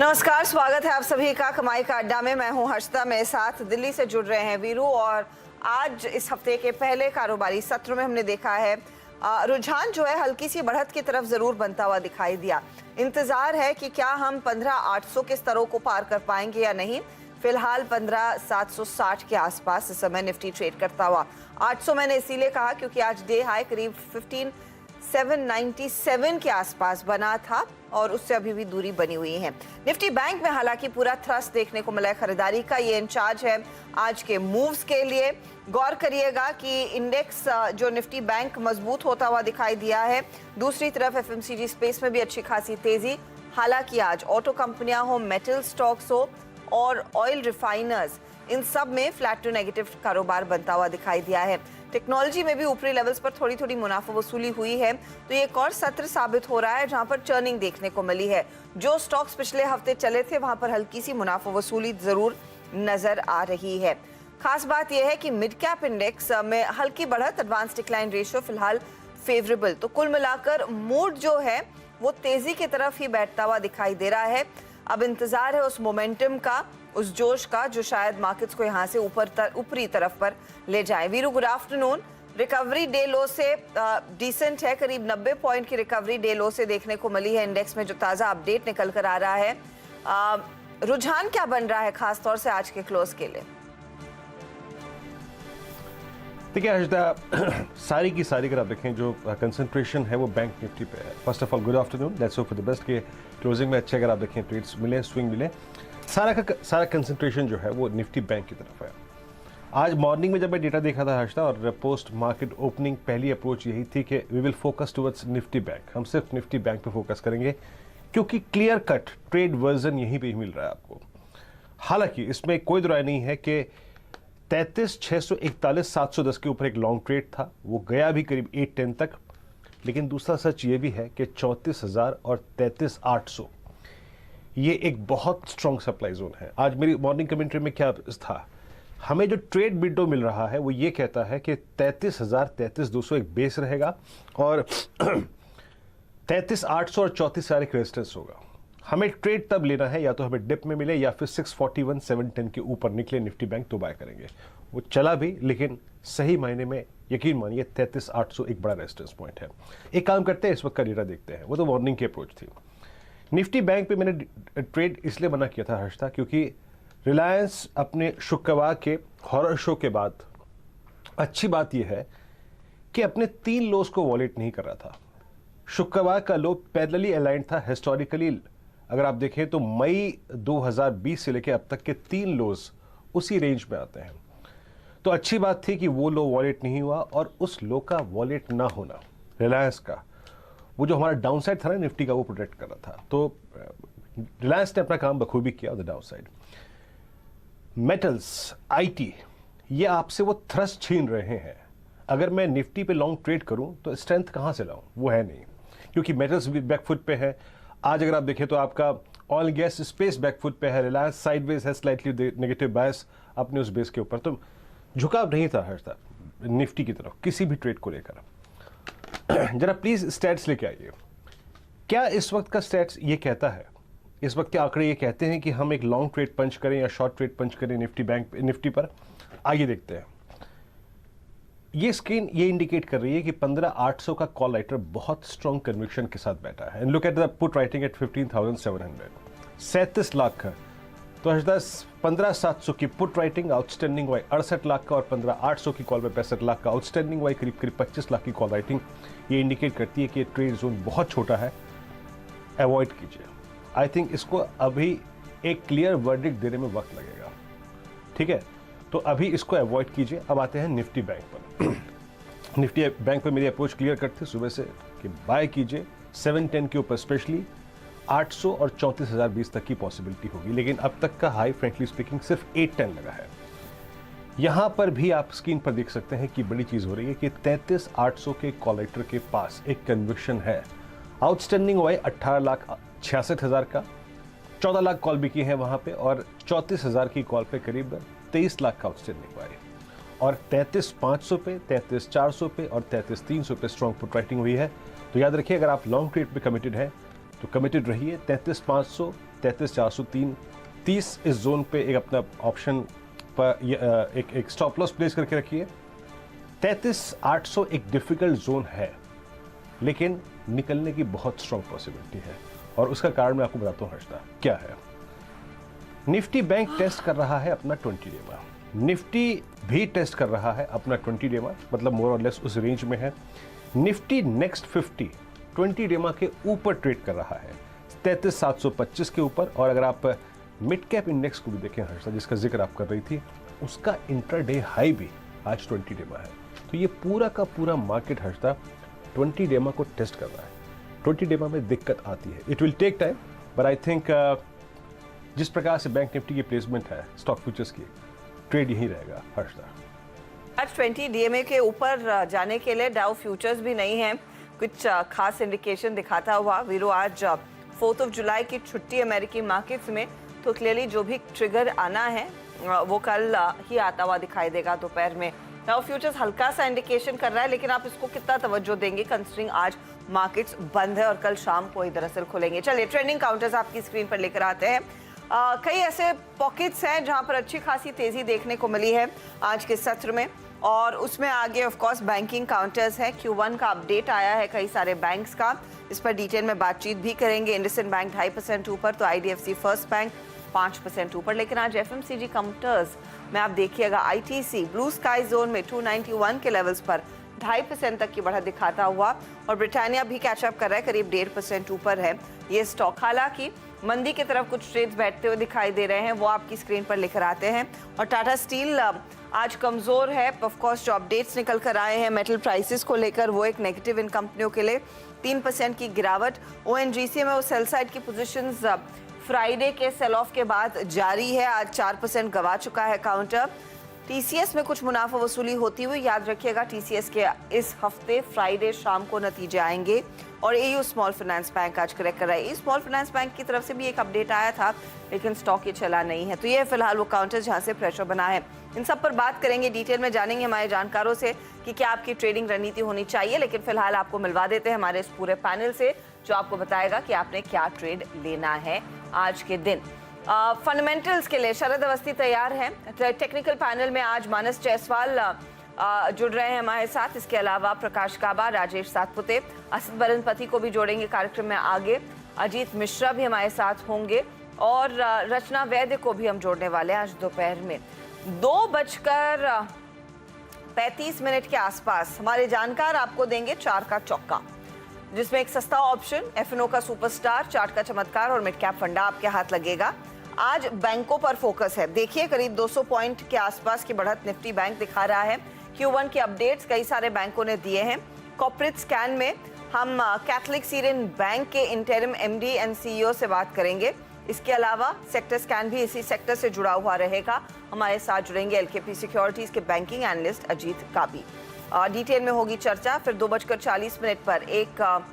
नमस्कार, स्वागत है आप सभी का कमाई का अड्डा में। मैं हूं हर्षदा, मेरे साथ दिल्ली से जुड़ रहे हैं वीरू। और आज इस हफ्ते के पहले कारोबारी सत्र में हमने देखा है रुझान जो है हल्की सी बढ़त की तरफ जरूर बनता हुआ दिखाई दिया। इंतजार है कि क्या हम 15,800 के स्तरों को पार कर पाएंगे या नहीं। फिलहाल 15,760 के आसपास इस समय निफ्टी ट्रेड करता हुआ। 800 मैंने इसीलिए कहा क्योंकि आज डे हाई करीब 15,797 के आसपास बना था और उससे अभी भी दूरी बनी हुई है। निफ्टी बैंक में हालांकि पूरा थ्रस्ट देखने को मिला है खरीदारी का। ये इंचार्ज है आज के मूव्स के लिए। गौर करिएगा कि इंडेक्स जो निफ्टी बैंक मजबूत होता हुआ दिखाई दिया है। दूसरी तरफ एफएमसीजी स्पेस में भी अच्छी खासी तेजी। हालांकि आज ऑटो कंपनियां हो, मेटल स्टॉक्स हो और ऑयल रिफाइनर्स, इन सब में फ्लैट टू नेगेटिव कारोबार बनता हुआ दिखाई दिया है। टेक्नोलॉजी में भी ऊपरी लेवल्स पर थोड़ी थोड़ी मुनाफा वसूली हुई है। तो ये एक और सत्र साबित हो रहा है जहां पर चर्निंग देखने को मिली है। जो स्टॉक्स पिछले हफ्ते चले थे वहां पर हल्की सी मुनाफा वसूली जरूर नजर आ रही है। खास बात यह है कि मिड कैप इंडेक्स में हल्की बढ़त, एडवांस डिक्लाइन रेशियो फिलहाल फेवरेबल। तो कुल मिलाकर मूड जो है वो तेजी की तरफ ही बैठता हुआ दिखाई दे रहा है। अब इंतजार है उस मोमेंटम का, उस जोश का जो शायद मार्केट्स को यहां से ऊपरी तरफ पर ले जाए। Veeru, good afternoon. Recovery day लो से डिसेंट है, करीब 90 पॉइंट की रिकवरी डे लो से देखने को मिली है इंडेक्स में, जो ताजा अपडेट निकल कर आ रहा है। रुझान क्या बन रहा है खास तौर से आज के क्लोज के लिए? देखिए हर्षदा, सारी की सारी अगर आप देखें जो कंसंट्रेशन है वो बैंक निफ्टी पे है। First of all good afternoon, let's hope for the best के क्लोजिंग में अच्छे अगर आप देखें ट्रेड्स मिले, स्विंग मिले। सारा का सारा कंसंट्रेशन जो है वो निफ्टी बैंक की तरफ है। आज मॉर्निंग में जब मैं डेटा देखा था हर्षदा, और पोस्ट मार्केट ओपनिंग पहली अप्रोच यही थी कि we will focus towards Nifty bank. हम सिर्फ निफ्टी बैंक पे फोकस करेंगे क्योंकि क्लियर कट ट्रेड वर्जन यहीं पे ही मिल रहा है आपको। हालांकि इसमें कोई दुराई नहीं है कि 33,641,710 के ऊपर एक लॉन्ग ट्रेड था, वो गया भी करीब 810 तक। लेकिन दूसरा सच ये भी है कि 34,000 और 33,800 ये एक बहुत स्ट्रॉन्ग सप्लाई जोन है। आज मेरी मॉर्निंग कमेंट्री में क्या था, हमें जो ट्रेड विंडो मिल रहा है वो ये कहता है कि 33,000 33,200 एक बेस रहेगा और 33,800 और 34,000 एक रेजिस्टेंस होगा। हमें ट्रेड तब लेना है या तो हमें डिप में मिले या फिर 641,710 के ऊपर निकले निफ्टी बैंक तो बाय करेंगे। वो चला भी, लेकिन सही मायने में यकीन मानिए 33,800 एक बड़ा रेजिस्टेंस पॉइंट है। एक काम करते हैं, इस वक्त का डेटा देखते हैं। वो तो मॉर्निंग की अप्रोच थी। निफ्टी बैंक पे मैंने ट्रेड इसलिए मना किया था हर्षदा, क्योंकि रिलायंस अपने शुक्रवार के हॉरर शो के बाद अच्छी बात यह है कि अपने 3 लोस को वॉलेट नहीं कर रहा था। शुक्रवार का लो पैरेलली अलाइंड था हिस्टोरिकली। अगर आप देखें तो मई 2020 से लेकर अब तक के 3 लोस उसी रेंज में आते हैं। तो अच्छी बात थी कि वो लो वॉलेट नहीं हुआ, और उस लो का वॉलेट ना होना रिलायंस का, वो जो हमारा डाउनसाइड था ना निफ्टी का, वो प्रोटेक्ट कर रहा था। तो रिलायंस ने अपना काम बखूबी किया on the downside. Metals, IT, ये आपसे वो थ्रस्ट छीन रहे हैं। अगर मैं निफ्टी पे लॉन्ग ट्रेड करूं तो स्ट्रेंथ कहां से लाऊं, वो है नहीं, क्योंकि मेटल्स भी बैकफुट पे है। आज अगर आप देखें तो आपका ऑयल गैस स्पेस बैकफुट पे है, रिलायंस साइडवेज है, स्लाइटली नेगेटिव बायस अपने उस बेस के ऊपर। तो झुकाव नहीं था हर्षदा निफ्टी की तरफ किसी भी ट्रेड को लेकर। जरा प्लीज स्टैट्स लेके आइए। क्या इस वक्त का स्टैट्स ये कहता है, इस वक्त के आंकड़े ये कहते हैं कि हम एक लॉन्ग ट्रेड पंच करें या शॉर्ट ट्रेड पंच करें निफ्टी पर? आइए देखते हैं। ये स्क्रीन ये इंडिकेट कर रही है कि 15,800 का कॉल राइटर बहुत स्ट्रॉन्ग कन्विक्शन के साथ बैठा है। And look at the put writing at 15,700, 37 lakh का। तो हर्षदा 15,700 की पुट राइटिंग, आउटस्टैंडिंग वाई 68 लाख का, और 15,800 की कॉल पे 65 लाख का आउटस्टैंडिंग वाई करीब 25 लाख की कॉल राइटिंग। ये इंडिकेट करती है कि ट्रेड जोन बहुत छोटा है, अवॉइड कीजिए। आई थिंक इसको अभी एक क्लियर वर्डिक्ट देने में वक्त लगेगा, ठीक है? तो अभी इसको अवॉइड कीजिए। अब आते हैं निफ्टी बैंक पर। निफ्टी बैंक पर मेरी अप्रोच क्लियर करते सुबह से कि बाय कीजिए 710 के ऊपर, स्पेशली 800 और 34,020 तक की पॉसिबिलिटी होगी। लेकिन अब तक का हाई फ्रेंकली स्पीकिंग सिर्फ 810 लगा है। यहां पर भी आप स्क्रीन पर देख सकते हैं कि बड़ी चीज हो रही है कि 33,800 के कॉलेक्टर के पास एक कन्विक्शन है। आउटस्टैंडिंग वाई 18,66,000 का, 14 लाख कॉल बिकी है वहां पे, और 34,000 की कॉल पे करीब 23 लाख का आउटस्टैंडिंग वाई, और 33,500 पे, 33,400 पे और 33,300 पे स्ट्रॉन्ग पुट राइटिंग हुई है। तो याद रखिए, अगर आप लॉन्ग ट्रेड पे कमिटेड हैं तो कमिटेड रहिए। 33,500 33,403, 30 इस जोन पे एक अपना ऑप्शन पर एक स्टॉप लॉस प्लेस करके रखिए। 33,800 एक डिफिकल्ट जोन है, लेकिन निकलने की बहुत स्ट्रॉन्ग पॉसिबिलिटी है, और उसका कारण मैं आपको बताता हूँ हर्षदा क्या है। निफ्टी बैंक टेस्ट कर रहा है अपना 20 डे मा, निफ्टी भी टेस्ट कर रहा है अपना 20 डे मा, मतलब मोर और लेस उस रेंज में है। निफ्टी नेक्स्ट 50 20 डे मा के ऊपर ट्रेड कर रहा है, 33,725 के ऊपर। और अगर आप मिड कैप इंडेक्स को भी देखें हर्षदा, जिसका जिक्र आप कर रही थी, उसका इंट्राडे हाई भी आज 20 डे मा है। तो ये पूरा का पूरा मार्केट हर्षदा 20 डे मा को टेस्ट कर रहा है। 20 डे मा में दिक्कत आती है, it will take time, but I think जिस प्रकार से बैंक निफ्टी की प्लेसमेंट है स्टॉक फ्यूचर्स की, ट्रेड यही रहेगा हर्षदा। आज 20 डीएमए के ऊपर जाने के लिए डाउ फ्यूचर्स भी नहीं है कुछ खास इंडिकेशन दिखाता हुआ। वीरो आज 4 जुलाई की छुट्टी अमेरिकी मार्केट्स में, तो क्लियरली जो भी ट्रिगर आना है वो कल ही आता हुआ दिखाई देगा दोपहर में। डाउ फ्यूचर्स हल्का सा इंडिकेशन कर रहा है, लेकिन आप इसको कितना तवज्जो देंगे कंसिडरिंग आज मार्केट्स बंद है और कल शाम को ही दरअसल खुलेंगे। चलिए ट्रेंडिंग काउंटर्स आपकी स्क्रीन पर लेकर आते हैं। कई ऐसे पॉकेट्स हैं जहां पर अच्छी खासी तेजी देखने को मिली है आज के सत्र में, और उसमें आगे ऑफ कोर्स बैंकिंग काउंटर्स है। Q1 का अपडेट आया है कई सारे बैंक्स का, इस पर डिटेल में बातचीत भी करेंगे। इंडसइंड बैंक 2.5% ऊपर, तो IDFC फर्स्ट बैंक 5% ऊपर। लेकिन आज FMCG काउंटर्स में आप देखिएगा ITC ब्लू स्काई जोन में 291 के लेवल्स पर 2.5% तक की बढ़त दिखाता हुआ, और ब्रिटानिया भी कैचअप कर रहा है, करीब 1.5% ऊपर है ये स्टॉक। हालांकि मंदी की तरफ कुछ ट्रेड्स बैठते हुए दिखाई दे रहे हैं, वो आपकी स्क्रीन पर लेकर आते हैं। और टाटा स्टील आज कमजोर है, ऑफ कोर्स जो अपडेट्स निकल कर आए हैं मेटल प्राइसेस को लेकर, वो एक नेगेटिव इन कंपनियों के लिए 3% की गिरावट। ONGC में वो सेल साइड की पोजीशंस फ्राइडे के सेल ऑफ के बाद जारी है, आज 4% गवा चुका है काउंटर। TCS में कुछ मुनाफा वसूली होती हुई, याद रखिएगा TCS के इस हफ्ते फ्राइडे शाम को नतीजे आएंगे। और AU स्मॉल फाइनेंस बैंक आज करेक्ट कर रहा है। स्मॉल फाइनेंस बैंक की तरफ से भी एक अपडेट आया था, लेकिन स्टॉक ये चला नहीं है। तो ये फिलहाल वो काउंटर जहां से प्रेशर बना है। इन सब पर बात करेंगे, डिटेल में जानेंगे हमारे जानकारों से कि क्या आपकी ट्रेडिंग रणनीति होनी चाहिए। लेकिन फिलहाल आपको मिलवा देते हैं हमारे इस पूरे पैनल से, जो आपको बताएगा कि आपने क्या ट्रेड लेना है आज के दिन। फंडामेंटल्स के लिए शरद अवस्थी तैयार हैं। टेक्निकल पैनल में आज मानस जायसवाल जुड़ रहे हैं हमारे साथ। इसके अलावा प्रकाश काबा, राजेश सातपुते, असद बरनपति को भी जोड़ेंगे कार्यक्रम में आगे। अजीत मिश्रा भी हमारे साथ होंगे, और रचना वैद्य को भी हम जोड़ने वाले हैं आज दोपहर में 2:35 के आसपास। हमारे जानकार आपको देंगे 4 का चौका, जिसमें एक सस्ता ऑप्शन, F&O का सुपरस्टार, चार्ट का चमत्कार और मिड कैप फंडा आपके हाथ लगेगा। आज बैंकों पर फोकस है। देखिए करीब 200 पॉइंट के आसपास की बढ़त निफ्टी बैंक दिखा रहा है। Q1 के अपडेट्स कई सारे बैंकों ने दिए हैं। कॉर्पोरेट स्कैन में हम कैथलिक सीरियन बैंक के इंटरिम MD एंड CEO से बात करेंगे। इसके अलावा सेक्टर स्कैन भी इसी सेक्टर से जुड़ा हुआ रहेगा। हमारे साथ जुड़ेंगे LKP सिक्योरिटीज के बैंकिंग एनालिस्ट अजीत काबी। डिटेल में होगी चर्चा। फिर 2:40 पर एक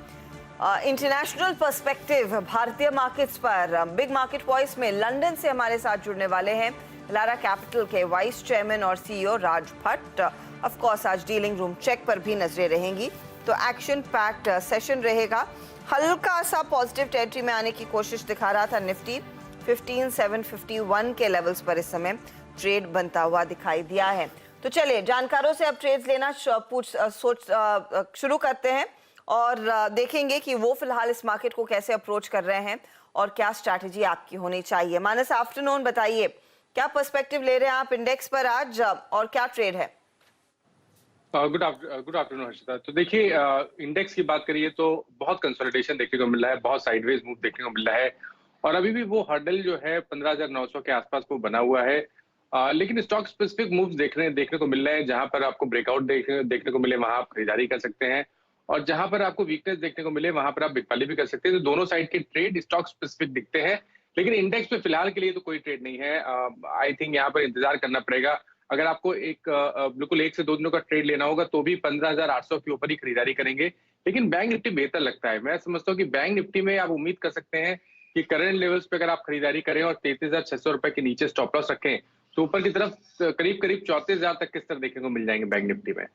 इंटरनेशनल पर्सपेक्टिव भारतीय मार्केट्स पर बिग मार्केट वॉइस में लंदन से हमारे साथ जुड़ने वाले हैं लारा कैपिटल के वाइस चेयरमैन और CEO Raj Bhatt. Of course आज डीलिंग रूम चेक पर भी नजरें रहेंगी, तो एक्शन पैक्ड सेशन रहेगा। हल्का सा पॉजिटिव टेरिटरी में आने की कोशिश दिखा रहा था निफ्टी, 15,751 के लेवल्स पर इस समय ट्रेड बनता हुआ दिखाई दिया है। तो चलिए जानकारों से अब ट्रेड्स लेना शुरू करते हैं, और देखेंगे कि वो फिलहाल इस मार्केट को कैसे अप्रोच कर रहे हैं और क्या स्ट्रैटेजी आपकी होनी चाहिए। मानस, आफ्टरनून, बताइए क्या पर्सपेक्टिव ले रहे हैं आप इंडेक्स पर आज, और क्या ट्रेड है? Good afternoon Harshita. तो देखिए इंडेक्स की बात करिए तो बहुत कंसोलिडेशन देखने को मिल रहा है, बहुत साइडवेज मूव देखने को मिल रहा है, और अभी भी वो हर्डल जो है 15,900 के आसपास वो बना हुआ है। लेकिन स्टॉक स्पेसिफिक मूव्स देखने को मिल रहे हैं। जहां पर आपको ब्रेकआउट देखने को मिले वहां आप खरीदारी कर सकते हैं, और जहां पर आपको वीकनेस देखने को मिले वहां पर आप बिकवाली भी कर सकते हैं। तो दोनों साइड के ट्रेड स्टॉक स्पेसिफिक दिखते हैं, लेकिन इंडेक्स पे फिलहाल के लिए तो कोई ट्रेड नहीं है। आई थिंक यहाँ पर इंतजार करना पड़ेगा। अगर आपको एक बिल्कुल 1 से 2 दिनों का ट्रेड लेना होगा तो भी 15,800 के ऊपर ही खरीदारी करेंगे। लेकिन बैंक निफ्टी बेहतर लगता है। मैं समझता हूँ कि बैंक निफ्टी में आप उम्मीद कर सकते हैं कि करंट लेवल्स पे अगर आप खरीदारी करें और 33,600 रुपए के नीचे स्टॉप लॉस रखें तो ऊपर की तरफ करीब 34,000 तक के स्तर देखने को मिल जाएंगे बैंक निफ्टी में।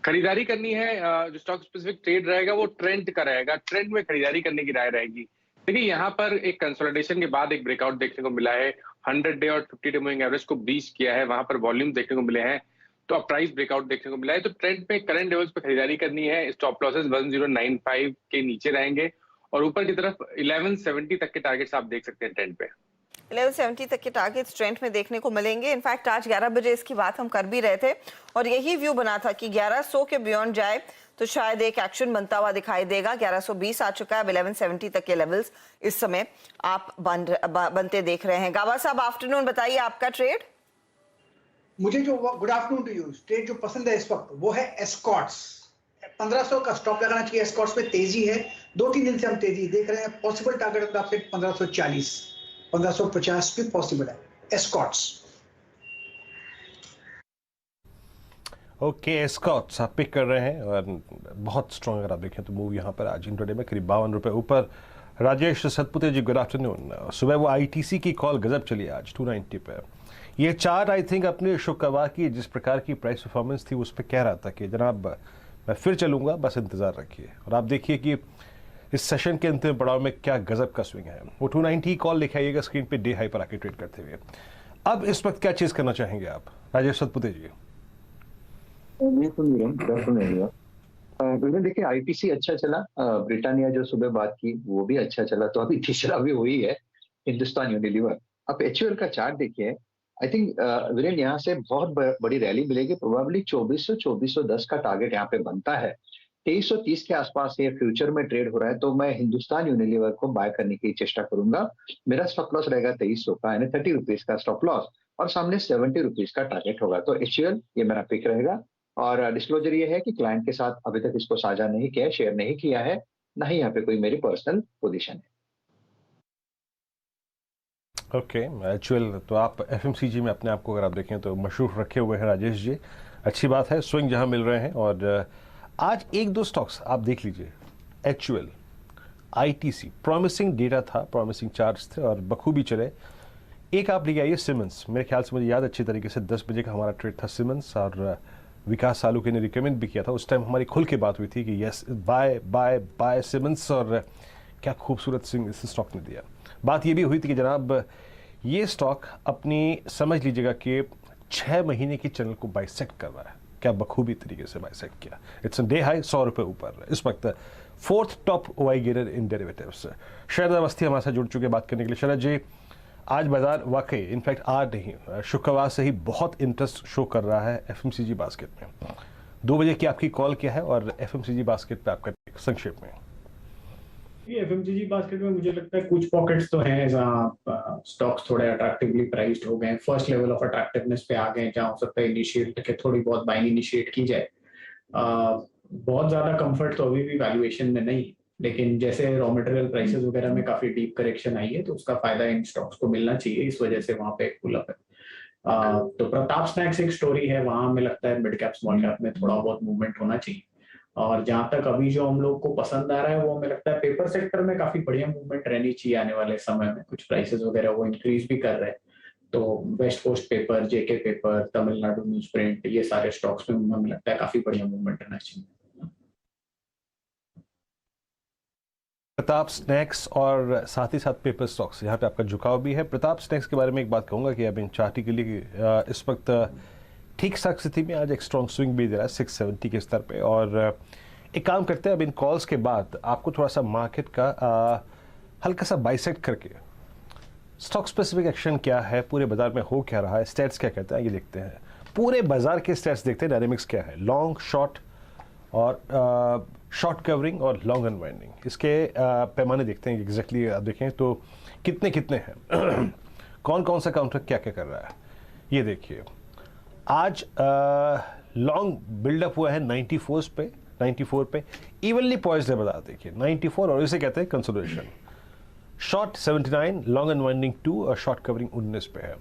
खरीदारी करनी है, जो स्टॉक स्पेसिफिक ट्रेड रहेगा वो ट्रेंड का रहेगा। ट्रेंड में खरीदारी करने की राय रहेगी। देखिए यहाँ पर एक कंसोलिडेशन के बाद एक ब्रेकआउट देखने को मिला है। 100 डे और 50 डे मूविंग एवरेज को ब्रीच किया है, वहां पर वॉल्यूम देखने को मिले हैं, तो अब प्राइस ब्रेकआउट देखने को मिला है। तो ट्रेंड पे करंट लेवल्स पे खरीदारी करनी है। स्टॉप लॉसेस 1095 के नीचे रहेंगे और ऊपर की तरफ 1170 तक के टारगेट्स आप देख सकते हैं ट्रेंड पे। 1170 तक के टारगेट्स ट्रेंड में देखने को मिलेंगे। इनफैक्ट आज 11 बजे इसकी बात हम कर भी रहे थे और यही व्यू बना था कि 1100 के बियॉन्ड जाए तो शायद एक एक्शन बनता हुआ दिखाई देगा। 1120 आ चुका है, 1170 तक के लेवल्स इस समय आप बनते देख रहे हैं। गावा साहब, आफ्टरनून, बताइए आपका ट्रेड। मुझे जो good afternoon to you, trade जो पसंद है इस वक्त वो है एस्कॉर्ट्स। 1500 का स्टॉप लगाना चाहिए। एस्कॉर्ट्स में तेजी है, 2-3 दिन से हम तेजी देख रहे हैं। पॉसिबल टारगेट आपसे 1540, 1550 भी पॉसिबल है। एस्कॉर्ट्स ओके, एस्कॉर्ट्स आप पिक कर रहे हैं और बहुत स्ट्रॉन्ग अगर आप देखें तो मूव यहाँ पर आज इंट्राडे में करीब 52 रुपये ऊपर। राजेश सतपुते जी, गुड आफ्टरनून। सुबह वो आईटीसी की कॉल गजब चली आज 290 पे। ये चार्ट आई थिंक अपने शुक्रवार की जिस प्रकार की प्राइस परफॉर्मेंस थी उस पर कह रहा था कि जनाब मैं फिर चलूंगा, बस इंतजार रखिए। और आप देखिए कि इस सेशन के अंतिम पड़ाव में क्या गजब का स्विंग है। वो 290 कॉल लिखे आइएगा स्क्रीन पे डे हाई पर आके ट्रेड करते हुए। अब इस वक्त क्या चीज करना चाहेंगे आप, राजेश सतपुते जी? देखिए आईटीसी अच्छा चला, ब्रिटानिया जो सुबह बात की वो भी अच्छा चला, तो अभी तीसरा भी हुई है हिंदुस्तान यूनिलीवर। अब एचयूएल का चार्ट देखिए, आई थिंक वीरेन यहाँ से बहुत बड़ी रैली मिलेगी। प्रोबेबली 2410 का टारगेट यहाँ पे बनता है। 2330 के आसपास ये फ्यूचर में ट्रेड हो रहा है, तो मैं हिंदुस्तान यूनिलीवर को बाय करने की चेष्टा करूंगा। मेरा स्टॉप लॉस रहेगा 2300 का, यानी 30 रुपीज का स्टॉप लॉस, और सामने 70 रुपीज का टारगेट होगा। तो एचयूएल ये मेरा पिक रहेगा। और डिस्क्लोजर ये है कि क्लाइंट के साथ अभी तक इसको साझा नहीं किया है, शेयर नहीं किया है, ना ही यहाँ पे कोई मेरी पर्सनल पोजीशन है। ओके, एचयूएल तो आप एफएमसीजी में अपने आप को अगर आप देखें तो मशहूर रखे हुए हैं राजेश जी। अच्छी बात है, स्विंग जहां मिल रहे हैं। और आज एक दो स्टॉक्स आप देख लीजिए, एचयूएल, आईटीसी, प्रॉमिसिंग डेटा था, प्रॉमिसिंग चार्ट्स थे और बखूबी चले। एक आप ले आइए सिमेंस, मेरे ख्याल से मुझे याद अच्छी तरीके से 10 बजे का हमारा ट्रेड था सिमेंस, और विकास सालुके ने रिकमेंड भी किया था। उस टाइम हमारी खुल के बात हुई थी कि yes, buy buy buy Siemens, और क्या खूबसूरत स्विंग इस स्टॉक ने दिया। बात ये भी हुई थी कि जनाब ये स्टॉक अपनी समझ लीजिएगा कि 6 महीने की चैनल को बाइसेक्ट कर रहा है। क्या बखूबी तरीके से बाइसेक्ट किया। इट्स डे हाई 100 रुपये ऊपर इस वक्त, 4th top OI gainer in derivatives. Sharad Awasthi हमारे साथ जुड़ चुके बात करने के लिए। शरद जी, आज बाजार वाकई, इनफैक्ट आज नहीं, शुक्रवार से ही बहुत इंटरेस्ट शो कर रहा है एफएमसीजी बास्केट में। 2 बजे की आपकी कॉल क्या है और एफएमसीजी बास्केट पे आपका संक्षेप में? एफएमसीजी बास्केट में मुझे लगता है कुछ पॉकेट्स तो हैं जहाँ स्टॉक्स थोड़े अट्रैक्टिवली प्राइस्ड हो गए, फर्स्ट लेवल ऑफ अट्रैक्टिवनेस पे आ गए, जहाँ हो सकता है इनिशिएट करके थोड़ी बहुत बाइंग इनिशिएट की जाए। बहुत ज्यादा कंफर्ट तो अभी भी वैल्यूएशन में नहीं, लेकिन जैसे रॉ मटेरियल प्राइसेस वगैरह में काफी डीप करेक्शन आई है तो उसका फायदा इन स्टॉक्स को मिलना चाहिए, इस वजह से वहां पे एक पुल अप है। तो प्रताप स्नैक्स एक स्टोरी है, वहां हमें लगता है मिड कैप स्मॉल कैप में थोड़ा बहुत मूवमेंट होना चाहिए। और जहां तक अभी जो हम लोग को पसंद आ रहा है वो हमें लगता है पेपर सेक्टर में काफी बढ़िया मूवमेंट रहनी चाहिए आने वाले समय में। कुछ प्राइसेस वगैरह वो इंक्रीज भी कर रहे हैं, तो वेस्ट कोस्ट पेपर, जेके पेपर, तमिलनाडु न्यूज प्रिंट, ये सारे स्टॉक्स में हमें लगता है काफी बढ़िया मूवमेंट रहना चाहिए। प्रताप स्नैक्स और साथ ही साथ पेपर स्टॉक्स, यहाँ पे आपका झुकाव भी है। प्रताप स्नैक्स के बारे में एक बात कहूँगा कि अब इन चार्टी के लिए इस वक्त ठीक ठाक स्थिति में आज एक स्ट्रॉन्ग स्विंग भी दे रहा है 670 के स्तर पे। और एक काम करते हैं, अब इन कॉल्स के बाद आपको थोड़ा सा मार्केट का हल्का सा बाइसेक्ट करके स्टॉक स्पेसिफिक एक्शन क्या है, पूरे बाजार में हो क्या रहा है, स्टैट्स क्या कहते हैं, ये देखते हैं। पूरे बाजार के स्टैट्स देखते हैं, डायनेमिक्स क्या है, लॉन्ग, शॉर्ट और शॉर्ट कवरिंग और लॉन्ग अनवाइंडिंग, इसके पैमाने देखते हैं एग्जैक्टली। आप देखें तो कितने कितने हैं, कौन कौन सा काउंटर क्या क्या कर रहा है, ये देखिए। आज लॉन्ग बिल्डअप हुआ है 94 पे, इवनली पॉइज्ड है बाजार, देखिए 94, और इसे कहते हैं कंसोलिडेशन। शॉर्ट 79, लॉन्ग अनवाइंडिंग 2 और शॉर्ट कवरिंग 19 पे है।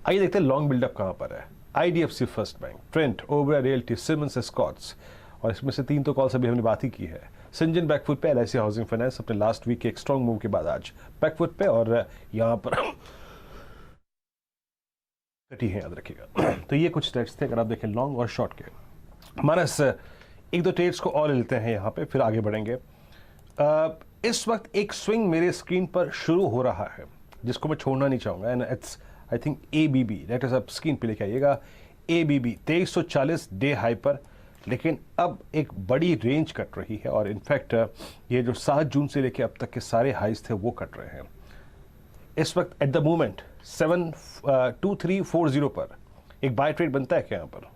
आइए देखते हैं लॉन्ग बिल्डअप कहाँ पर है। IDFC first bank, Trent, Oberoi realty, Siemens, Escorts, और इसमें से 3 तो कॉल्स अभी हमने बात ही की है। सिंजन बैकफुट पे, एलआईसी हाउसिंग फाइनेंस अपने लास्ट वीक के एक स्ट्रॉन्ग मूव के बाद आज बैकफुट पे, और यहाँ पर कटी है, याद रखिएगा। तो ये कुछ ट्रेड्स थे अगर आप देखें लॉन्ग और शॉर्ट के। मानस एक दो ट्रेड्स को और लेते हैं यहाँ पे, फिर आगे बढ़ेंगे। इस वक्त एक स्विंग मेरे स्क्रीन पर शुरू हो रहा है जिसको मैं छोड़ना नहीं चाहूँगा, and it's I think ABB, that is आप स्क्रीन पे लेके आइएगा। ABB 2340 डे हाई पर, लेकिन अब एक बड़ी रेंज कट रही है और इनफैक्ट ये जो 7 जून से लेके अब तक के सारे हाइज थे वो कट रहे हैं। इस वक्त एट द मोमेंट 72340 पर एक बाय ट्रेड बनता है क्या यहाँ पर?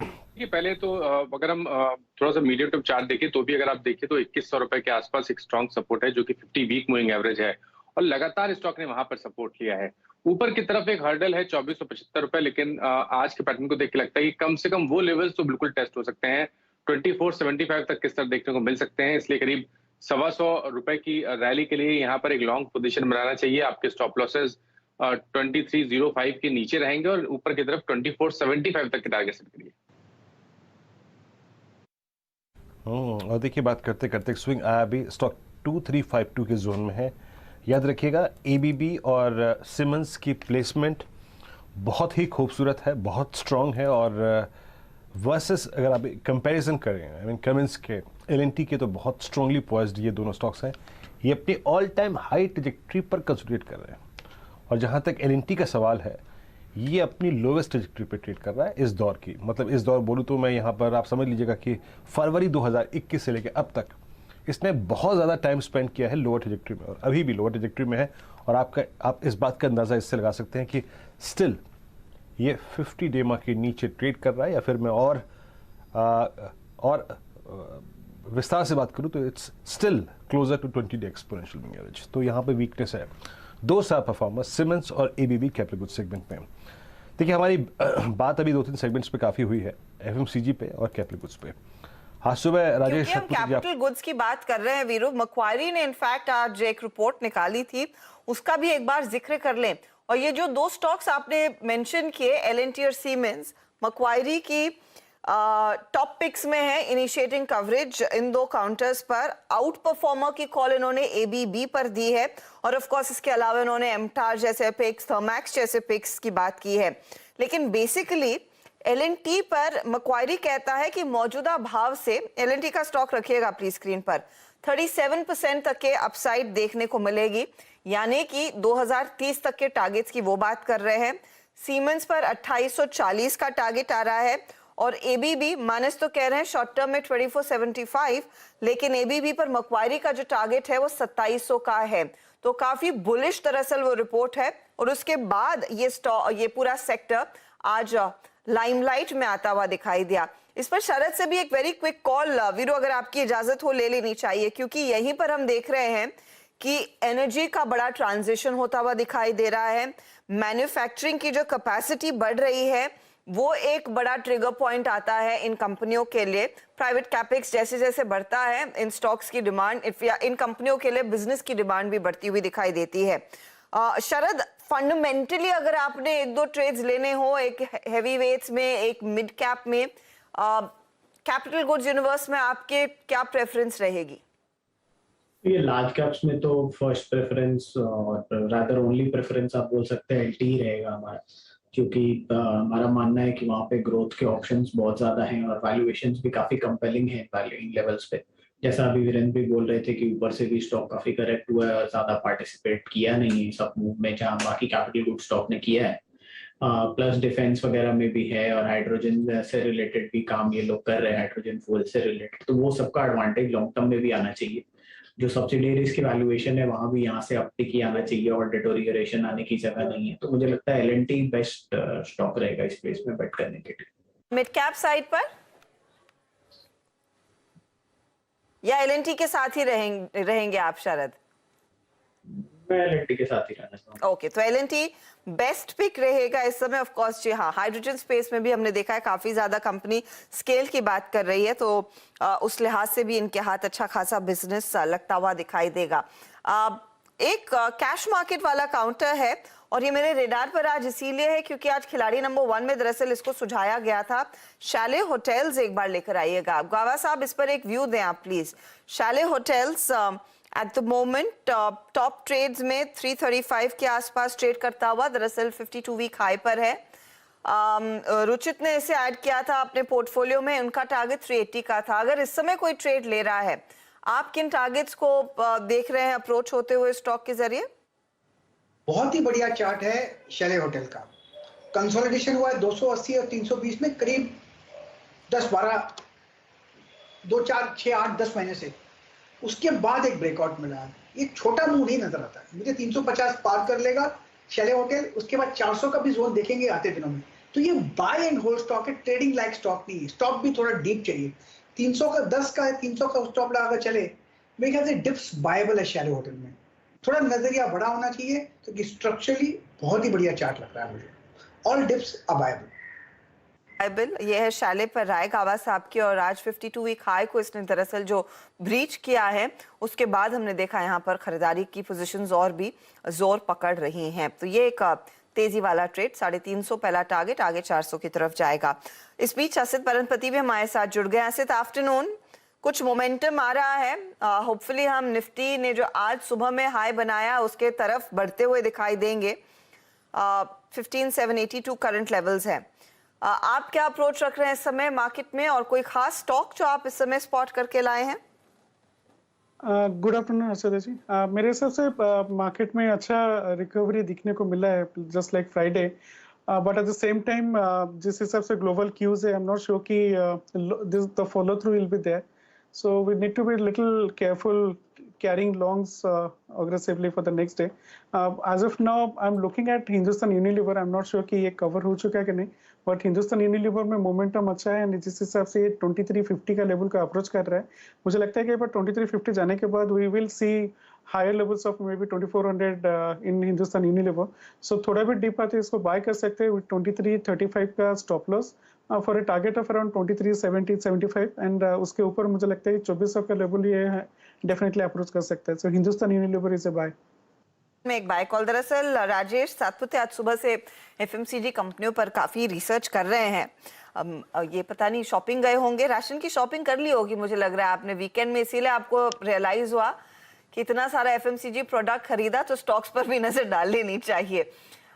देखिए पहले तो अगर हम थोड़ा सा मीडियम टर्म चार्ट देखें तो भी अगर आप देखें तो 2100 रुपए के आसपास एक स्ट्रॉन्ग सपोर्ट है जो कि 50 वीक मूविंग एवरेज है और लगातार स्टॉक ने वहां पर सपोर्ट लिया है। ऊपर की तरफ एक हर्डल है 2475 रुपए, लेकिन आज के पैटर्न को देख के लगता है कि कम से कम वो लेवल्स तो बिल्कुल टेस्ट हो सकते हैं। 2475 तक किस तरह देखने को मिल सकते हैं, इसलिए करीब 125 रुपए की रैली के लिए यहाँ पर एक लॉन्ग पोजीशन बनाना चाहिए। आपके स्टॉप लॉसेस 2305 के नीचे रहेंगे और ऊपर की तरफ 2475 तक के टारगेट सेट करिए। और देखिए बात करते करते स्विंग आया भी स्टॉक 2352 के जोन में है। याद रखिएगा ABB और सिमंस की प्लेसमेंट बहुत ही खूबसूरत है, बहुत स्ट्रॉन्ग है और वर्सेस अगर आप कंपैरिजन करें आई मीन कमिंस के L&T के तो बहुत स्ट्रांगली पॉइज्ड ये दोनों स्टॉक्स हैं। ये अपनी ऑल टाइम हाई ट्रैजेक्टरी पर कंसोलिडेट कर रहे हैं और जहाँ तक L&T का सवाल है ये अपनी लोवेस्ट ट्रैजेक्टरी पे ट्रेड कर रहा है इस दौर की। मतलब इस दौर बोलूँ तो मैं यहाँ पर आप समझ लीजिएगा कि फरवरी 2021 से लेकर अब तक इसने बहुत ज़्यादा टाइम स्पेंड किया है लोअर ट्रैजेक्टरी में और अभी भी लोअर ट्रैजेक्टरी में है। और आप इस बात का अंदाज़ा इससे लगा सकते हैं कि स्टिल ये 50 डे मार्क के नीचे ट्रेड कर रहा है, या फिर मैं और विस्तार से बात करूँ तो it's still closer to 20 day exponential moving average. तो यहाँ पे वीकनेस है। दो स्टार परफॉर्मर्स सिमंस और ABB कैपिटल गुड्स सेगमेंट में। देखिए हमारी बात अभी 2-3 सेगमेंट्स पे काफ़ी हुई है, FMCG पे और कैपिटल गुड्स पे। आज सुबह राजेश, हम कैपिटल गुड्स की बात कर रहे हैं वीरू, मक्वारी ने इनफैक्ट आज एक रिपोर्ट निकाली थी, उसका भी एक बार जिक्र कर लें। और ये जो दो स्टॉक्स आपने मेंशन किए L&T और सीमेंस, मक्वारी की टॉप पिक्स में है इनिशिएटिंग कवरेज इन दो काउंटर्स पर। आउट परफॉर्मर की कॉल इन्होंने ABB पर दी है और ऑफ कोर्स इसके अलावा इन्होंने एमटार जैसे पिक्स, थर्मैक्स जैसे पिक्स की बात की है। लेकिन बेसिकली L&T पर मक्वारी कहता है कि मौजूदा भाव से L&T का स्टॉक रखिएगा प्लीज स्क्रीन पर 37% तक के अपसाइड देखने को मिलेगी, यानी कि 2030 तक के टारगेट्स की वो बात कर रहे हैं। सीमेंस पर 2840 का टारगेट आ रहा है और ABB माइनस तो कह रहे हैं शॉर्ट टर्म में 2475, लेकिन ABB पर मक्वारी का जो टारगेट है वो 2700 का है। तो काफी बुलिश दरअसल वो रिपोर्ट है और उसके बाद ये पूरा सेक्टर आज लाइमलाइट में आता हुआ दिखाई दिया। इस पर शरद से भी एक वेरी क्विक कॉल वीरू अगर आपकी इजाजत हो ले लेनी चाहिए, क्योंकि यहीं पर हम देख रहे हैं कि एनर्जी का बड़ा ट्रांजिशन होता हुआ दिखाई दे रहा है। मैन्युफैक्चरिंग की जो कैपेसिटी बढ़ रही है वो एक बड़ा ट्रिगर पॉइंट आता है इन कंपनियों के लिए। प्राइवेट कैपेक्स जैसे जैसे बढ़ता है इन स्टॉक्स की डिमांड, इन कंपनियों के लिए बिजनेस की डिमांड भी बढ़ती हुई दिखाई देती है। शरद, फंडामेंटली अगर आपने एक दो ट्रेड्स लेने हो, एक हैवी वेट्स में, एक मिड कैप में, कैपिटल गुड्स यूनिवर्स में आपके क्या प्रेफरेंस रहेगी? ये लार्ज कैप्स में तो फर्स्ट प्रेफरेंस और रादर ओनली प्रेफरेंस आप बोल सकते हैं LT रहेगा हमारा, क्योंकि हमारा मानना है कि वहाँ पे ग्रोथ के ऑप्शंस बहुत ज्यादा हैं और वैल्यूएशंस भी काफी कंपेलिंग हैं वैल्यूइंग लेवल्स पे। जैसा अभी वीरेंद्र भी बोल रहे थे कि ऊपर से भी स्टॉक काफी करेक्ट हुआ है और ज्यादा पार्टिसिपेट किया नहीं है सब मूव में जहाँ बाकी कैपिटल गुड स्टॉक ने किया है। प्लस डिफेंस वगैरह में भी है और हाइड्रोजन से रिलेटेड भी काम ये लोग कर रहे हैं, हाइड्रोजन फ्यूल से रिलेटेड, तो वो सबका एडवांटेज लॉन्ग टर्म में भी आना चाहिए। जो सब्सिडियरीज की वैल्यूएशन है वहां भी यहाँ से अपटिक ही आना चाहिए और डिटोरिएशन आने की जगह नहीं है। तो मुझे लगता है L&T बेस्ट स्टॉक रहेगा इस प्लेस में बेट करने के लिए। मिड कैप साइड पर या L&T के साथ ही रहेंगे आप शरद? मैं L&T के साथ ही रहना चाहूंगा। ओके, तो L&T बेस्ट पिक रहेगा इस समय। ऑफ कोर्स जी हाँ, हाइड्रोजन स्पेस में भी हमने देखा है काफी ज्यादा कंपनी स्केल की बात कर रही है, तो उस लिहाज से भी इनके हाथ अच्छा खासा बिजनेस लगता हुआ दिखाई देगा। एक कैश मार्केट वाला काउंटर है और ये मेरे रेडार पर आज इसीलिए है क्योंकि आज खिलाड़ी नंबर 1 में दरअसल इसको सुझाया गया था। शैले होटल्स एक बार लेकर आइएगा आप। गावा साहब इस पर एक व्यू दें आप please. Chalet hotels at the moment top trades में 335 के आसपास ट्रेड करता हुआ, दरअसल 52 वीक हाई पर है। रुचित ने इसे ऐड किया था अपने पोर्टफोलियो में, उनका टारगेट 380 का था। अगर इस समय कोई ट्रेड ले रहा है आप किन टारगेट्स को देख रहे हैं अप्रोच होते हुए स्टॉक के जरिए? बहुत ही बढ़िया चार्ट है शैले होटल का। कंसोलिडेशन हुआ है 280 और 320 में करीब 10 12 2 4 6 8 10 महीने से। उसके बाद एक ब्रेकआउट मिला है। ये छोटा मूव नहीं नजर आता है मुझे। 350 पार कर लेगा शैले होटल, उसके बाद 400 का भी जोन देखेंगे आते दिनों में। तो ये बाय एंड होल्ड स्टॉक है, ट्रेडिंग लाइक स्टॉक नहीं है। स्टॉक भी थोड़ा डीप चाहिए। 300 का 10 का है, 300 का स्टॉप लगा चले, मेरे ख्याल से डिप्स बायबल है शैले होटल में। थोड़ा नजरिया बड़ा होना चाहिए क्योंकि स्ट्रक्चरली बहुत ही बढ़िया चार्ट लग रहा है मुझे। All dips are buyable. ये है शैले पर राय गावा साहब की, और आज 52 वीक हाई को इसने दरअसल जो ब्रीच किया है उसके बाद हमने देखा यहाँ पर खरीदारी की पोजीशंस और भी जोर पकड़ रही हैं। तो ये एक तेजी वाला ट्रेड, 350 पहला टारगेट, आगे 400 की तरफ जाएगा। इस बीच असित परनपति भी हमारे साथ जुड़ गए। असित, आफ्टरनून, कुछ मोमेंटम आ रहा है। होपफुली हम निफ्टी ने जो आज सुबह में हाई बनाया उसके तरफ बढ़ते हुए दिखाई देंगे। 15,782 करंट लेवल्स है। आप क्या अप्रोच रख रहे हैं इस समय मार्केट में, और कोई खास स्टॉक जो आप इस समय स्पॉट करके लाए हैं? गुड आफ्टरनून हर्षदा जी। मेरे हिसाब से मार्केट में अच्छा रिकवरी दिखने को मिला है, just like Friday, but at the same time जिस हिसाब से ग्लोबल क्यूज है, आई एम नॉट श्योर कि the follow through will be there, so we need to be little careful carrying longs aggressively for the next day. As of now, I'm looking at Hindustan Unilever. I'm not sure कि ये cover हो चुका है कि नहीं, but Hindustan Unilever में momentum अच्छा है, and जिस हिसाब से ये 2350 का लेवल का अप्रोच कर रहा है, मुझे लगता है कि पर 2350 जाने के बाद we will see higher levels of maybe 2400 in Hindustan Unilever. So थोड़ा भी डीप आते इसको बाय कर सकते हैं with 2335 का stop loss for a target of around 2370-75, and उसके ऊपर मुझे लगता है 2400 का लेवल ये है, डेफिनेटली अप्रोच कर सकते हैं। So Hindustan Unilever is a buy. में एक बाय कॉल। दरअसल राजेश सातपुते आज सुबह से एफएमसीजी कंपनियों पर काफी रिसर्च कर रहे हैं। ये पता नहीं शॉपिंग गए होंगे, राशन की शॉपिंग कर ली होगी मुझे लग रहा है आपने वीकेंड में, इसीलिए आपको रियलाइज हुआ कि इतना सारा एफएमसीजी प्रोडक्ट खरीदा तो स्टॉक्स पर भी नजर डाल लेनी चाहिए।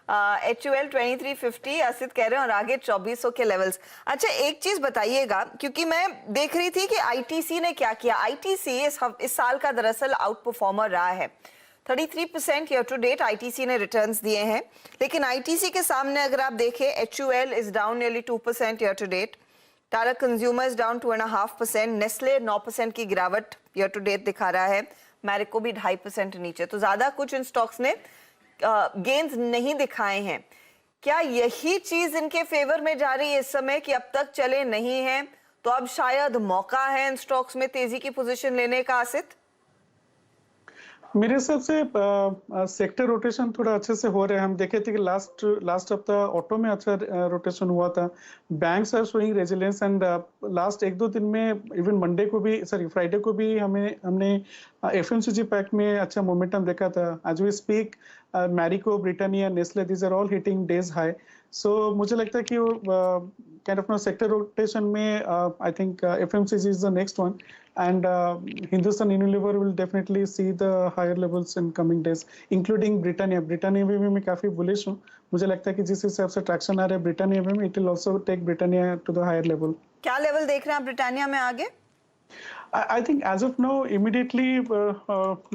HUL 2350 असित कह रहे हैं, और आगे 2400 के लेवल्स। अच्छा, एक चीज बताइएगा, क्योंकि मैं देख रही थी कि आईटीसी ने क्या किया। आईटीसी इस साल का दरअसल आउट परफॉर्मर रहा है। 33% ईयर टू डेट आईटीसी ने रिटर्न्स दिए हैं, लेकिन आईटीसी के सामने अगर आप देखें, HUL is down nearly 2% year to date, Tata consumers down 2.5%, Nestle 9% की गिरावट ईयर टू डेट दिखा रहा है, मैरिको भी 2.5% नीचे। तो ज्यादा कुछ इन स्टॉक्स ने गेन्स नहीं दिखाए हैं। क्या यही चीज इनके फेवर में जा रही है इस समय कि अब तक चले नहीं हैं, तो अब शायद मौका है इन स्टॉक्स में तेजी की पोजीशन लेने का? आसित, मेरे हिसाब से सेक्टर रोटेशन थोड़ा अच्छे से हो रहा है। हम देखे थे कि लास्ट हफ्ता ऑटो में अच्छा रोटेशन हुआ था। Banks are showing resilience, and last 1-2 दिन में, इवन मंडे को भी, फ्राइडे को भी हमने एफएमसीजी पैक में अच्छा मोमेंटम देखा था। As we speak, Marico, Britannia, Nestle, these are all hitting days high. So मुझे लगता है कि काइंड ऑफ सेक्टर रोटेशन में I think FMCG is the next one, and Hindustan Unilever will definitely see the higher levels in coming days, including Britannia में भी मैं काफी bullish हूँ। मुझे लगता है कि जिस हिसाब से ट्रैक्शन आ रहा है ब्रिटानिया में, it will also take Britannia to the higher level. क्या लेवल देख रहे हैं आप ब्रिटानिया में आगे? I think as of now, immediately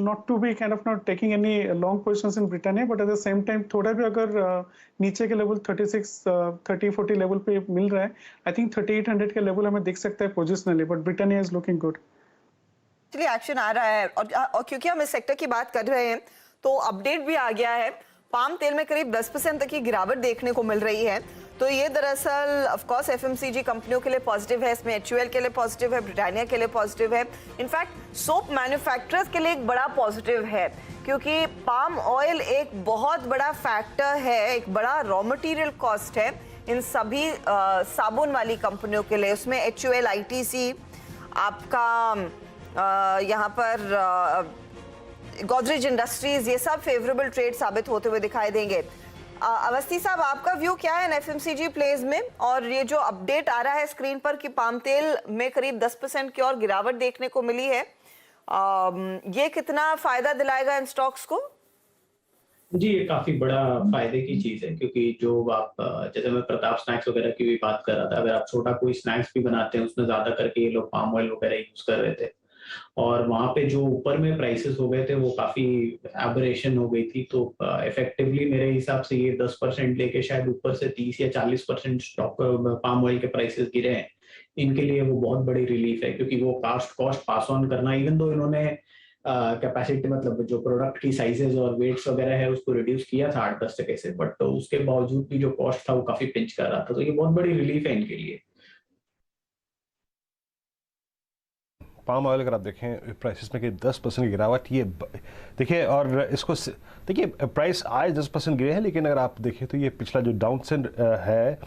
not to be kind of not taking any long positions in Britannia, but at the same time थोड़ा भी अगर नीचे के लेवल 30-40 लेवल पे मिल रहा है, I think 3800 का लेवल हमें दिख सकता है positionally, but Britannia is looking good. Actually action आ रहा है, और क्योंकि हम इस सेक्टर की बात कर रहे हैं तो अपडेट भी आ गया है। पाम तेल में करीब 10% तक की गिरावट देखने को मिल रही है। तो ये दरअसल ऑफ कोर्स एफएमसीजी कंपनियों के लिए पॉजिटिव है, इसमें HUL के लिए पॉजिटिव है, ब्रिटानिया के लिए पॉजिटिव है, इनफैक्ट सोप मैन्युफैक्चरर्स के लिए एक बड़ा पॉजिटिव है, क्योंकि पाम ऑयल एक बहुत बड़ा फैक्टर है, एक बड़ा रॉ मटेरियल कॉस्ट है इन सभी साबुन वाली कंपनियों के लिए। उसमें HUL, ITC, आपका यहाँ पर गोदरेज इंडस्ट्रीज, ये सब फेवरेबल ट्रेड साबित होते हुए दिखाई देंगे। अवस्थी साहब, आपका व्यू क्या है एफएमसीजी प्लेज में, और ये जो अपडेट आ रहा है स्क्रीन पर कि पाम तेल में करीब 10% की और गिरावट देखने को मिली है, ये कितना फायदा दिलाएगा इन स्टॉक्स को? जी, ये काफी बड़ा फायदे की चीज है, क्योंकि जो आप, जैसे मैं प्रताप स्नैक्स वगैरह की भी बात कर रहा था, अगर आप छोटा कोई स्नैक्स भी बनाते हैं उसमें ज्यादा करके ये लोग पाम ऑयल वगैरह यूज कर रहे थे, और वहां पे जो ऊपर में प्राइसेस हो गए थे वो काफी एबरेशन हो गई थी। तो इफेक्टिवली मेरे हिसाब से ये 10% लेके शायद ऊपर से 30 या 40% स्टॉक पाम ऑयल के प्राइसेस गिरे हैं। इनके लिए वो बहुत बड़ी रिलीफ है, क्योंकि वो कॉस्ट पास ऑन करना, इवन दो इन्होंने कैपेसिटी मतलब जो प्रोडक्ट की साइजेस और वेट्स वगैरह है उसको रिड्यूस किया था 8-10% से, बट तो उसके बावजूद भी जो कॉस्ट था वो काफी पिंच कर रहा था। तो ये बहुत बड़ी रिलीफ है इनके लिए। पाम ऑयल अगर आप देखें प्राइसेस में कि 10% की गिरावट, ये देखिए, और इसको देखिए प्राइस आज 10% गिरे हैं, लेकिन अगर आप देखें तो ये पिछला जो डाउन ट्रेंड है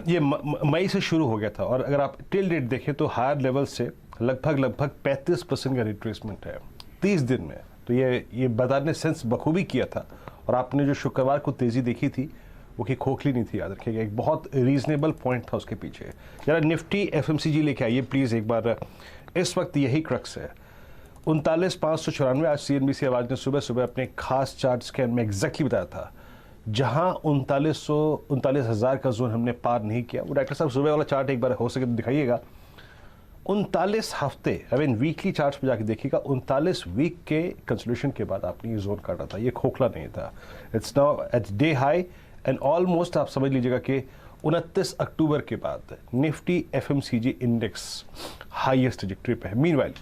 ये मई से शुरू हो गया था, और अगर आप टिल डेट देखें तो हायर लेवल से लगभग 35% का रिट्रेसमेंट है 30 दिन में। तो ये बाजार ने सेंस बखूबी किया था, और आपने जो शुक्रवार को तेज़ी देखी थी वो कि खोखली नहीं थी, याद रखिएगा, एक बहुत रीजनेबल पॉइंट था उसके पीछे। जरा निफ्टी एफएमसीजी लेके आइए प्लीज़ एक बार, इस वक्त यही क्रक्स है 39,594। आज सीएनबीसी आवाज़ ने सुबह सुबह अपने खास चार्ट स्कैन में एग्जैक्टली बताया था, जहां 39,000 का जोन हमने पार नहीं किया। वो डॉक्टर साहब सुबह वाला चार्ट एक बार हो सके तो दिखाइएगा। 39 हफ्ते, आई मीन वीकली चार्ट पे जाके देखिएगा, 39 वीक के कंसोलिडेशन के बाद आपने ये जोन काटा था, ये खोखला नहीं था। It's now at day high and almost आप समझ लीजिएगा कि 29 अक्टूबर के बाद Nifty FMCG index highest trajectory पे है। मीनवाइल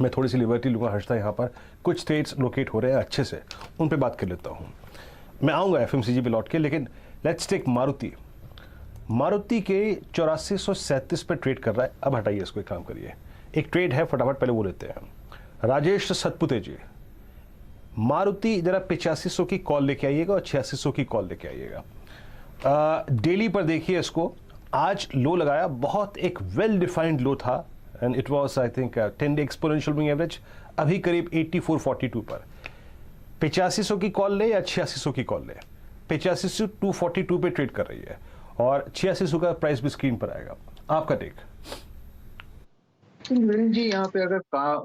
मैं थोड़ी सी लिबर्टी लूँगा हर्षदा, यहाँ पर कुछ स्टेट्स लोकेट हो रहे हैं अच्छे से, उन पे बात कर लेता हूँ। मैं आऊँगा एफएमसीजी पे लौट के, लेकिन लेट्स टेक मारुति। मारुति के 8437 पे ट्रेड कर रहा है। अब हटाइए इसको, एक काम करिए, एक ट्रेड है फटाफट पहले वो लेते हैं। राजेश सतपुते जी, मारुति जरा 8500 की कॉल लेके आइएगा और 8600 की कॉल लेके आइएगा। डेली पर देखिए इसको, आज लो लगाया, बहुत एक वेल डिफाइंड लो था, and it was I think 10 day exponential moving average, अभी करीब 8442 पर। 8500 की कॉल ले या 8600 की कॉल ले, 8500 242 पे ट्रेड कर रही है, और 8600 का प्राइस भी स्क्रीन पर आएगा। आपका टेक? वीरेंद्र जी, यहाँ पे अगर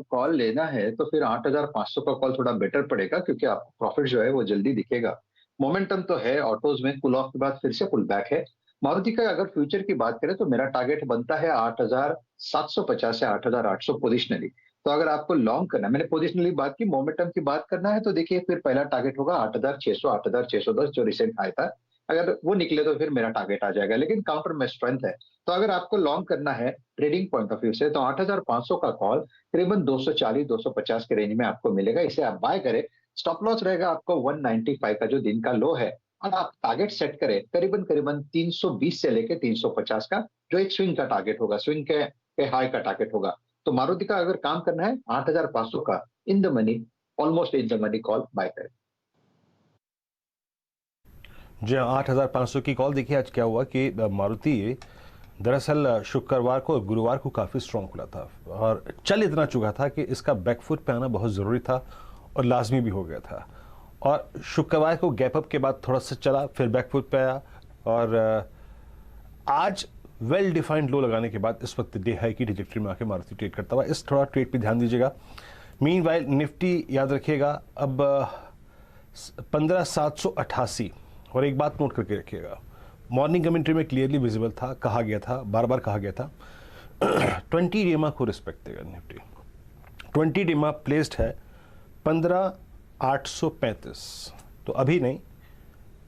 कॉल लेना है तो फिर 8,500 का कॉल थोड़ा बेटर पड़ेगा, क्योंकि आपको प्रॉफिट जो है वो जल्दी दिखेगा। मोमेंटम तो है, ऑटोज में कूल ऑफ के बाद फिर से पुल बैक है। मारुति का अगर फ्यूचर की बात करें तो मेरा टारगेट बनता है 8,750 से 8,800 पोजिशनली। तो अगर आपको लॉन्ग करना है, मैंने पोजिशनली बात की, मोमेंटम की बात करना है तो देखिए फिर पहला टारगेट होगा 8,600, 8,610 जो रिसेंट हाई था। अगर वो निकले तो फिर मेरा टारगेट आ जाएगा, लेकिन काउंटर में स्ट्रेंथ है। तो अगर आपको लॉन्ग करना है ट्रेडिंग पॉइंट ऑफ व्यू से तो 8,500 का कॉल करीबन 240-250 के रेंज में आपको मिलेगा, इसे आप बाय करें। स्टॉप लॉस रहेगा आपको 195 का जो दिन का लो है, और आप टारगेट सेट करें करीबन 320 से लेके 350 का, जो एक स्विंग का टारगेट होगा, स्विंग के हाई का टारगेट होगा। तो मारुति का अगर काम करना है 8,500 का in the money, almost in the money call buy करें। जी 8,500 की कॉल। देखिए आज क्या हुआ कि मारुति दरअसल शुक्रवार को और गुरुवार को काफ़ी स्ट्रॉन्ग खुला था, और चल इतना चुका था कि इसका बैकफुट पे आना बहुत ज़रूरी था और लाजमी भी हो गया था। और शुक्रवार को गैप अप के बाद थोड़ा सा चला, फिर बैकफुट पे आया, और आज वेल डिफाइंड लो लगाने के बाद इस वक्त डे हाई की ट्रैजेक्टरी में आके मारुति ट्रेड करता हुआ। इस थोड़ा ट्रेड पे ध्यान दीजिएगा। मीनवाइल निफ्टी याद रखिएगा अब 15,788। और एक बात नोट करके रखिएगा, मॉर्निंग कमेंट्री में क्लियरली विजिबल था, कहा गया था, बार बार कहा गया था 20 डेमा को रिस्पेक्ट देगा निफ्टी। 20 डेमा प्लेस्ड है 15,835, तो अभी नहीं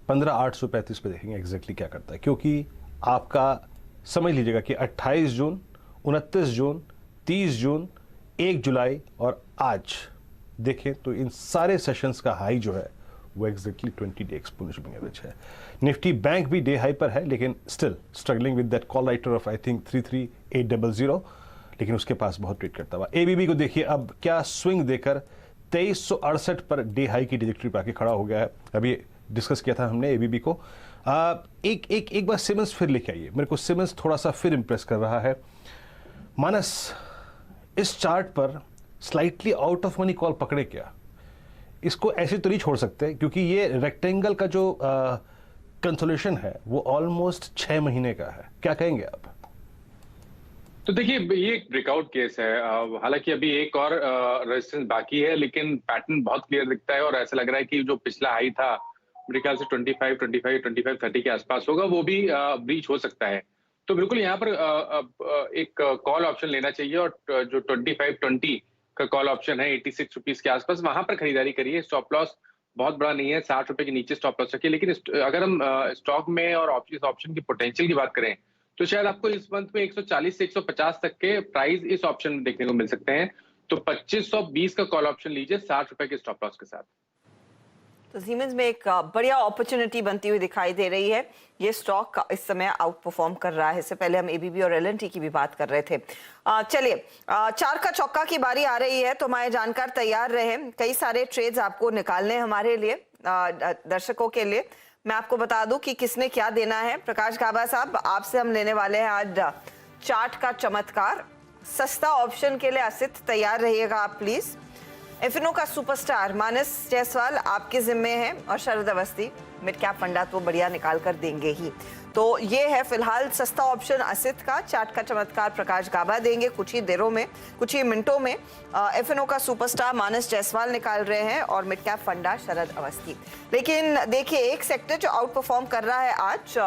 15,835 पे देखेंगे एग्जैक्टली क्या करता है, क्योंकि आपका समझ लीजिएगा कि 28 जून, 29 जून, 30 जून, 1 जुलाई और आज देखें तो इन सारे सेशंस का हाई जो है वो एग्जैक्टली 20 डे एक्सपोनेंशियल एवरेज है। निफ्टी बैंक भी डे हाई पर है, लेकिन still struggling with that call writer of I think 33,800, लेकिन उसके पास बहुत ट्रेड करता हुआ। एबीबी को देखिए अब क्या स्विंग देकर 2368 पर डे हाई की ट्रैजेक्टरी पर आके खड़ा हो गया है। अभी डिस्कस किया था हमने एबीबी को। एक बार सिमंस फिर लेके आइए, मेरे को सिमंस थोड़ा सा फिर इंप्रेस कर रहा है। मानस इस चार्ट पर slightly out of money call पकड़े क्या, इसको ऐसे तो नहीं छोड़ सकते, क्योंकि ये रेक्टेंगल का जो कंसोलिडेशन है वो ऑलमोस्ट 6 महीने का है। क्या कहेंगे आप? तो देखिए ये एक ब्रेकआउट केस है, हालांकि अभी एक और रेजिस्टेंस बाकी है, लेकिन पैटर्न बहुत क्लियर दिखता है और ऐसा लग रहा है कि जो पिछला हाई था मेरे ख्याल से 25, 30 के आसपास होगा, वो भी ब्रीच हो सकता है। तो बिल्कुल यहाँ पर एक कॉल ऑप्शन लेना चाहिए और जो 25-20 का कॉल ऑप्शन है 86 रुपीज के आसपास, वहां पर खरीदारी करिए। स्टॉप लॉस बहुत बड़ा नहीं है, 60 रुपए के नीचे स्टॉप लॉस रखिए। लेकिन अगर हम स्टॉक में और इस ऑप्शन की पोटेंशियल की बात करें तो शायद आपको इस मंथ में 140 से 150 तक के प्राइस इस ऑप्शन में देखने को मिल सकते हैं। तो 2520 का कॉल ऑप्शन लीजिए 60 रुपए के स्टॉप लॉस के साथ। तो सीमेंस में एक बढ़िया अपॉर्चुनिटी बनती हुई दिखाई दे रही है। ये स्टॉक इस समय आउट परफॉर्म कर रहा है। इससे पहले हम एबीबी और एलएनटी की भी बात कर रहे थे। चलिए, चार का चौका की बारी आ रही है, तो हमारे जानकार तैयार रहे। कई सारे ट्रेड्स आपको निकालने हैं हमारे लिए, दर्शकों के लिए। मैं आपको बता दूं कि किसने क्या देना है। प्रकाश गाबा साहब, आपसे हम लेने वाले हैं आज चार्ट का चमत्कार। सस्ता ऑप्शन के लिए असित तैयार रहिएगा आप प्लीज। एफएनओ का सुपरस्टार मानस जायसवाल आपके जिम्मे है और शरद अवस्थी मिड कैप फंडा तो बढ़िया निकाल कर देंगे ही। तो ये है फिलहाल सस्ता ऑप्शन असित का। चार्ट का चमत्कार प्रकाश गाबा देंगे कुछ ही देरों में, कुछ ही मिनटों में। एफएनओ का सुपरस्टार मानस जायसवाल निकाल रहे हैं और मिड कैप फंडा शरद अवस्थी। लेकिन देखिए, एक सेक्टर जो आउट परफॉर्म कर रहा है आज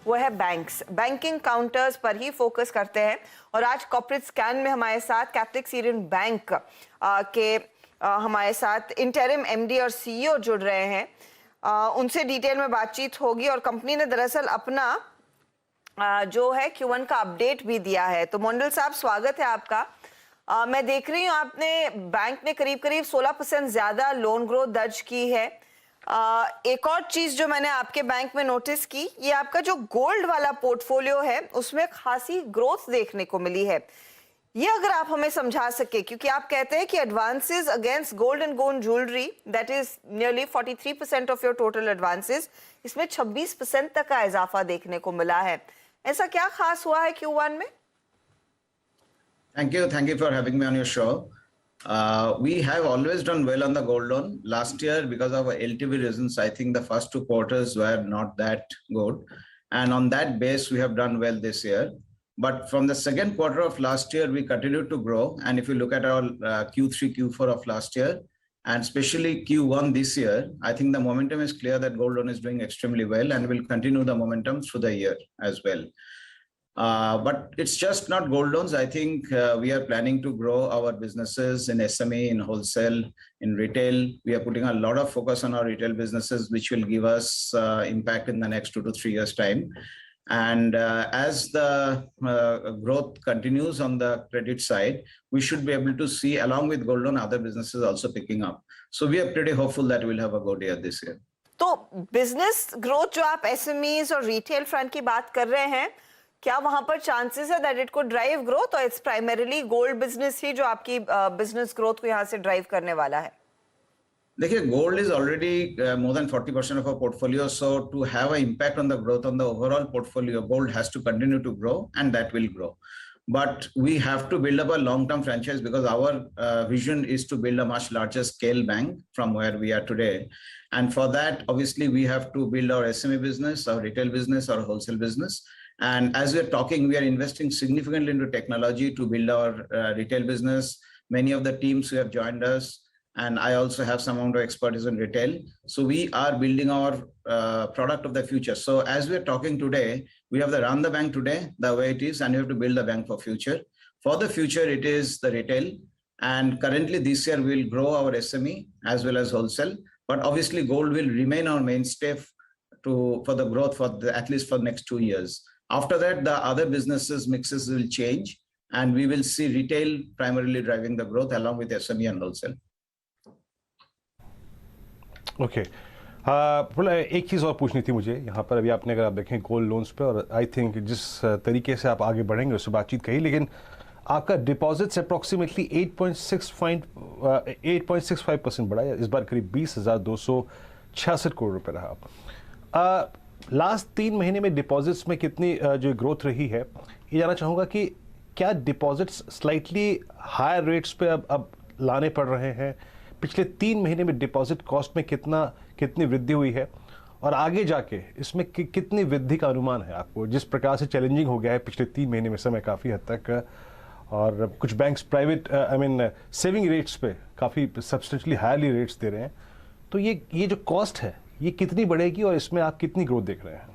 वो है बैंक्स। बैंकिंग काउंटर्स पर ही फोकस करते हैं और आज कॉर्पोरेट स्कैन में हमारे साथ कैथलिक सीरियन बैंक के हमारे साथ इंटरिम एमडी और सीईओ जुड़ रहे हैं। उनसे डिटेल में बातचीत होगी और कंपनी ने दरअसल अपना जो है Q1 का अपडेट भी दिया है। तो मोंडल साहब, स्वागत है आपका। मैं देख रही हूँ आपने बैंक में करीब करीब 16% ज्यादा लोन ग्रोथ दर्ज की है। एक और चीज जो मैंने आपके बैंक में नोटिस की, ये आपका जो गोल्ड वाला पोर्टफोलियो है उसमें खासी ग्रोथ देखने को मिली है। ये अगर आप हमें समझा सके, क्योंकि आप कहते हैं कि advances against gold and gold jewellery that is nearly 43% of your total advances, इसमें 26% तक का इजाफा देखने को मिला है। ऐसा क्या खास हुआ है Q1 में? Thank you for having me on your show. We have always done well on the gold loan. Last year, because of LTV reasons, I think the first 2 quarters were not that good, and on that base, we have done well this year. But from the second quarter of last year, we continued to grow. And if you look at our Q3, Q4 of last year, and especially Q1 this year, I think the momentum is clear that gold loan is doing extremely well and will continue the momentum through the year as well. But it's just not gold loans. I think we are planning to grow our businesses in SME, in wholesale, in retail. We are putting a lot of focus on our retail businesses, which will give us impact in the next 2 to 3 years' time. And as the growth continues on the credit side, we should be able to see, along with gold loan, other businesses also picking up. So we are pretty hopeful that we'll have a good year this year. तो business growth जो आप SMEs और retail front की बात कर रहे हैं, क्या वहां पर चांसेस है दैट इट को ड्राइव ग्रोथ, और इट्स प्राइमरीली गोल्ड बिजनेस ही जो आपकी बिजनेस ग्रोथ को यहाँ से ड्राइव करने वाला है? देखिए, gold is already more than 40% of our portfolio. So to have an impact on the growth on the overall portfolio, gold has to continue to grow, and that will grow. But we have to build up a long-term franchise because our vision is to build a much larger scale bank from where we are today. And for that, obviously, we have to build our SME business, our retail business, our wholesale business. And as we're talking, we are investing significantly into technology to build our retail business. Many of the teams who have joined us, and I also have some amount of expertise in retail. So we are building our product of the future. So as we're talking today, we have to run the bank today the way it is, and we have to build the bank for future. For the future, it is the retail. And currently this year, we'll grow our SME as well as wholesale. But obviously gold will remain our mainstay for the growth at least for the next 2 years. After that, the other businesses mixes will change, and we will see retail primarily driving the growth along with SME and wholesale. Okay, एक चीज़ और पूछनी थी मुझे यहाँ पर। अभी आपने, अगर आप देखें गोल्ड लोन्स पे, और आई थिंक जिस तरीके से आप आगे बढ़ेंगे उससे बातचीत कही, लेकिन आपका डिपॉजिट्स अप्रॉक्सीमेटली 8.65% बढ़ा है इस बार, करीब 20,266 करोड़ रुपए रहा। लास्ट 3 महीने में डिपॉजिट्स में कितनी जो ग्रोथ रही है, ये जानना चाहूँगा कि क्या डिपॉजिट्स स्लाइटली हायर रेट्स पे अब लाने पड़ रहे हैं? पिछले 3 महीने में डिपॉजिट कॉस्ट में कितनी वृद्धि हुई है, और आगे जाके इसमें कितनी वृद्धि का अनुमान है आपको? जिस प्रकार से चैलेंजिंग हो गया है पिछले 3 महीने में समय काफ़ी हद तक, और कुछ बैंक्स प्राइवेट सेविंग रेट्स पे काफ़ी सब्सटेंशियली हायरली रेट्स दे रहे हैं, तो ये जो कॉस्ट है ये कितनी बढ़ेगी और इसमें आप कितनी ग्रोथ देख रहे हैं?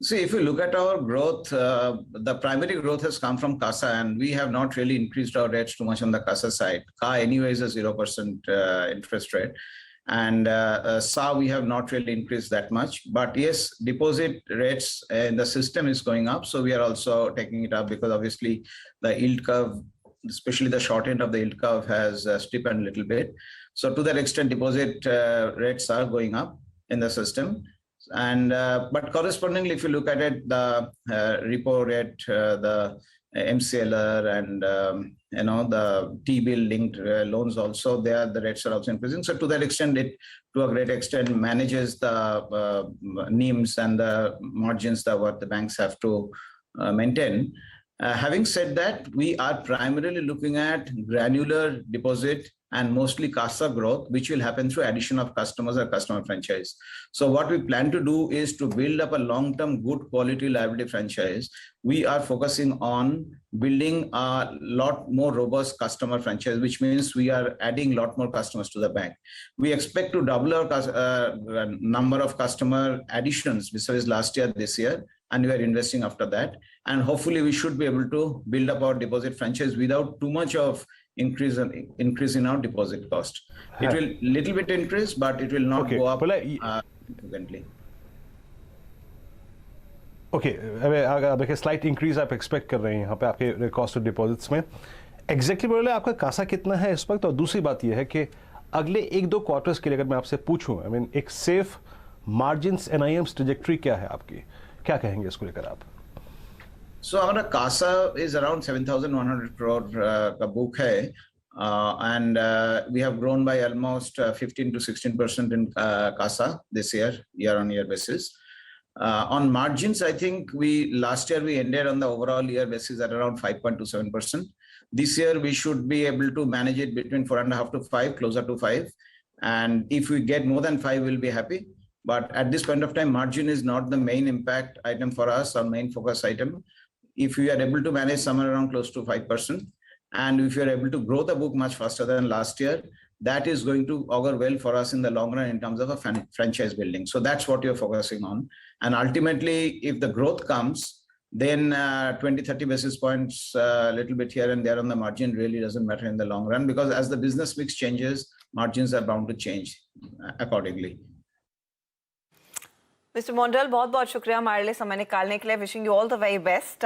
See, if you look at our growth, the primary growth has come from CASA, and we have not really increased our rates too much on the CASA side. CA anyway is a 0% interest rate. And SA, we have not really increased that much. But yes, deposit rates in the system is going up. So we are also taking it up because obviously the yield curve, especially the short end of the yield curve, has steepened a little bit. So to that extent, deposit rates are going up in the system. And but correspondingly, if you look at it, the repo rate, the MCLR, and the T-bill linked loans also, the rates are also increasing. So to that extent, it to a great extent manages the NIMs and the margins that what the banks have to maintain. Having said that, we are primarily looking at granular deposit and mostly CASA growth, which will happen through addition of customers or customer franchise. So what we plan to do is to build up a long-term good quality liability franchise. We are focusing on building a lot more robust customer franchise, which means we are adding a lot more customers to the bank. We expect to double our number of customer additions besides last year, this year, and we are investing after that. And hopefully we should be able to build up our deposit franchise without too much of increase in our deposit cost. It will little bit increase, but it will not go up significantly. Okay, अब देखिए slight increase आप expect कर रहे हैं यहाँ पे आपके cost of deposits में. एग्जैक्टली बोले आपका कासा कितना है इस वक्त? और दूसरी बात यह है कि अगले 1-2 क्वार्टर्स के लिए अगर मैं आपसे पूछूं, आई मीन एक सेफ मार्जिन्स एनआईएम्स ट्रैजेक्टरी क्या है आपकी, क्या कहेंगे इसको लेकर आप? So our CASA is around 7,100 crore का book है, and we have grown by almost 15 to 16% in CASA this year-on-year basis. On margins, I think last year we ended on the overall year basis at around 5.27%. This year we should be able to manage it between 4.5 to 5, closer to 5. And if we get more than 5, we'll be happy. But at this point of time, margin is not the main impact item for us, our main focus item. If we are able to manage somewhere around close to 5%, and if you are able to grow the book much faster than last year, that is going to augur well for us in the long run in terms of a franchise building. So that's what you're focusing on. And ultimately, if the growth comes, then 20-30 basis points, a little bit here and there on the margin really doesn't matter in the long run, because as the business mix changes, margins are bound to change accordingly. Mister Mondal, बहुत बहुत शुक्रिया हमारे लिए समय निकालने के लिए. Wishing you all the very best.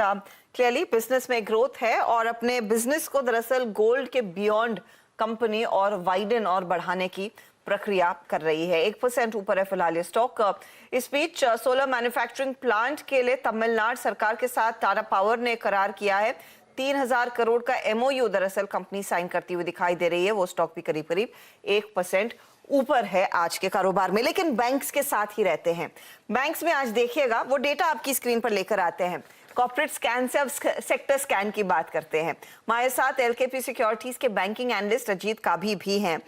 Clearly business में ग्रोथ है और अपने बिजनेस को दरअसल गोल्ड के बियॉन्ड कंपनी और वाइडन और बढ़ाने की प्रक्रिया कर रही है. 1% ऊपर है फिलहाल ये स्टॉक. इस बीच सोलर मैन्युफैक्चरिंग प्लांट के लिए तमिलनाडु सरकार के साथ टाटा पावर ने करार किया है. 3,000 करोड़ का MOU दरअसल कंपनी साइन करती हुई दिखाई दे रही है. वो स्टॉक भी करीब करीब 1% ऊपर है आज के कारोबार में. लेकिन बैंक्स के साथ ही रहते हैं. बैंक्स में आज देखिएगा, वो डेटा आपकी स्क्रीन पर लेकर आते हैं. कॉर्पोरेट स्कैन से अब सेक्टर स्कैन की बात करते हैं. हमारे साथ LKP सिक्योरिटीज के बैंकिंग एनालिस्ट अजीत काभी भी हैं.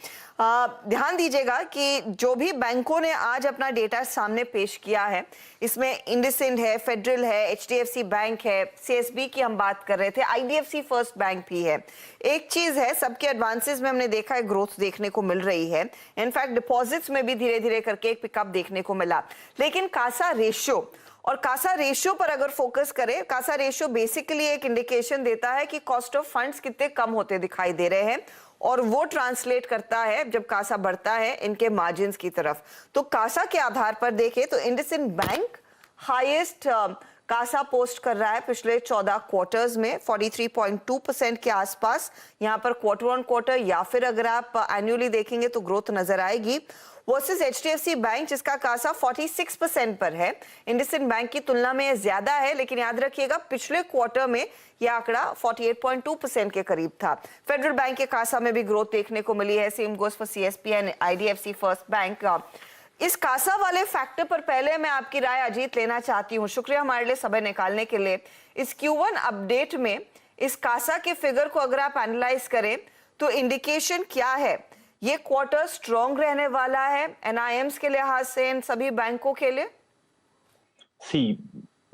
ध्यान दीजिएगा कि जो भी बैंकों ने आज अपना डेटा सामने पेश किया है, इसमें इंडसइंड है, फेडरल है, HDFC बैंक है, CSB की हम बात कर रहे थे, IDFC फर्स्ट बैंक भी है. एक चीज है, सबके एडवांसेस में हमने देखा है ग्रोथ देखने को मिल रही है. इनफैक्ट डिपॉजिट्स में भी धीरे धीरे करके एक पिकअप देखने को मिला. लेकिन कासा रेशियो और कासा रेशियो पर अगर फोकस करें, कासा रेशियो बेसिकली एक इंडिकेशन देता है कि कॉस्ट ऑफ फंड्स कितने कम होते दिखाई दे रहे हैं, और वो ट्रांसलेट करता है जब कासा बढ़ता है इनके मार्जिन्स की तरफ. तो कासा के आधार पर देखें तो IndusInd bank highest CASA post कर रहा है पिछले 14 क्वार्टर्स में 43.2% के आसपास. यहाँ पर क्वार्टर ऑन क्वार्टर या फिर अगर आप एनुअली देखेंगे तो ग्रोथ नजर आएगी. वर्सेस HDFC बैंक जिसका कासा 46% पर है. इंडसइंड बैंक की तुलना में ज्यादा है, लेकिन याद रखिएगा पिछले क्वार्टर में यह आंकड़ा 48.2% के करीब था. फेडरल बैंक के कासा में भी ग्रोथ देखने को मिली है. Same goes for CSB and IDFC first bank. इस कासा वाले फैक्टर पर पहले मैं आपकी राय अजीत लेना चाहती हूँ. शुक्रिया हमारे लिए समय निकालने के लिए. इस Q1 अपडेट में इस कासा के फिगर को अगर आप एनालाइज करें तो इंडिकेशन क्या है? ये क्वार्टर स्ट्रॉन्ग रहने वाला है NIMs के लिहाज से इन सभी बैंकों के लिए?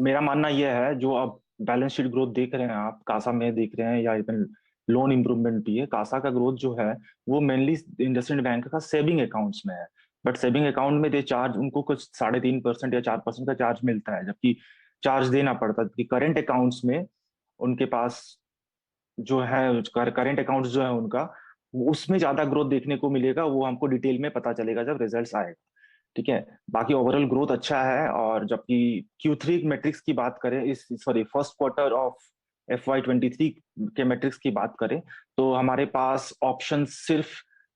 मेरा मानना यह है, जो आप बैलेंस शीट ग्रोथ देख रहे हैं, आप कासा में देख रहे हैं या इवन लोन इंप्रूवमेंट भी है, कासा का ग्रोथ जो है वो मेनली इंडसइंड बैंक का सेविंग अकाउंट्स में है. बट सेविंग अकाउंट में दे चार्ज उनको कुछ 3.5% या 4% का चार्ज मिलता है, जबकि चार्ज देना पड़ता है। करंट अकाउंट्स में उनके पास जो है करंट अकाउंट्स जो है उनका, उसमें ज्यादा ग्रोथ देखने को मिलेगा। वो हमको डिटेल में पता चलेगा जब रिजल्ट्स आएगा। ठीक है, बाकी ओवरऑल ग्रोथ अच्छा है। और जबकि Q3 मैट्रिक्स की बात करें, इस sorry first quarter of FY23 के मैट्रिक्स की बात करें, तो हमारे पास ऑप्शन सिर्फ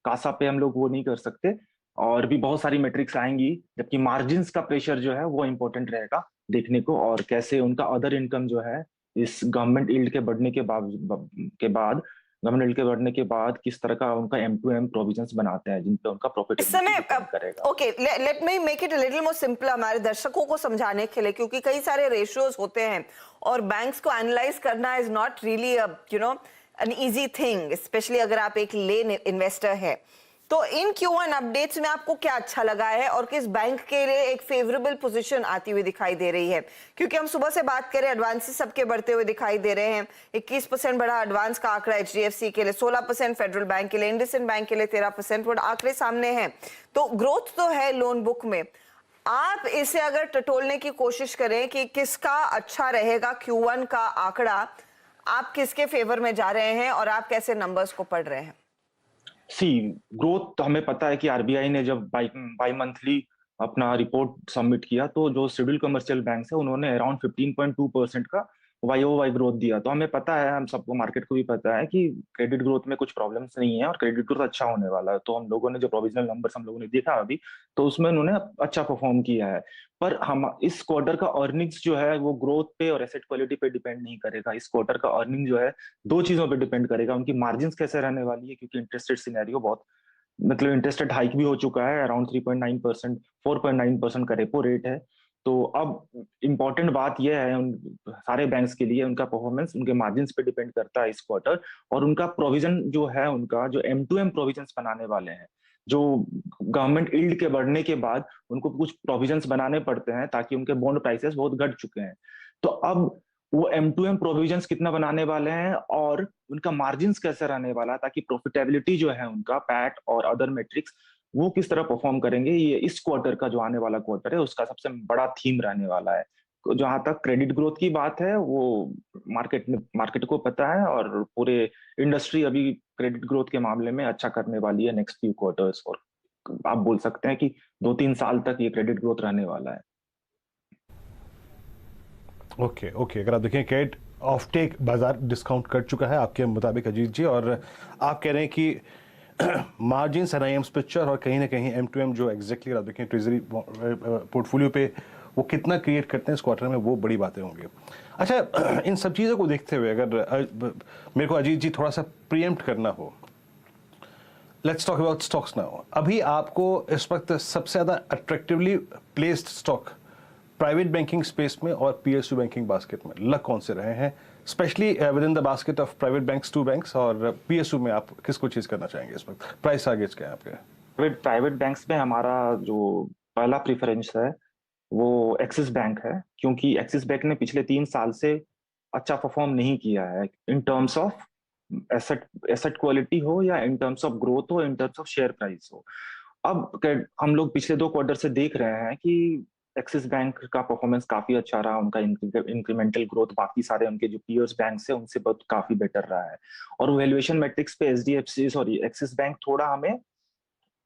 कासा पे हम लोग वो नहीं कर सकते, और भी बहुत सारी मैट्रिक्स आएंगी। जबकि मार्जिन्स का प्रेशर जो है वो इंपॉर्टेंट रहेगा देखने को, और कैसे उनका अदर इनकम जो है इस गवर्नमेंट यील्ड के बढ़ने के बाद गवर्नमेंट यील्ड के बढ़ने के बाद किस तरह का उनका M2M प्रोविजंस बनाते हैं, जिन पे उनका इस समय प्रॉफिटेबिलिटी करेगा। Okay, let me make it a little more simple हमारे दर्शकों को समझाने के लिए, क्योंकि कई सारे रेशियोज होते हैं और बैंक्स को एनालाइज करना is not really an easy thing, specially अगर आप एक लेन इन्वेस्टर है। तो इन Q1 अपडेट्स में आपको क्या अच्छा लगा है और किस बैंक के लिए एक फेवरेबल पोजीशन आती हुई दिखाई दे रही है? क्योंकि हम सुबह से बात करें, एडवांसेस सबके बढ़ते हुए दिखाई दे रहे हैं। 21% बढ़ा एडवांस का आंकड़ा HDFC के लिए, 16% फेडरल बैंक के लिए, इंडसइंड बैंक के लिए 13%, वो आंकड़े सामने हैं। तो ग्रोथ तो है लोन बुक में। आप इसे अगर टटोलने की कोशिश करें कि किसका अच्छा रहेगा Q1 का आंकड़ा, आप किसके फेवर में जा रहे हैं और आप कैसे नंबर्स को पढ़ रहे हैं? ग्रोथ तो हमें पता है कि RBI ने जब बाई मंथली अपना रिपोर्ट सबमिट किया, तो जो शेड्यूल कमर्शियल बैंक है उन्होंने अराउंड 15.2% का YoY ग्रोथ दिया। तो हमें पता है, हम सबको, मार्केट को भी पता है कि क्रेडिट ग्रोथ में कुछ प्रॉब्लम्स नहीं है और क्रेडिट ग्रोथ अच्छा होने वाला है। तो हम लोगों ने जो प्रोविजनल नंबर्स हम लोगों ने देखा अभी, तो उसमें उन्होंने अच्छा परफॉर्म किया है। पर हम इस क्वार्टर का अर्निंग्स जो है वो ग्रोथ पे और एसेट क्वालिटी पे डिपेंड नहीं करेगा। इस क्वार्टर का अर्निंग जो है दो चीजों पे डिपेंड करेगा, उनकी मार्जिन्स कैसे रहने वाली है, क्योंकि इंटरेस्ट रेट सिनेरियो बहुत, मतलब इंटरेस्ट रेट हाइक भी हो चुका है, अराउंड 3.9%, 4.9% का रेपो रेट है। तो अब इम्पोर्टेंट बात यह है उन सारे बैंक्स के लिए, उनका परफॉर्मेंस उनके मार्जिन्स पे डिपेंड करता है इस क्वार्टर। और उनका प्रोविजन जो है, उनका जो M2M प्रोविजंस बनाने वाले हैं, जो गवर्नमेंट यील्ड के बढ़ने के बाद उनको कुछ प्रोविजंस बनाने पड़ते हैं, ताकि उनके बॉन्ड प्राइसेस बहुत घट चुके हैं। तो अब वो M2M प्रोविजंस कितना बनाने वाले हैं और उनका मार्जिन्स कैसे रहने वाला है, ताकि प्रॉफिटेबिलिटी जो है उनका पैट और अदर मेट्रिक्स वो किस तरह परफॉर्म करेंगे, ये इस क्वार्टर का जो आने वाला क्वार्टर है उसका सबसे बड़ा थीम रहने वाला है। जहां तक क्रेडिट ग्रोथ की बात है, वो मार्केट को पता है, और पूरे इंडस्ट्री अभी क्रेडिट ग्रोथ के मामले में अच्छा करने वाली है नेक्स्ट फ्यू क्वार्टर्स, और आप बोल सकते हैं कि 2-3 साल तक ये क्रेडिट ग्रोथ रहने वाला है। ओके, अगर आप देखें क्रेडिट ऑफ टेक बाजार डिस्काउंट कर चुका है आपके मुताबिक अजीत जी, और आप कह रहे हैं कि मार्जिन्स NIMs पिक्चर और कहीं ना कहीं M2M जो एग्जैक्टली आप देखें ट्रेजरी पोर्टफोलियो पे वो कितना क्रिएट करते हैं इस क्वार्टर में, वो बड़ी बातें होंगी। अच्छा, इन सब चीज़ों को देखते हुए अगर मेरे को अजीत जी थोड़ा सा प्रीएम्प्ट करना हो, let's talk about stocks now. अभी आपको इस वक्त सबसे ज़्यादा attractively placed stock private banking space में और PSU बैंकिंग बास्केट में लग कौन से रहे हैं, specially with in the basket of private banks, 2 banks, और PSU में आप किसको चीज करना चाहेंगे इस वक्त? प्राइस टारगेट्स क्या है आपके? प्राइवेट बैंक्स में हमारा जो पहला प्रेफरेंस है वो एक्सिस बैंक है, क्योंकि एक्सिस बैंक ने पिछले 3 साल से अच्छा परफॉर्म नहीं किया है, इन टर्म्स ऑफ एसेट क्वालिटी हो, या इन टर्म्स ऑफ ग्रोथ हो, इन टर्म्स ऑफ शेयर प्राइस हो। अब हम लोग पिछले 2 क्वार्टर से देख रहे हैं कि एक्सिस बैंक का परफॉर्मेंस काफी अच्छा रहा, उनका इंक्रीमेंटल ग्रोथ बाकी सारे उनके जो पीयर्स बैंक्स है उनसे बहुत काफी बेटर रहा है। और वैल्यूएशन मैट्रिक्स पे एक्सिस बैंक थोड़ा हमें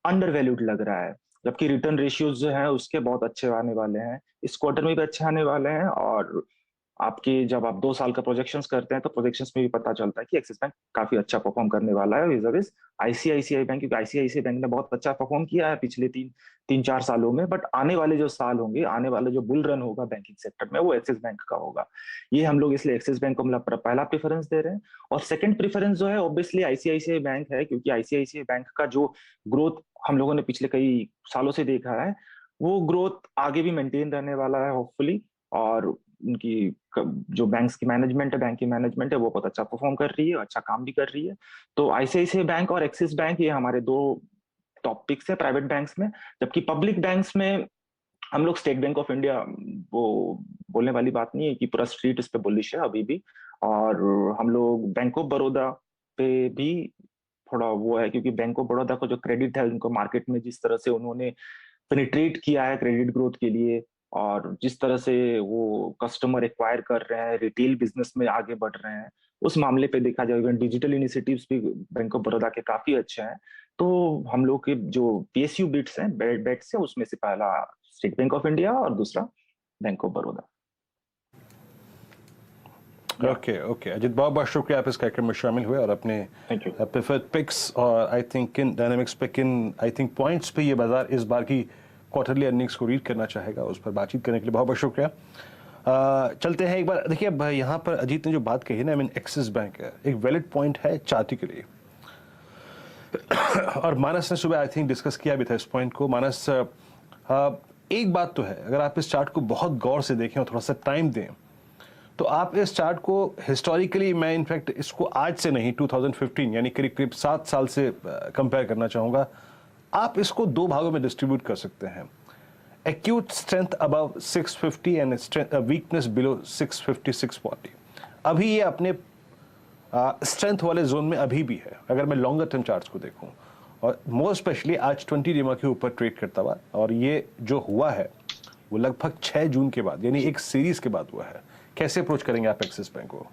अंडर वैल्यूड लग रहा है, जबकि रिटर्न रेशियोज जो है उसके बहुत अच्छे आने वाले हैं, इस क्वार्टर में भी अच्छे आने वाले हैं। और आपके जब आप 2 साल का प्रोजेक्शंस करते हैं तो प्रोजेक्शंस में भी पता चलता है कि एक्सिस बैंक काफी अच्छा परफॉर्म करने वाला है विज़ ICICI बैंक, क्योंकि ICICI बैंक ने बहुत अच्छा परफॉर्म किया है पिछले 3-4 सालों में। बट आने वाले जो साल होंगे, आने वाले जो बुल रन होगा बैंकिंग सेक्टर में, वो एक्सिस बैंक का होगा। ये हम लोग इसलिए एक्सिस बैंक को मतलब पहला प्रेफरेंस दे रहे हैं। और सेकंड प्रेफरेंस जो है ऑब्वियसली ICICI बैंक है, क्योंकि ICICI बैंक का जो ग्रोथ हम लोगों ने पिछले कई सालों से देखा है, वो ग्रोथ आगे भी मेंटेन रहने वाला है होपफुली। और उनकी जो बैंक्स की मैनेजमेंट है, बैंक की मैनेजमेंट है, वो बहुत अच्छा परफॉर्म कर रही है, अच्छा काम भी कर रही है। तो ICICI बैंक और एक्सिस बैंक ये हमारे 2 टॉप पिक्स है प्राइवेट बैंक्स में। जबकि पब्लिक बैंक्स में हम लोग स्टेट बैंक ऑफ इंडिया, वो बोलने वाली बात नहीं है कि पूरा स्ट्रीट इस पे बुलिश है अभी भी, और हम लोग बैंक ऑफ बड़ौदा पे भी थोड़ा वो है, क्योंकि बैंक ऑफ बड़ौदा का जो क्रेडिट है उनको मार्केट में जिस तरह से उन्होंने पेनिट्रेट किया है क्रेडिट ग्रोथ के लिए, और जिस तरह से वो कस्टमर एक्वायर कर रहे हैं, रिटेल बिजनेस में आगे बढ़ रहे हैं, उस मामले पे देखा जाए डिजिटल इनिशिएटिव्स भी बैंक ऑफ बड़ौदा के काफी अच्छे हैं। तो हम लोग के जो पीएसयू बिट्स हैं, बेट्स हैं, उसमें से पहला स्टेट बैंक ऑफ इंडिया और दूसरा bank of Baroda. Okay Ajit, बहुत बहुत शुक्रिया आप इस कार्यक्रम में शामिल हुए और अपने प्रेफर्ड पिक्स और आई थिंक इन डायनामिक्स पे किन आई थिंक पॉइंट्स पे ये बाजार इस बार की क्वार्टरली अर्निंग्स को रीड करना चाहेगा, उस पर बातचीत करने के लिए बहुत बहुत शुक्रिया। चलते हैं एक बार, देखिए अब यहाँ पर अजीत ने जो बात कही ना, आई मीन एक्सिस बैंक है एक वैलिड पॉइंट है चार्टिकली, और मानस ने सुबह आई थिंक डिस्कस किया भी था इस पॉइंट को। मानस, एक बात तो है, अगर आप इस चार्ट को बहुत गौर से देखें और थोड़ा सा टाइम दें तो आप इस चार्ट को हिस्टोरिकली, मैं इनफैक्ट इसको आज से नहीं 2015 यानी करीब करीब 7 साल से कंपेयर करना चाहूँगा, आप इसको दो भागों में डिस्ट्रीब्यूट कर सकते हैं। Acute strength above 650 and weakness below 650 640। अभी ये अपने स्ट्रेंथ वाले जोन में अभी भी है अगर मैं लॉन्गर टर्म चार्ट्स को देखूं, और मोर स्पेशली आज 20 डेमा के ऊपर ट्रेड करता हुआ, और ये जो हुआ है वो लगभग 6 जून के बाद यानी एक सीरीज के बाद हुआ है। कैसे अप्रोच करेंगे आप एक्सिस बैंक को?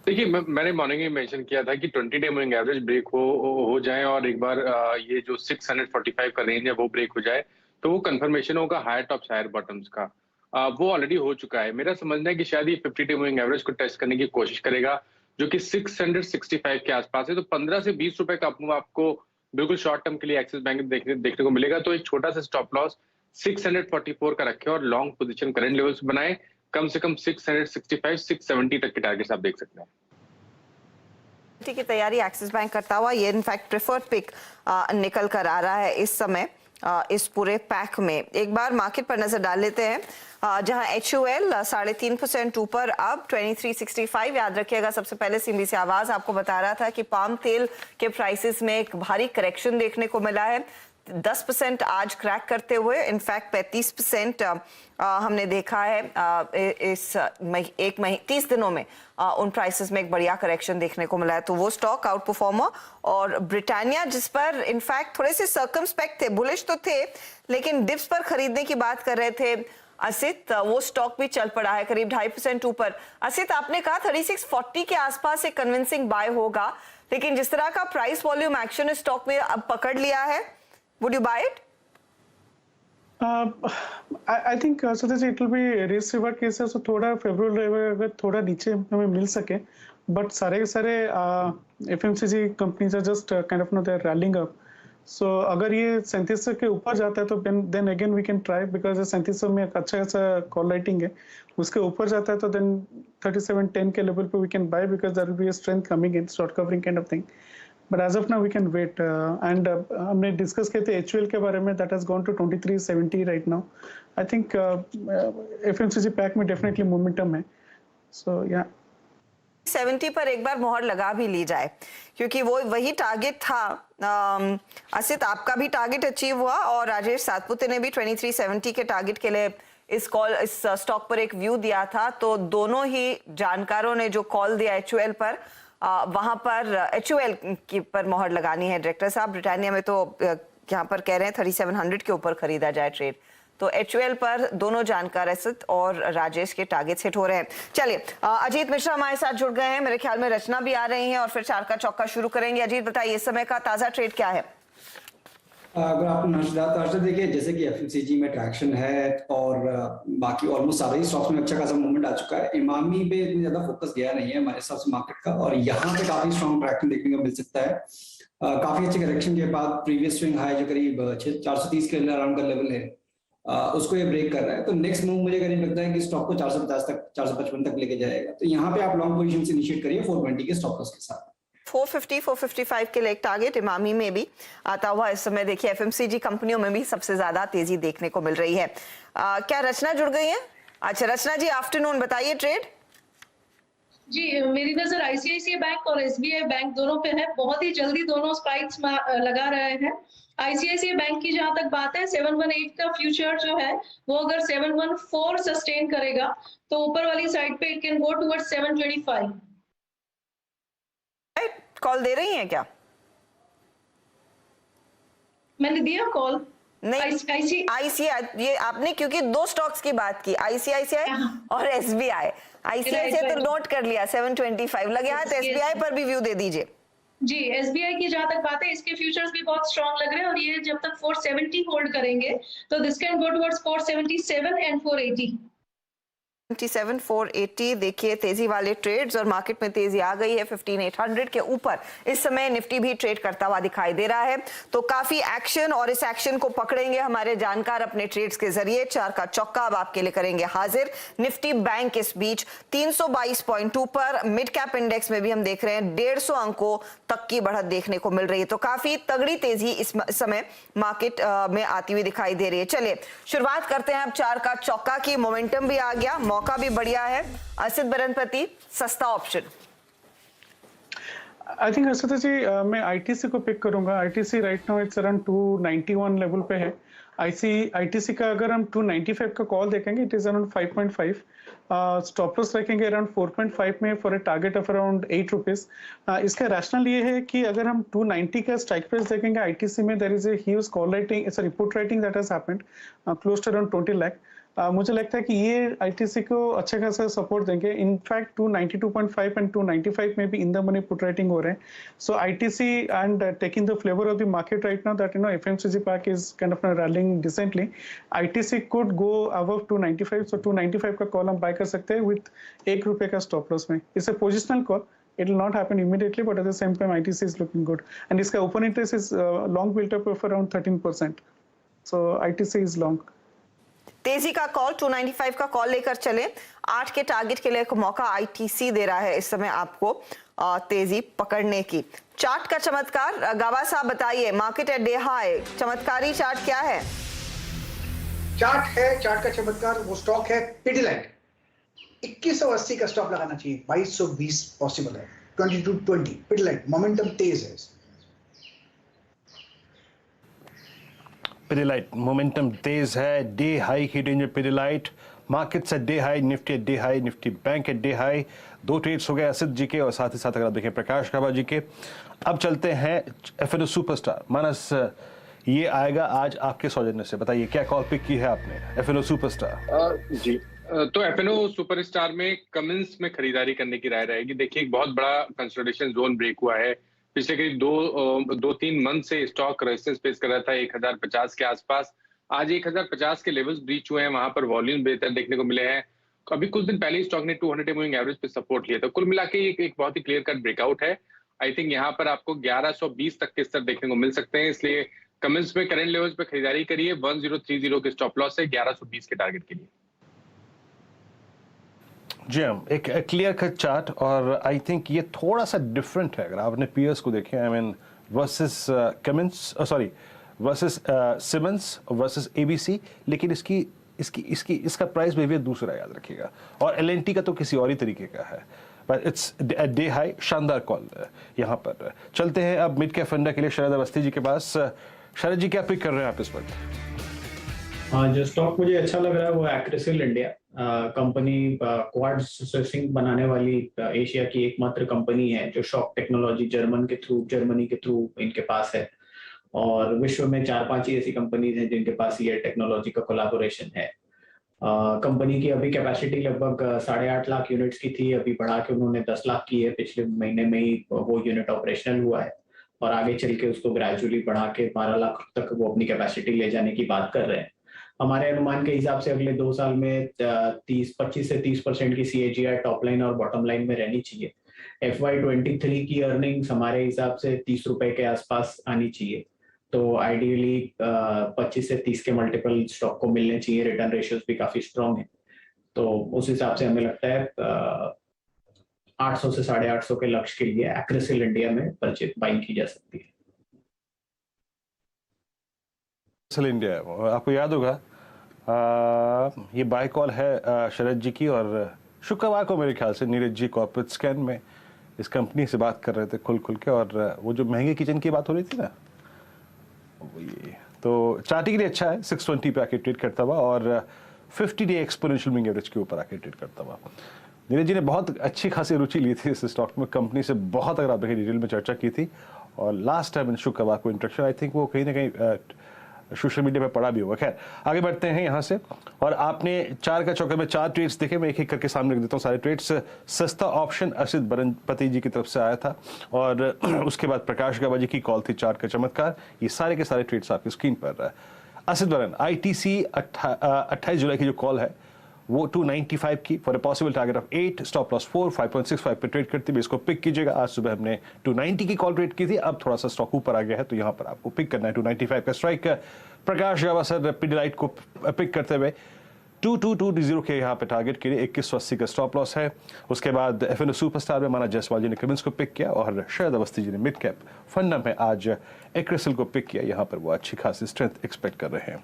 देखिए, मैंने मॉर्निंग में मेंशन किया था कि 20 डे मूविंग एवरेज ब्रेक हो जाए और एक बार ये जो 645 का रेंज है वो ब्रेक हो जाए तो वो कंफर्मेशन होगा हायर टॉप्स हायर बॉटम्स का। वो ऑलरेडी हो चुका है। मेरा समझना है कि शायद ये 50 डे मूविंग एवरेज को टेस्ट करने की कोशिश करेगा जो कि 665 के आसपास है। तो 15 से 20 रुपए का आपको बिल्कुल शॉर्ट टर्म के लिए एक्सिस बैंक में देखने को मिलेगा। तो एक छोटा सा स्टॉप लॉस 644 का रखे और लॉन्ग पोजीशन करंट लेवल्स बनाए, कम से कम 665 670 तक के टारगेट्स आप देख सकते हैं। की तैयारी एक्सिस बैंक करता हुआ ये इनफैक्ट प्रेफर्ड पिक निकल कर आ रहा है इस समय इस पूरे पैक में। एक बार मार्केट पर नजर डाल लेते हैं जहां HUL 3.5% ऊपर अब 2365। याद रखिएगा सबसे पहले सिंबी से आवाज आपको बता रहा था कि पाम तेल के प्राइसेस में एक भारी करेक्शन देखने को मिला है, 10% आज क्रैक करते हुए इनफैक्ट 35% हमने देखा है इस 30 दिनों में उन प्राइसेस में एक बढ़िया करेक्शन देखने को मिला है। तो वो स्टॉक आउट परफॉर्मर। और ब्रिटानिया जिस पर इनफैक्ट थोड़े से सर्कमस्पेक्ट थे, बुलिश तो थे लेकिन डिप्स पर खरीदने की बात कर रहे थे असित, वो स्टॉक भी चल पड़ा है करीब 2.5% ऊपर। असित, आपने कहा 3640 के आसपास एक कन्विंसिंग बाय होगा, लेकिन जिस तरह का प्राइस वॉल्यूम एक्शन इस स्टॉक में अब पकड़ लिया है, would you buy it? I think Sudhir ji, it will be risk reward case है, so थोड़ा फेवरेबल रहेगा अगर थोड़ा नीचे हमें मिल सके, बट सारे FMCG companies are just kind of they are rallying up. So अगर ये 3700 के ऊपर जाता है तो then again we can try, because 3700 में एक अच्छा खासा कॉल राइटिंग है। उसके ऊपर जाता है तो देन 3710 के लेवल पे we can buy, because there will be a strength coming in short covering kind of thing. But as of now, we can wait. And हमने डिस्कस किए थे HUL के बारे में, that has gone to 2370 right now. I think FMCG pack में definitely momentum है. So yeah. 70 पर एक बार मोहर लगा भी ली जाए क्योंकि वो वही टारगेट था। असित, आपका भी टारगेट अचीव हुआ और राजेश सातपुते ने भी 2370 के टारगेट के लिए इस स्टॉक पर एक व्यू दिया था। तो दोनों ही जानकारों ने जो कॉल दिया HUL पर, वहां पर HUL की पर मोहर लगानी है डायरेक्टर साहब। ब्रिटानिया में तो यहाँ पर कह रहे हैं 3700 के ऊपर खरीदा जाए ट्रेड। तो HUL पर दोनों जानकार असित और राजेश के टारगेट्स हिट हो रहे हैं। चलिए, अजीत मिश्रा हमारे साथ जुड़ गए हैं, मेरे ख्याल में रचना भी आ रही हैं और फिर चार का चौका शुरू करेंगे। अजीत बताइए इस समय का ताजा ट्रेड क्या है? Good afternoon Harshada. तो हर्षदा देखिए, जैसे कि FMCG में ट्रैक्शन है और बाकी ऑलमोस्ट सारे ही स्टॉक्स में अच्छा खासा मूवमेंट आ चुका है। इमामी पे इतनी ज्यादा फोकस गया नहीं है हमारे हिसाब से मार्केट का, और यहाँ पे काफी स्ट्रॉन्ग ट्रैक्शन देखने को मिल सकता है। काफी अच्छे करेक्शन के बाद प्रीवियस स्विंग हाई जो करीब 430 के अराउंड का लेवल है, उसको ये ब्रेक कर रहा है। तो नेक्स्ट मूव मुझे करीब लगता है कि स्टॉक को 450 तक 455 तक लेके जाएगा। तो यहाँ पे आप लॉन्ग पोजीशन से इनिशिएट करिए 420 के स्टॉप लॉस के साथ। 450 455 के लिए एक टारगेट इमामी में भी आता हुआ इस समय देखिए FMCG कंपनियों में भी सबसे ज्यादा तेजी देखने को मिल रही है। क्या रचना जुड़ गई है? अच्छा रचना जी, आफ्टरनून, बताइए ट्रेड। जी, मेरी नजर ICICI बैंक और SBI बैंक दोनों पे है। बहुत ही जल्दी दोनों स्पाइक्स लगा रहे हैं। ICICI बैंक की जहां तक बात है, 718 का फ्यूचर जो है वो अगर 714 सस्टेन करेगा तो ऊपर वाली साइड पे it can go towards 725। Call दे रही हैं क्या? मैंने दिया कॉल नहीं, आईसीआई, ये आपने क्योंकि दो स्टॉक्स की बात की, आईसीआईसीआई और एसबीआई। आईसीआईसीआई तो नोट कर लिया 725 लगे हाथ, एसबीआई पर भी व्यू दे दीजिए। जी, एसबीआई की जहां तक बात है, इसके फ्यूचर्स भी बहुत स्ट्रांग लग रहे हैं और ये जब तक 470 होल्ड करेंगे तो this can go towards 477 and 480। 27 480 देखिए तेजी वाले ट्रेड्स और मार्केट में तेजी आ गई है 15800 के ऊपर। इस समय निफ्टी भी ट्रेड करता हुआ दिखाई दे रहा है, तो काफी एक्शन, और इस एक्शन को पकड़ेंगे हमारे जानकार अपने ट्रेड्स के जरिए। 4 का चौका अब आपके लिए करेंगे हाजिर। निफ्टी बैंक इस बीच 322.2 पर, मिड कैप इंडेक्स में भी हम देख रहे हैं 150 अंकों तक की बढ़त देखने को मिल रही है, तो काफी तगड़ी तेजी इस समय मार्केट में आती हुई दिखाई दे रही है। चलिए शुरुआत करते हैं अब 4 का चौका की। मोमेंटम भी आ गया, मौका भी बढ़िया है। असित बरनपति, सस्ता ऑप्शन। आई थिंक हर्षिता जी मैं आईटीसी को पिक करूंगा। ITC right now it's around 291 level पे है। आईटीसी का अगर हम 295 का कॉल देखेंगे, it is around 5.5। Stop loss रखेंगे अराउंड 4.5 में for a target of around 8 rupees. इसका रैशनल ये है कि अगर हम 290 का स्ट्राइक प्राइस देखेंगे आईटीसी में, there is a huge call writing, sorry put writing that has happened close to around 20 lakh. मुझे लगता है कि ये आईटीसी को अच्छा खासा सपोर्ट देंगे। इनफैक्ट 292.5 एंड 295 में भी in the money put writing हो रहे हैं। So ITC and taking the flavour of the market right now that FMCG pack is kind of rallying decently. ITC could go above 295, so 295 का call हम bye कर सकते हैं with 1 रुपए का स्टॉप लॉस में। It's a positional call, it will not happen immediately, but at the same time ITC is looking good and इसका open interest is long built up of around 13%, so ITC is long। तेजी का call 295 का call लेकर चले। 8 के target के लिए एक मौका आईटीसी दे रहा है इस समय आपको तेजी पकड़ने की। चार्ट का चमत्कार गावा साहब बताइए, मार्केट एट डे हाई, चमत्कारी चार्ट क्या है? चार्ट है, चार्ट का चमत्कार वो स्टॉक है पिडिलाइट। 2180 का स्टॉप लगाना चाहिए, 2220 पॉसिबल है, 2220 पिडिलाइट। मोमेंटम तेज है, पिडिलाइट मोमेंटम तेज है, डे हाई की रेंज में Pidilite. Markets at day high, Nifty at day high, Nifty bank at day high. 2 trades हो गए असित जी के, और साथ ही साथ अगर आप देखें प्रकाश गावा जी के। अब चलते हैं एफएनओ सुपरस्टार। मानस, ये आएगा आज आपके सौजन्य से, बताइए क्या कॉल पिक की है आपने एफएनओ सुपरस्टार? जी, तो एफएनओ सुपरस्टार में कमिंस में खरीदारी करने की राय रहेगी। देखिए एक बहुत बड़ा कंसोलिडेशन जोन ब्रेक हुआ है। पिछले करीब 2-3 मंथ से स्टॉक रेजिस्टेंस फेस कर रहा था 1050 के आसपास। आज 1050 के लेवल्स ब्रीच हुए हैं, वहां पर वॉल्यूम बेहतर देखने को मिले हैं। अभी कुछ दिन पहले स्टॉक ने 200 मूविंग एवरेज पे सपोर्ट लिया था। कुल मिला के एक बहुत ही क्लियर कट ब्रेकआउट है। आई थिंक यहाँ पर आपको 1120 तक के स्तर देखने को मिल सकते हैं, इसलिए कमेंट्स में करंट लेवल्स पे खरीदारी करिए। 1030 के स्टॉप लॉस है 1120 के टारगेट के लिए। जी हाँ, एक क्लियर कट चार्ट, और आई थिंक ये थोड़ा सा डिफरेंट है अगर आपने पीएस को देखें। I mean versus Cummins, sorry versus Siemens versus ABC, लेकिन इसका प्राइस बिहेवियर दूसरा याद रखिएगा, और एलएनटी का तो किसी और ही तरीके का है। बट इट्स डे हाई, शानदार कॉल यहाँ पर। चलते हैं अब मिड कैप फंडा के लिए शरद अवस्थी जी के पास। शरद जी क्या पिक कर रहे हैं आप इस वक्त? हाँ, जो स्टॉक मुझे अच्छा लग रहा है वो एक्रेसिल इंडिया कंपनी, क्वाड्स सेंसिंग बनाने वाली एशिया की एकमात्र कंपनी है जो शॉक टेक्नोलॉजी जर्मनी के थ्रू इनके पास है, और विश्व में 4-5 ही ऐसी कंपनीज हैं जिनके पास ये टेक्नोलॉजी का कोलैबोरेशन है। कंपनी की अभी कैपेसिटी लगभग 8.5 लाख यूनिट्स की थी, अभी बढ़ा के उन्होंने 10 लाख की है। पिछले महीने में ही वो यूनिट ऑपरेशनल हुआ है, और आगे चल के उसको ग्रेजुअली बढ़ा के 12 लाख तक वो अपनी कैपेसिटी ले जाने की बात कर रहे हैं। हमारे अनुमान के हिसाब से अगले 2 साल में 25 से 30% की CAGR टॉप लाइन और बॉटम लाइन में रहनी चाहिए। FY23 की अर्निंग्स हमारे हिसाब से 30 रुपए के आसपास आनी चाहिए, तो आइडियली 25 से 30 के मल्टीपल स्टॉक को मिलने चाहिए। रिटर्न रेशियोज भी काफी स्ट्रॉन्ग है, तो उस हिसाब से हमें लगता है 800 से 850 के लक्ष्य के लिए एक्रेसिल इंडिया में परचेज बाइंग की जा सकती है। इंडिया आपको याद होगा ये बाय कॉल है शरद जी की, और शुक्रवार को मेरे ख्याल से नीरज जी कॉर्पोरेट स्कैन में इस कंपनी से बात कर रहे थे खुल के, और वो जो महंगे किचन की बात हो रही थी ना, ये तो चार्ट के लिए अच्छा है। 620 पे आके ट्रेड करता हुआ और 50 डे एक्सपोनेंशियल मूविंग एवरेज के ऊपर आके ट्रेड करता हुआ। नीरज जी ने बहुत अच्छी खासी रुचि ली थी इस स्टॉक में, कंपनी से बहुत, अगर आप देखें, डिटेल में चर्चा की थी। और लास्ट टाइम इन शुक्रवार को इंट्रोडक्शन, आई थिंक वो कहीं ना कहीं सोशल मीडिया पे पड़ा भी होगा। खैर आगे बढ़ते हैं यहाँ से। और आपने 4 का चौके में 4 ट्रेड्स देखे, मैं एक एक करके सामने रख देता हूँ सारे ट्रेड्स। सस्ता ऑप्शन अर्षित बरनपति जी की तरफ से आया था, और उसके बाद प्रकाश गवा जी की कॉल थी 4 का चमत्कार। ये सारे के सारे ट्रेड्स आपकी स्क्रीन पर। अर्षित बरन ITC 28 जुलाई की जो कॉल है वो 295 की for a possible target of 8, stop loss 4, 5.65 पे ट्रेड करती है, इसको पिक कीजिएगा। आज सुबह हमने 290 की कॉल ट्रेड की थी, अब थोड़ा सा स्टॉक ऊपर आ गया है, तो यहाँ पर आपको पिक करना है 295 का स्ट्राइक। प्रकाश गवा सर पिडिलाइट को पिक करते हुए 2220 के यहाँ पे टारगेट के लिए 2180 का स्टॉप लॉस है। उसके बाद FNO सुपरस्टार में माना जायसवाल जी ने क्रिमिंस को पिक किया, और शरद अवस्थी जी ने मिड कैप फंडा में आज एक्रेसिल को पिक किया। यहाँ पर वो अच्छी खासी स्ट्रेंथ एक्सपेक्ट कर रहे हैं।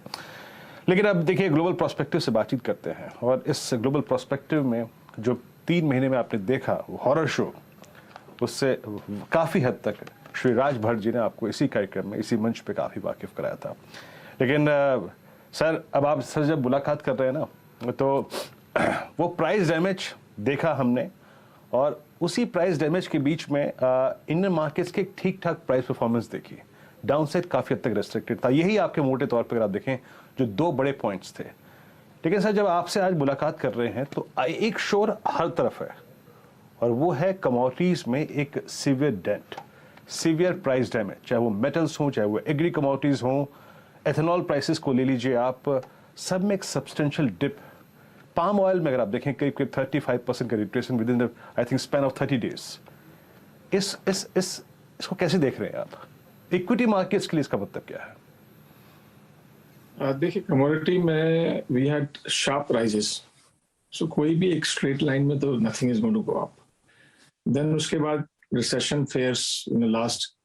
लेकिन अब देखिए ग्लोबल प्रोस्पेक्टिव से बातचीत करते हैं, और इस ग्लोबल प्रोस्पेक्टिव में जो 3 महीने में आपने देखा हॉरर शो, उससे काफ़ी हद तक श्री राज भट्ट जी ने आपको इसी कार्यक्रम में, इसी मंच पे काफ़ी वाकिफ कराया था। लेकिन सर, अब आप सर जब मुलाकात कर रहे हैं ना, तो वो प्राइस डैमेज देखा हमने, और उसी प्राइस डैमेज के बीच में इंडियन मार्केट्स के ठीक ठाक प्राइस परफॉर्मेंस देखी। डाउनसाइड काफ़ी हद तक रेस्ट्रिक्टेड था। यही आपके मोटे तौर पर अगर आप देखें जो 2 बड़े पॉइंट्स थे। लेकिन सर, जब आपसे आज मुलाकात कर रहे हैं तो एक शोर हर तरफ है, और वो है कमोडिटीज़ में एक severe dent, severe price damage, चाहे वो मेटल्स हों, चाहे वो एग्री कमोडिटीज़ हों, एथेनॉल प्राइसेस को ले लीजिए आप, सब में एक सब्सटेंशियल डिप। पाम ऑयल में अगर आप देखें करीब करीब 35% का retracement within the I think span of 30 days. इसको कैसे देख रहे हैं आप? इक्विटी मार्केट्स के लिए इसका मतलब क्या है? देखिए, कमोडिटी में we had sharp rises, so कोई भी एक स्ट्रेट लाइन में तो nothing is going to go up. Then उसके बाद recession fears in the last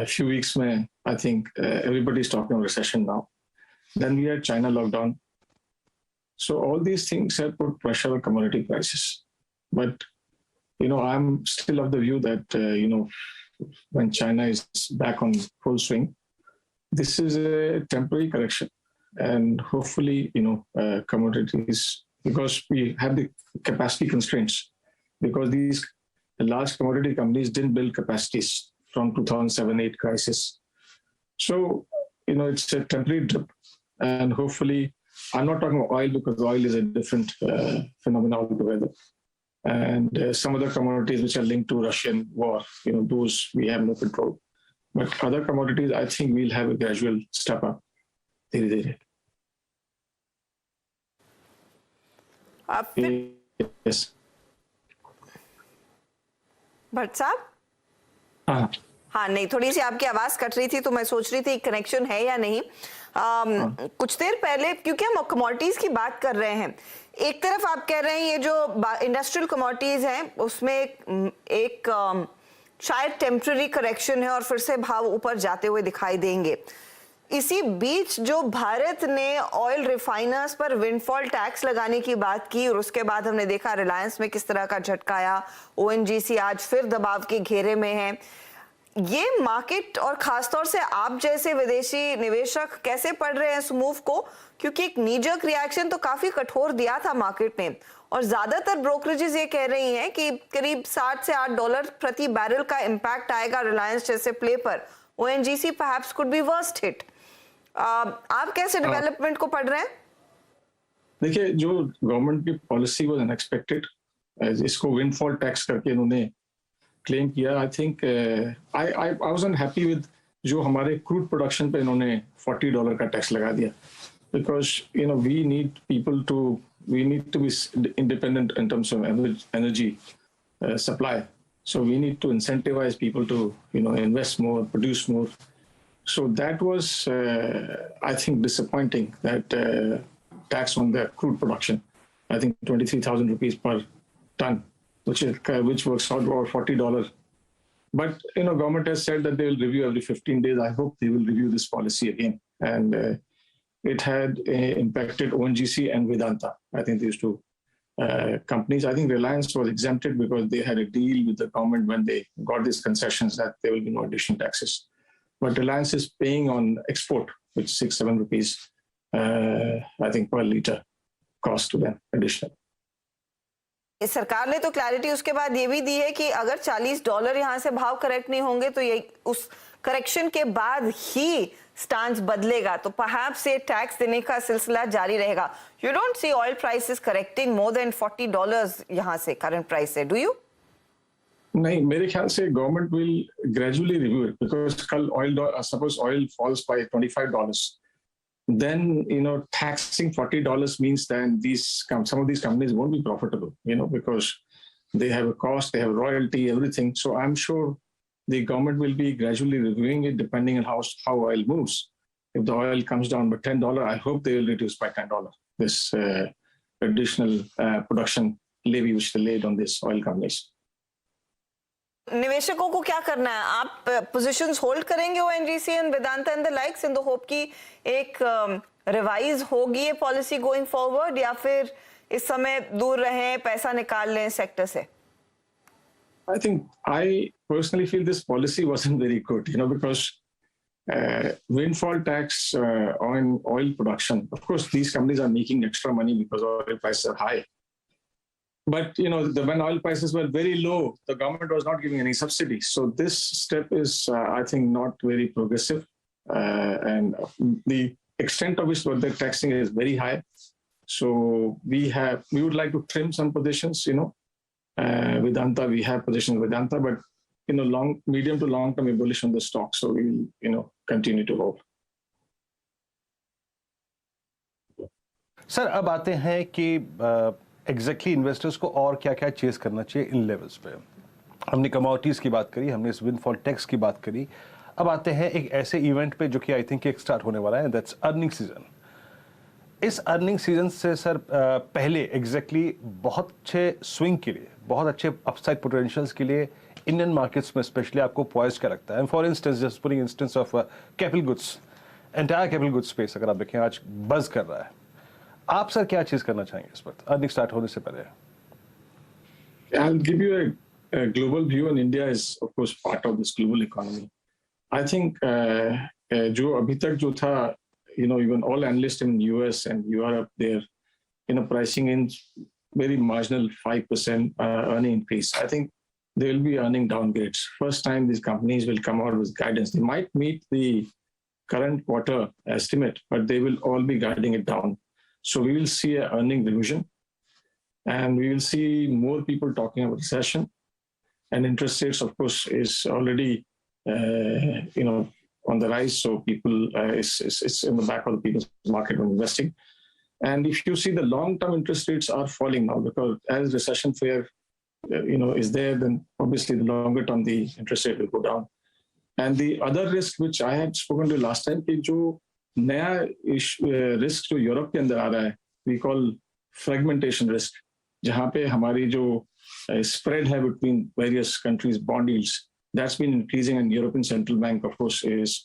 few weeks में I think everybody is talking of recession now. Then we had China lockdown. So all these things have put pressure on commodity prices. But I'm still of the view that when China is back on full swing, this is a temporary correction, and hopefully commodities, because we have the capacity constraints, because these large commodity companies didn't build capacities from 2007-8 crisis. So, it's a temporary drip, and hopefully, I'm not talking about oil because oil is a different phenomenon altogether. And some other commodities which are linked to Russian war, those we have no control. But other commodities, I think we'll have a gradual step up. Yes. Bhatt साहब, हाँ, नहीं, थोड़ी सी आपकी आवाज cut रही थी, तो मैं सोच रही थी कनेक्शन है या नहीं। कुछ देर पहले, क्योंकि हम कमोडिटीज की बात कर रहे हैं, एक तरफ आप कह रहे हैं ये जो इंडस्ट्रियल कमोडिटीज हैं उसमें एक शायद टेम्पररी करेक्शन है और फिर से भाव ऊपर जाते हुए दिखाई देंगे। इसी बीच जो भारत ने ऑयल रिफाइनर्स पर विंडफॉल टैक्स लगाने की बात की, और उसके बाद हमने देखा रिलायंस में किस तरह का झटका आया, ONGC आज फिर दबाव के घेरे में है। ये मार्केट और खासतौर से आप जैसे विदेशी निवेशक कैसे पढ़ रहे हैं इस मूव को? क्योंकि एक नीजक रिएक्शन तो काफी कठोर दिया था मार्केट ने, और ज्यादातर ब्रोकरेजेस ये कह रही हैं कि करीब $7 से $8 प्रति बैरल का इंपैक्ट आएगा रिलायंस जैसे प्ले पर। ONGC perhaps could be worst hit. आप कैसे डेवलपमेंट को पढ़ रहे हैं? देखिए, जो गवर्नमेंट की पॉलिसी वाज अनएक्सपेक्टेड, इसको विंडफॉल टैक्स करके इन्होंने क्लेम किया। I think I wasn't happy with जो हमारे क्रूड प्रोडक्शन पे इन्होंने $40 का टैक्स लगा दिया, because we need to be independent in terms of energy supply, so we need to incentivize people to invest more, produce more. So that was I think disappointing, that tax on the crude production, I think 23,000 rupees per ton, which works out about $40. But government has said that they will review every 15 days. I hope they will review this policy again. And it had impacted ONGC and Vedanta. I think these two companies. I think Reliance was exempted because they had a deal with the government when they got these concessions that there will be no additional taxes. But Reliance is paying on export, which 6-7 rupees, I think, per liter cost to them additional. इस सरकार ने तो clarity उसके बाद ये भी दी है कि अगर $40 यहाँ से भाव करेक्ट नहीं होंगे तो ये उस करेक्शन के बाद ही स्टांस बदलेगा, तो परहैप्स ये टैक्स देने का सिलसिला जारी रहेगा। You don't see oil prices correcting more than $40 यहाँ से करंट प्राइस से, डू यू? नहीं, मेरे ख्याल से government will gradually review it, because कल oil, suppose oil falls by $25, then taxing $40 means that some of these companies won't be profitable, because they have a cost, they have royalty, everything. So I'm sure the government will be gradually reviewing it depending on how oil moves. If the oil comes down by $10, I hope they will reduce by $10 this additional production levy which they laid on these oil companies. निवेशकों को क्या करना है? आप positions hold करेंगे ONGC and Vedanta and the likes in the hope कि एक revise होगी ये पॉलिसी गोइंग फॉरवर्ड, या फिर इस समय दूर रहें, पैसा निकाल लें सेक्टर से? I personally feel this policy wasn't very good, because windfall tax on oil production. Of course, these companies are making extra money because oil prices are high. But when oil prices were very low, the government was not giving any subsidies. So this step is, I think, not very progressive, and the extent of which they're taxing is very high. So we would like to trim some positions. Vedanta, we have positions with Vedanta, but medium to long term, we're bullish on the stock. So we'll continue to hold. Sir, अब आते हैं कि exactly investors को और क्या क्या chase करना चाहिए इन लेवल्स पे। हमने कमोडिटीज़ की बात करी, हमने इस विंडफॉल टैक्स की बात करी। अब आते हैं एक ऐसे इवेंट पे जो कि आई थिंक एक स्टार्ट होने वाला है, दैट्स अर्निंग सीजन। इस अर्निंग सीजन से सर पहले एग्जैक्टली बहुत अच्छे स्विंग के लिए, बहुत अच्छे अपसाइड पोटेंशियल्स के लिए इंडियन मार्केट्स में स्पेशली आपको पॉइज क्या लगता है? For instance, just putting instance of capital goods, entire capital goods space अगर आप देखें आज बज कर रहा है, आप सर क्या चीज करना चाहेंगे इस पर अर्निंग स्टार्ट होने से पहले? I'll give you a global view, and India is of course part of this global economy. I think जो अभी तक जो था, even all analysts in US and Europe, they're pricing in very marginal 5% earning increase. I think they will be earning downgrades. First time these companies will come out with guidance. They might meet the current quarter estimate, but they will all be guiding it down. So we will see an earning revision, and we will see more people talking about recession. And interest rates, of course, is already on the rise. So people, it's in the back of the people's market when investing. And if you see the long-term interest rates are falling now, because as recession fear, is there, then obviously the longer term the interest rate will go down. And the other risk which I had spoken to last time, कि जो नया risk जो Europe के अंदर आ रहा है, we call fragmentation risk, जहाँ पे हमारी जो स्प्रेड है between various countries bond yields, that's been increasing, and European central bank of course is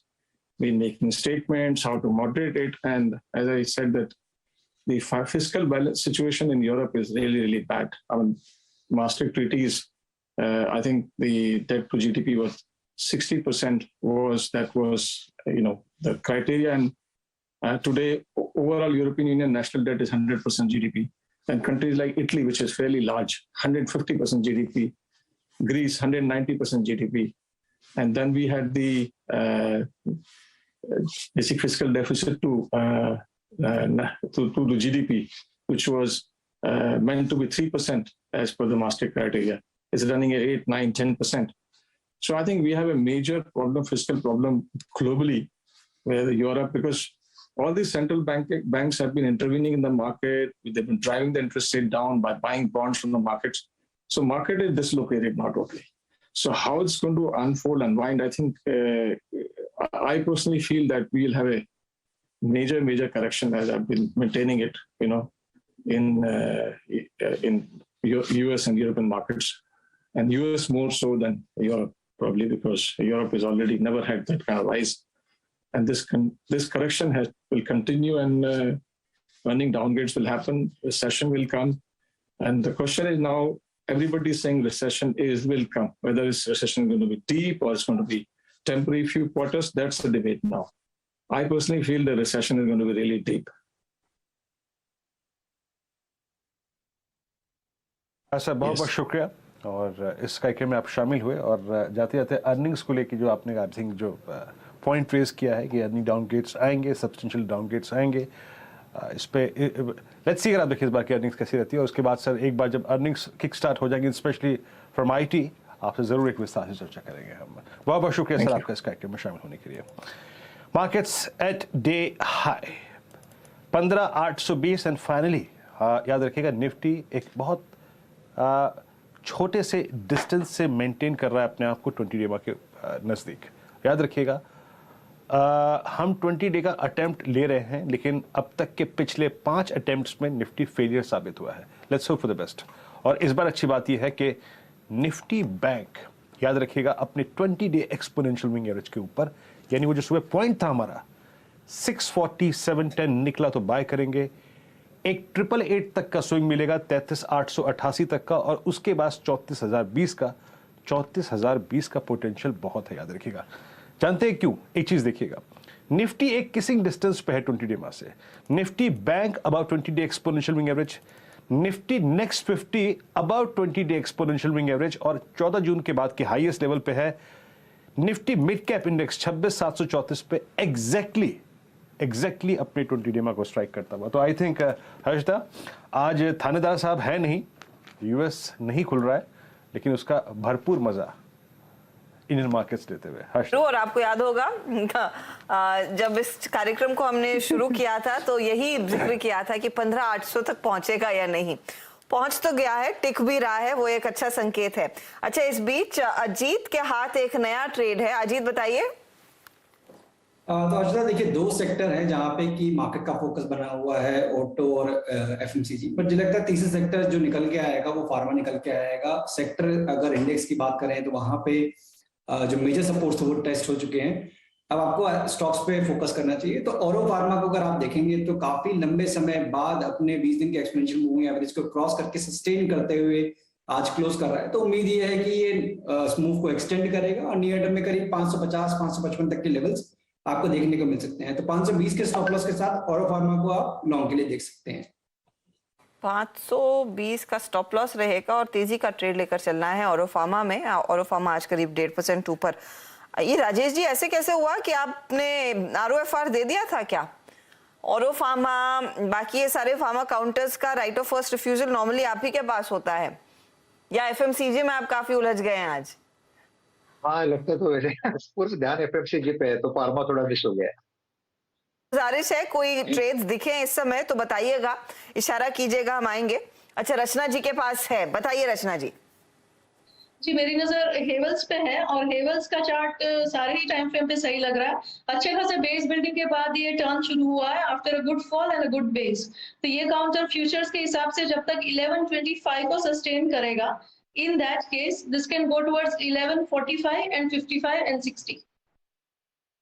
been making statements how to moderate it, and as I said that the fiscal balance situation in Europe is really, really bad. I mean, Maastricht treaties, I think the debt to GDP was 60% was the criteria. And today, overall European Union national debt is 100% GDP. And countries like Italy, which is fairly large, 150% GDP, Greece, 190% GDP. And then we had the basic fiscal deficit to the GDP, which was meant to be 3% as per the Maastricht criteria. It's running at 8, 9, 10%. So I think we have a major problem, fiscal problem globally, where Europe, because all these central banks have been intervening in the market. They've been driving the interest rate down by buying bonds from the markets. So market is dislocated now totally. So how it's going to unfold and wind, I think I personally feel that we'll have a major correction, as I've been maintaining it, in US and European markets, and US more so than Europe, probably because Europe has already never had that kind of rise, and this correction will continue, and earning downgrades will happen, recession will come, and the question is now everybody is saying recession will come, whether this recession is going to be deep or it's going to be temporary few quarters. That's the debate now. I personally feel the recession is going to be really deep. Sir बहुत बहुत शुक्रिया और इस कार्यक्रम में आप शामिल हुए और जाते जाते अर्निंग्स को लेकर जो आपने आई थिंक जो पॉइंट रेज किया है कि अर्निंग डाउनग्रेड्स आएंगे, सब्सटेंशियल डाउनग्रेड्स आएंगे, इस पे लेट्स सी अगर आप देखिए इस बार की अर्निंग्स कैसी रहती है। और उसके बाद सर एक बार जब अर्निंग्स किक स्टार्ट हो जाएंगी स्पेशली फ्रॉम आईटी, आपसे जरूर एक विस्तार से चर्चा करेंगे हम। बहुत बहुत शुक्रिया सर आपका इस कार्यक्रम में शामिल होने के लिए। Markets at day high 15,820 and finally याद रखिएगा निफ्टी एक बहुत छोटे से डिस्टेंस से मेंटेन कर रहा है अपने आप को 20 डे के नज़दीक। याद रखिएगा हम 20 डे का अटेम्प्ट ले रहे हैं लेकिन अब तक के पिछले 5 अटेम्प्ट्स में निफ्टी फेलियर साबित हुआ है। Let's hope for the best. और इस बार अच्छी बात यह है कि निफ्टी बैंक याद रखिएगा अपने 20 डे एक्सपोनेंशियल मूविंग एवरेज के ऊपर, यानी वो जो सुबह पॉइंट था हमारा 647.10 निकला तो बाय करेंगे। एक 888 तक का स्विंग मिलेगा 33,888 तक का और उसके बाद 34,020 का पोटेंशियल बहुत है। याद रखिएगा। जानते हैं क्यों? एक चीज देखिएगा, निफ्टी एक किसिंग डिस्टेंस पे है 20 डे से, Nifty bank about 20 day exponential moving average, Nifty next 50 about 20 day exponential moving average और 14 जून के बाद के हाईएस्ट लेवल पे है निफ्टी मिड कैप इंडेक्स 26,734 पे एग्जैक्टली अपने 20 डे को स्ट्राइक करता हुआ। तो आई थिंक हर्षदा आज थानेदार साहब है नहीं, यूएस नहीं खुल रहा है, लेकिन उसका भरपूर मजा इंडियन मार्केट्स लेते हुए। और आपको याद होगा जब इस कार्यक्रम को हमने शुरू किया था तो यही जिक्र किया था कि 15,800 तक पहुंचेगा या नहीं। पहुंच तो गया है, टिक भी रहा है, वो एक अच्छा संकेत है। अच्छा, इस बीच अजीत के हाथ एक नया ट्रेड है। अजीत बताइए। तो अर्चना देखिए, 2 सेक्टर है जहां पे कि मार्केट का फोकस बना हुआ है, ऑटो और एफएमसीजी। बट मुझे लगता है तीसरा सेक्टर जो निकल के आएगा वो फार्मा निकल के आएगा। सेक्टर अगर इंडेक्स की बात करें तो वहां पे जो मेजर सपोर्ट्स थे वो टेस्ट हो चुके हैं। अब आपको स्टॉक्स पे फोकस करना चाहिए। तो ऑरो फार्मा को अगर आप देखेंगे तो काफी लंबे समय बाद अपने 20 दिन के एक्सपोनेंशियल मूविंग एवरेज को क्रॉस करके सस्टेन करते हुए आज क्लोज कर रहा है। तो उम्मीद ये है कि ये मूव को एक्सटेंड करेगा और नियर टर्म में करीब 550-555 तक के लेवल्स आपको देखने को मिल सकते हैं। तो 520 के स्टॉप लॉस के साथ ऑरो फार्मा को आप लॉन्ग के लिए देख सकते हैं। 520 का स्टॉप लॉस रहेगा और तेजी का ट्रेड लेकर चलना है ऑरो फार्मा में। ऑरो फार्मा आज करीब 1.5% ऊपर। ये राजेश जी, ऐसे कैसे हुआ कि आपने ROFR दे दिया था क्या? ऑरो फार्मा, बाकी ये सारे फार्मा काउंटर्स का right of first refusal normally आप ही के पास होता है, या एफएमसीजी में आप काफी उलझ गए हैं आज? हाँ, लगता है तो वैसे पूरा ध्यान एफएमसीजी पे है, तो फार्मा थोड़ा मिस हो गया है। गुजारिश है कोई ट्रेड्स दिखे इस समय तो बताइएगा, इशारा कीजिएगा, हम आएंगे। अच्छा, रचना जी के पास है, बताइए रचना जी। जी, मेरी नजर हेवल्स पे है और हेवल्स का चार्ट सारे ही टाइम फ्रेम पे सही लग रहा है। अच्छे खासे बेस बिल्डिंग के बाद ये टर्न शुरू हुआ है after a good fall and a good base. तो ये काउंटर फ्यूचर्स के हिसाब से जब तक 1125 को सस्टेन करेगा, in that case this can go towards 1145 and 55 and 60।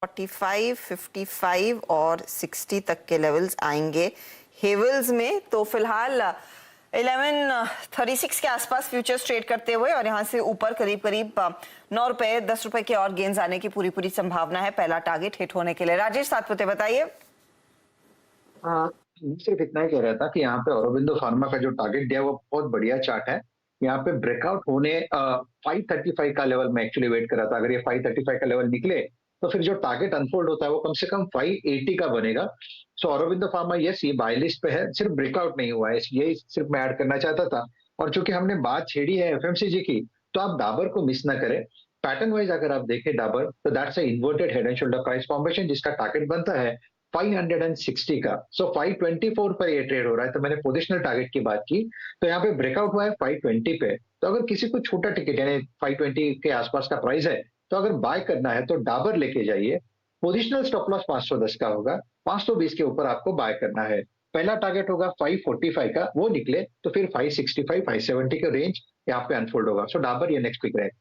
45, 55 और 60 तक के लेवल्स आएंगे हेवल्स में। तो फिलहाल 1136 के आसपास फ्यूचर्स ट्रेड करते हुए और यहाँ से ऊपर करीब 9 रुपए 10 रुपए के और गेंस आने की पूरी संभावना है पहला टारगेट हिट होने के लिए। राजेश सातपुते बताइए। सिर्फ इतना ही कह रहा था कि यहाँ पे औरोबिंदो फार्मा का जो टारगेट दिया वो बहुत बढ़िया चार्ट है। यहाँ पे ब्रेकआउट होने 535 का लेवल मैं एक्चुअली वेट कर रहा था। अगर ये 535 का लेवल निकले तो फिर जो टारगेट अनफोल्ड होता है वो कम से कम 580 का बनेगा। सो औरोबिंदो फार्मा यस, ये बाय लिस्ट पे है, सिर्फ ब्रेकआउट नहीं हुआ है, यही सिर्फ मैं ऐड करना चाहता था। और चूंकि हमने बात छेड़ी है एफएमसीजी की, तो आप डाबर को मिस ना करें। पैटर्न वाइज अगर आप देखें डाबर, तो that's a inverted head and shoulder price formation जिसका टारगेट बनता है 560 का। सो 524 पर ये ट्रेड हो रहा है। तो मैंने पोजिशनल टारगेट की बात की, तो यहाँ पे ब्रेकआउट हुआ है 520 पे। तो अगर किसी को छोटा टिकट यानी 520 के आसपास का प्राइस है तो अगर बाय करना है तो डाबर लेके जाइए। पोजिशनल स्टॉप लॉस 510 का होगा, 520 के ऊपर आपको बाय करना है। पहला टारगेट होगा 545 का, वो निकले तो फिर 565 570 का रेंज यहाँ पे अनफोल्ड होगा। सो डाबर ये नेक्स्ट पिक रहेगा।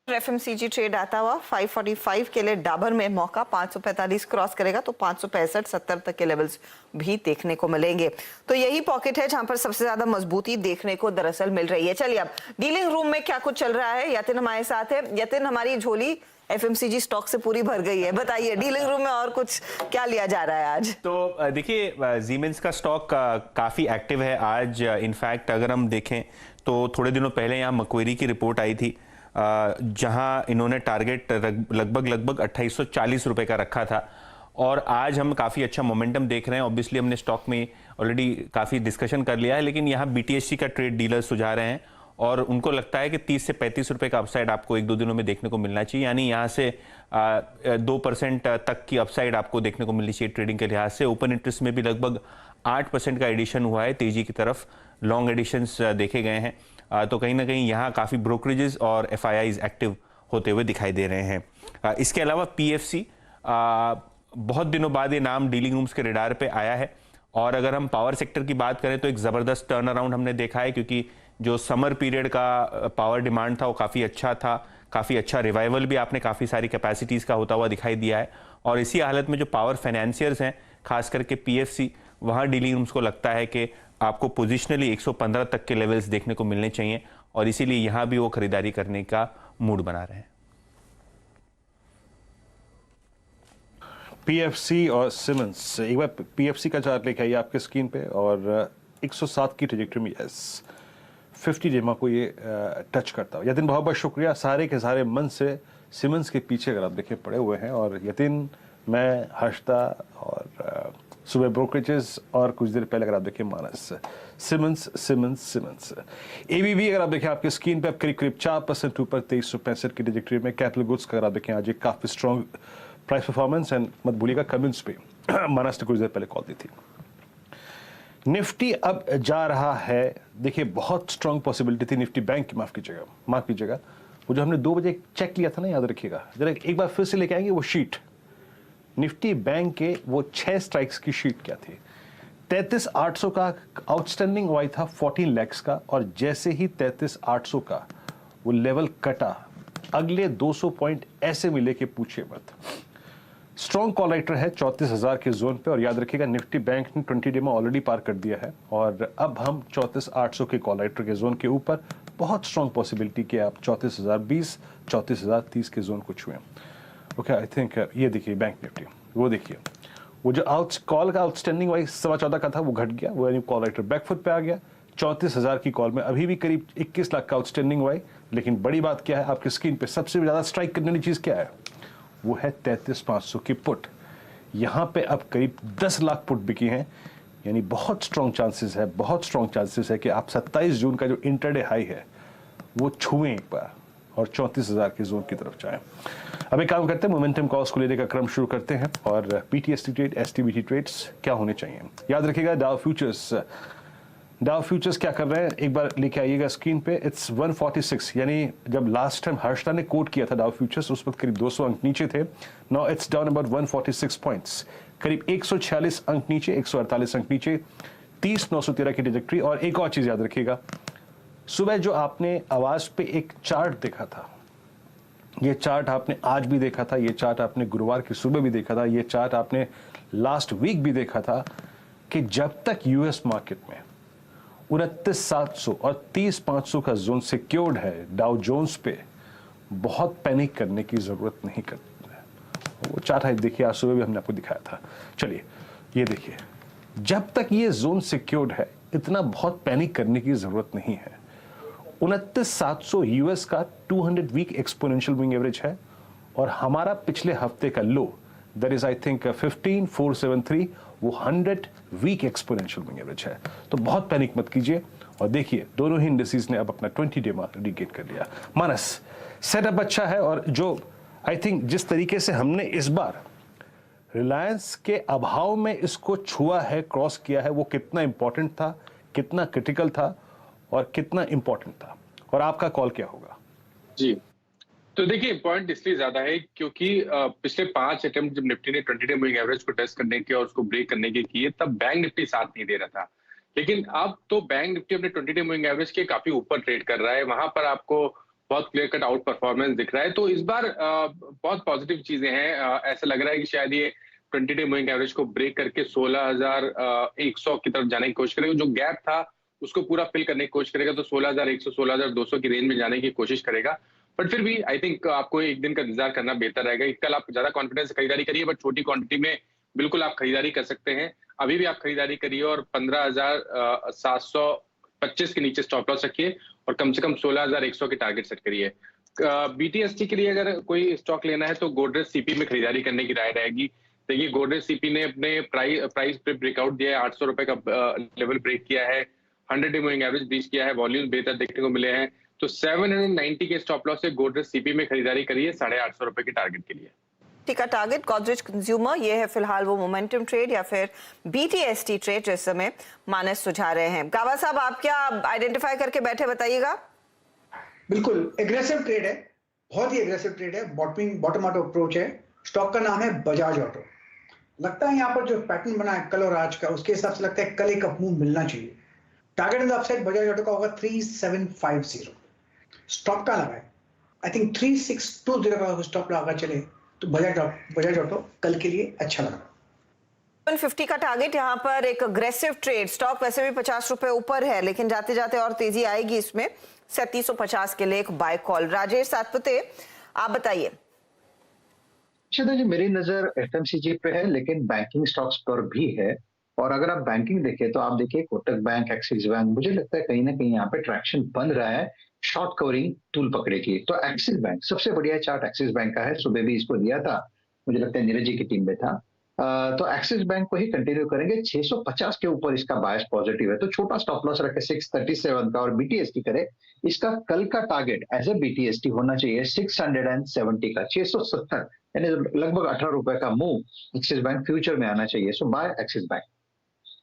एफएमसीजी ट्रेड आता हुआ 545 के लिए डाबर में मौका, 545 क्रॉस करेगा तो 565-70 तक के लेवल्स भी देखने को मिलेंगे। तो यही पॉकेट है जहां पर सबसे ज्यादा मजबूती देखने को दरअसल मिल रही है। चलिए अब डीलिंग रूम में क्या कुछ चल रहा है, यतिन हमारे साथ है। यतिन, हमारी झोली एफएमसीजी स्टॉक से पूरी भर गई है। बताइए डीलिंग रूम में और कुछ क्या लिया जा रहा है आज? तो देखिए सीमेंस का स्टॉक काफी एक्टिव है आज। इनफैक्ट अगर हम देखें तो थोड़े दिनों पहले यहाँ मक्वेरी की रिपोर्ट आई थी, जहां इन्होंने टारगेट लगभग 2840 रुपए का रखा था, और आज हम काफ़ी अच्छा मोमेंटम देख रहे हैं। ऑब्वियसली हमने स्टॉक में ऑलरेडी काफ़ी डिस्कशन कर लिया है, लेकिन यहाँ बीटीएससी का ट्रेड डीलर सुझा रहे हैं और उनको लगता है कि 30 से 35 रुपए का अपसाइड आपको 1-2 दिनों में देखने को मिलना चाहिए। यानी यहाँ से 2% तक की अपसाइड आपको देखने को मिलनी चाहिए ट्रेडिंग के लिहाज से। ओपन इंटरेस्ट में भी लगभग 8% का एडिशन हुआ है, तेजी की तरफ लॉन्ग एडिशंस देखे गए हैं। तो कहीं ना कहीं यहाँ काफ़ी ब्रोकरेजेस और FIIs एक्टिव होते हुए दिखाई दे रहे हैं। इसके अलावा PFC बहुत दिनों बाद ये नाम डीलिंग रूम्स के रडार पे आया है, और अगर हम पावर सेक्टर की बात करें तो एक ज़बरदस्त टर्न अराउंड हमने देखा है, क्योंकि जो समर पीरियड का पावर डिमांड था वो काफ़ी अच्छा था, काफ़ी अच्छा रिवाइवल भी आपने काफ़ी सारी कैपेसिटीज़ का होता हुआ दिखाई दिया है। और इसी हालत में जो पावर फाइनेंसियर्स हैं, खास करके PFC, वहाँ डीलिंग रूम्स को लगता है कि आपको पोजिशनली 115 तक के लेवल्स देखने को मिलने चाहिए, और इसीलिए यहाँ भी वो खरीदारी करने का मूड बना रहे हैं। PFC और सिमेंस, एक बार PFC का चार्ट लेके आइए आपके स्क्रीन पे, और 107 की ट्रेजेक्टरी में यस 50 डेमा को ये टच करता है। यतिन बहुत बहुत शुक्रिया, सारे के सारे मन से सिमेंस के पीछे अगर आप देखें पड़े हुए हैं। और यतिन, मैं, हर्षदा और सुबह ब्रोकरेजेस, और कुछ देर पहले अगर आप देखें मानस, सिमेंस। ABB अगर आप देखें आपके स्क्रीन पे अब करीब 4% ऊपर 2365 की ट्रेजेक्टरी में। कैपिटल गुड्स का अगर आप देखें आज एक काफ़ी स्ट्रॉन्ग प्राइस परफॉर्मेंस, एंड मत भूलिएगा कमिंस पे मानस ने कुछ देर पहले कॉल दी थी। निफ्टी अब जा रहा है, देखिए बहुत स्ट्रॉन्ग पॉसिबिलिटी थी निफ्टी बैंक की, माफ कीजिएगा, वो जो हमने 2 बजे चेक लिया था ना, याद रखिएगा जरा, एक बार फिर से लेके आएंगे वो शीट। निफ्टी बैंक के वो 6 स्ट्राइक्स की शीट क्या थी? 33,800 का आउटस्टैंडिंग वाई था 14 lakhs का, और जैसे ही 33,800 का वो लेवल कटा, अगले 200 पॉइंट ऐसे मिले कि पूछिए मत। स्ट्रॉन्ग कॉल राइटर है 34,000 के जोन पे, और याद रखिएगा निफ्टी बैंक ने 20 डे में ऑलरेडी पार कर दिया है, और अब हम 34,800 के कॉल राइटर के जोन के ऊपर, बहुत स्ट्रॉन्ग पॉसिबिलिटी कि आप 34,020, 34,030 के जोन को छुएं। ओके, आई थिंक ये देखिए बैंक निफ्टी, वो देखिए वो जो कॉल का आउटस्टैंडिंग वाई 14.25 का था वो घट गया, वो यानी कॉल राइटर बैकफुट पे आ गया 34,000 की कॉल में। अभी भी करीब 21 लाख का आउटस्टैंडिंग वाई, लेकिन बड़ी बात क्या है आपकी स्क्रीन पे सबसे ज्यादा स्ट्राइक करने वाली चीज क्या है? वो है 33,500 की पुट। यहाँ पे अब करीब 10 लाख पुट बिकी हैं, यानी बहुत स्ट्रॉन्ग चांसेस है कि आप 27 जून का जो इंटरडे हाई है वो छुएं एक बार, और 34,000 के जोन की तरफ जाएं। अब एक काम करते हैं, मोमेंटम कॉल्स को लेने का क्रम शुरू करते हैं, और PTST ट्रेड, STBT ट्रेड्स क्या होने चाहिए। याद रखिएगा डाउ फ्यूचर्स क्या कर रहे हैं, एक बार लेके आइएगा स्क्रीन पे। इट्स 146, यानी जब लास्ट टाइम हर्षदा ने कोट किया था डाउ फ्यूचर्स, उस वक्त करीब 200 अंक नीचे थे। Now it's down about 146 points, करीब 146 अंक नीचे, 148 अंक नीचे, 30,913 की ट्रेजेक्टरी। और एक और चीज याद रखिएगा, सुबह जो आपने आवाज पे एक चार्ट देखा था, ये चार्ट आपने आज भी देखा था, ये चार्ट आपने गुरुवार की सुबह भी देखा था, ये चार्ट आपने लास्ट वीक भी देखा था, कि जब तक यूएस मार्केट में 29,700 और 30,500 का जोन सिक्योर्ड है डाउ जोन्स पे, बहुत पैनिक करने की जरूरत नहीं करती है। वो चार्ट है, देखिए आज सुबह भी हमने आपको दिखाया था। चलिए ये देखिए, जब तक ये जोन सिक्योर्ड है इतना बहुत पैनिक करने की जरूरत नहीं है। 29,700 यूएस का 200 वीक एक्सपोनेंशियल मूविंग एवरेज है, और हमारा पिछले हफ्ते का लो दैट इज आई थिंक 15,473, वो 100 वीक एक्सपोनेंशियल मूविंग एवरेज है। तो बहुत पैनिक मत कीजिए, और देखिए दोनों ही इंडिसेस ने अब अपना 20 डे मार्क रिगेट कर लिया। मानस, सेटअप अच्छा है, और जो आई थिंक जिस तरीके से हमने इस बार रिलायंस के अभाव में इसको छुआ है, क्रॉस किया है, वो कितना इंपॉर्टेंट था, कितना क्रिटिकल था, और कितना इंपॉर्टेंट था, और आपका कॉल क्या होगा? जी, तो देखिए पॉइंट इसलिए ज्यादा है क्योंकि पिछले 5 अटेम्प्ट जब निफ्टी ने 20 डे मूविंग एवरेज को टेस्ट करने के और उसको ब्रेक करने के किए, तब बैंक निफ्टी साथ नहीं दे रहा था। लेकिन अब तो बैंक निफ्टी अपने 20 डे मूविंग एवरेज के काफी ऊपर ट्रेड कर रहा है, वहां पर आपको बहुत क्लियर कट आउट परफॉर्मेंस दिख रहा है। तो इस बार बहुत पॉजिटिव चीजें हैं। ऐसा लग रहा है कि शायद ये 20 डे मूविंग एवरेज को ब्रेक करके 16,100 की तरफ जाने की कोशिश करेगा। जो गैप था उसको पूरा फिल करने की कोशिश करेगा, तो 16,100 16,200 की रेंज में जाने की कोशिश करेगा। बट फिर भी आई थिंक आपको एक दिन का इंतजार करना बेहतर रहेगा। कल आप ज्यादा कॉन्फिडेंस से खरीदारी करिए, बट छोटी क्वांटिटी में बिल्कुल आप खरीदारी कर सकते हैं। अभी भी आप खरीदारी करिए और 15,725 के नीचे स्टॉप लॉस रखिए और कम से कम 16,100 के टारगेट सेट करिए। BTST के लिए अगर कोई स्टॉक लेना है तो गोदरेज सीपी में खरीदारी करने की राय रहेगी। देखिए गोदरेज सीपी ने अपने प्राइस पे ब्रेकआउट दिया है, 800 रुपए का लेवल ब्रेक किया है, 100 डे मूविंग एवरेज ब्रीच किया है, वॉल्यूम बेहतर देखने को मिले हैं। तो 790 के स्टॉप लॉस से गोदरेज सीपी में खरीदारी करिए 850 रुपए के टारगेट के लिए। का टारगेट गोदरेज कंज्यूमर, ये है फिलहाल वो मोमेंटम ट्रेड या फिर BTST ट्रेड जिस समय मानस सुझा रहे हैं। गावा साहब, आप क्या आइडेंटिफाई करके बैठे, बताइएगा। बिल्कुल एग्रेसिव ट्रेड है, बहुत ही एग्रेसिव ट्रेड है, बॉटम आउट अप्रोच है। स्टॉक का नाम है बजाज ऑटो। लगता है यहाँ पर जो पैटर्न बना है कल और आज का, उसके हिसाब से लगता है कल एक अप मूव मिलना चाहिए। Target in the upside Bajaj auto का होगा 3750। स्टॉप का लगा है, आई थिंक 3620 का स्टॉप लगा चले तो बजाज ऑटो कल के लिए अच्छा लगा। 150 का टारगेट, यहाँ पर एक अग्रेसिव ट्रेड। स्टॉक वैसे भी 50 रुपए ऊपर है, लेकिन जाते जाते और तेजी आएगी इसमें। 3750 के लिए एक बाय कॉल। राजेश सातपुते, आप बताइए। श्रद्धा जी, मेरी नजर FMCG पे है, लेकिन बैंकिंग स्टॉक्स पर भी है। और अगर आप बैंकिंग देखें तो आप देखिए कोटक बैंक, एक्सिस बैंक, मुझे लगता है कहीं ना कहीं यहाँ पे ट्रैक्शन बन रहा है शॉर्ट कवरिंग टूल पकड़े की। तो एक्सिस बैंक सबसे बढ़िया चार्ट एक्सिस बैंक का है, सुबह भी इसको दिया था, मुझे लगता है नीरज जी की टीम में था। तो एक्सिस बैंक को ही कंटिन्यू करेंगे। 650 के ऊपर इसका बायस पॉजिटिव है, तो छोटा स्टॉप लॉस रखे 637 का। और BTST करे, इसका कल का टारगेट एज ए BTST होना चाहिए 670 का। 670 यानी लगभग 18 रुपए का मूव एक्सिस बैंक फ्यूचर में आना चाहिए। सो बाय एक्सिस बैंक।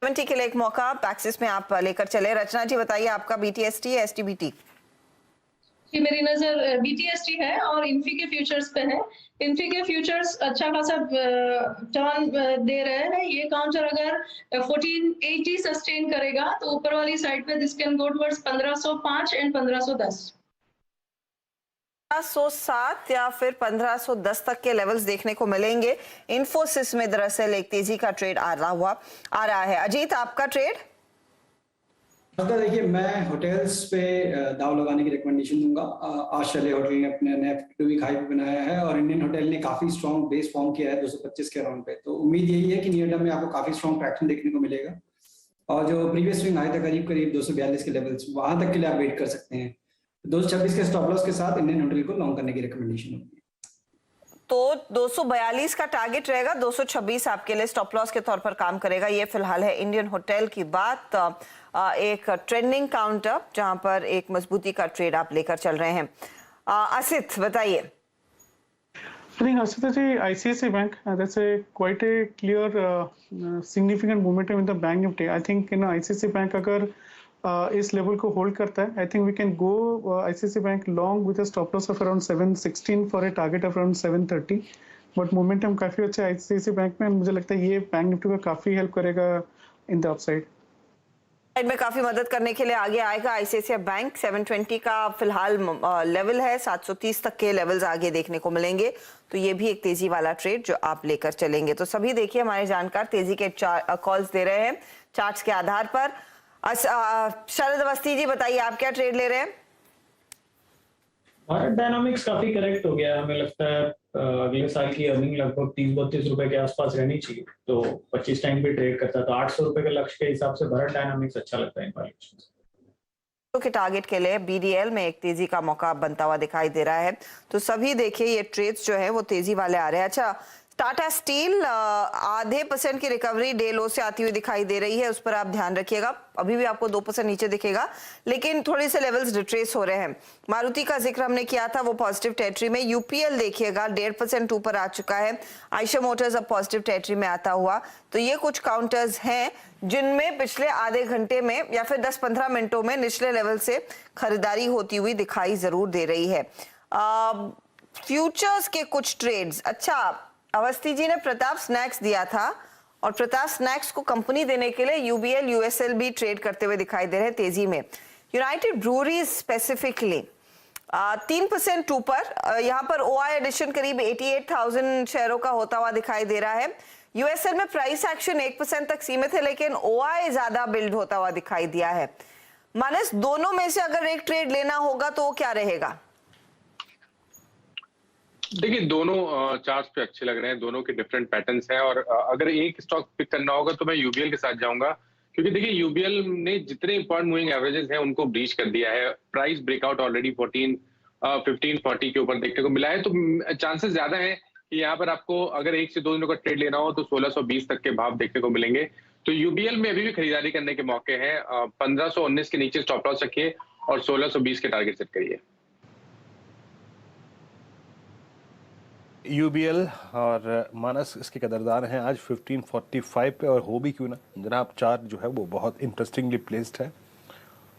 70 के लिए एक मौका एक्सिस में आप लेकर चले। रचना जी, बताइए आपका BTST या STBT? मेरी नजर BTST है और इन्फी के फ्यूचर्स पे है। इन्फी के फ्यूचर्स अच्छा खासा टर्न दे रहे हैं। ये काउंटर अगर 1480 सस्टेन करेगा तो ऊपर वाली साइड पे this can go towards 1505 and 1510। 1507 या फिर 1510 तक के लेवल्स देखने को मिलेंगे। इन्फोसिस में दरअसल एक तेजी का ट्रेड आ रहा है। अजीत, आपका ट्रेड? देखिए, मैं होटल्स पे दाव लगाने की रिकमेंडेशन दूंगा। आज चले होटल ने अपने नए 52 वीक हाई पे बनाया है और इंडियन होटल ने काफी स्ट्रॉन्ग बेस फॉर्म किया है 225 के अराउंड पे। तो उम्मीद यही है कि नियर टर्म में आपको काफी स्ट्रॉन्ग ट्रैक्शन देखने को मिलेगा। और जो प्रीवियस स्विंग हाई था करीब 242 के लेवल्स, वहां तक के लिए आप वेट कर सकते हैं। 226 के स्टॉप लॉस के साथ इंडियन होटल को लॉन्ग करने की रिकमेंडेशन होगी। तो 242 का टारगेट रहेगा, 226 आपके लिए स्टॉप लॉस के तौर पर काम करेगा। ये फिलहाल है इंडियन होटल की बात। एक ट्रेंडिंग काउंटर जहां पर एक मजबूती का ट्रेड आप लेकर चल रहे हैं। असित, बताइए। I think Asita ji, ICICI Bank, that's a quite a clear significant momentum in the bank nifty. I think ICICI Bank अगर इस लेवल को होल्ड करता है, I think we can go ICICI Bank long with a stop loss of around 716 for a target of around 730. But momentum काफी अच्छा है ICICI bank में। मुझे लगता है ये बैंक निफ्टी को काफी हेल्प करेगा इन द अपसाइड में। काफी मदद करने के लिए आगे आएगा ICICI बैंक। 720 का फिलहाल लेवल है, 730 तक के लेवल्स आगे देखने को मिलेंगे। तो ये भी एक तेजी वाला ट्रेड जो आप लेकर चलेंगे। तो सभी देखिए, हमारे जानकार तेजी के कॉल्स दे रहे हैं चार्ट्स के आधार पर। शरद अवस्थी जी, बताइए आप क्या ट्रेड ले रहे हैं? भारत डायनामिक्स काफी करेक्ट हो गया। हमें लगता है अगले साल की अर्निंग लगभग 30-32 रुपए के आसपास रहनी चाहिए। तो 25 टाइम भी ट्रेड करता है तो 800 रुपए के लक्ष्य के हिसाब से भारत डायनामिक्स अच्छा लगता है इन वैल्यूएशन के टारगेट के लिए। BDL में एक तेजी का मौका बनता हुआ दिखाई दे रहा है। तो सभी देखिए, ये ट्रेड्स जो है वो तेजी वाले आ रहे हैं। अच्छा, टाटा स्टील आधे % की रिकवरी डे लो से आती हुई दिखाई दे रही है, उस पर आप ध्यान रखिएगा। अभी भी आपको 2% नीचे दिखेगा, लेकिन थोड़ी से लेवल्स रिट्रेस हो रहे हैं। मारुति का जिक्र हमने किया था, वो पॉजिटिव टेरिटरी में। UPL देखिएगा 1.5% ऊपर आ चुका है। आयशर मोटर्स अब पॉजिटिव टेरिटरी में आता हुआ। तो ये कुछ काउंटर्स हैं जिनमें पिछले आधे घंटे में या फिर 10-15 मिनटों में निचले लेवल से खरीदारी होती हुई दिखाई जरूर दे रही है। फ्यूचर्स के कुछ ट्रेड्स, अच्छा अवस्थी जी ने प्रताप स्नैक्स दिया था और प्रताप स्नैक्स को कंपनी देने के लिए UBL USL भी ट्रेड करते हुए दिखाई दे रहे हैं तेजी में। यूनाइटेड ब्रूरीज स्पेसिफिकली 3% ऊपर। यहाँ पर OI एडिशन करीब 88,000 शेयरों का होता हुआ दिखाई दे रहा है। USL में प्राइस एक्शन 1% तक सीमित है, लेकिन OI ज्यादा बिल्ड होता हुआ दिखाई दिया है। मानस, दोनों में से अगर एक ट्रेड लेना होगा तो वो क्या रहेगा? देखिए दोनों चार्ट्स पे अच्छे लग रहे हैं, दोनों के डिफरेंट पैटर्न्स हैं और अगर एक स्टॉक पिक करना होगा तो मैं यूबीएल के साथ जाऊंगा, क्योंकि देखिए यूबीएल ने जितने इंपॉर्टेंट मूविंग एवरेजेस हैं उनको ब्रीच कर दिया है। प्राइस ब्रेकआउट ऑलरेडी 1540 के ऊपर देखने को मिला है, तो चांसेस ज्यादा है कि यहाँ पर आपको अगर 1 से 2 दिनों का ट्रेड लेना हो तो 1620 तक के भाव देखने को मिलेंगे। तो यूबीएल में अभी भी खरीदारी करने के मौके हैं। 1519 के नीचे स्टॉप लॉस रखिए और 1620 के टारगेट सेट करिए। यूबीएल और मानस इसके कदरदान हैं आज 1545 पे, और हो भी क्यों ना जनाब, चार्ट जो है वो बहुत इंटरेस्टिंगली प्लेस्ड है।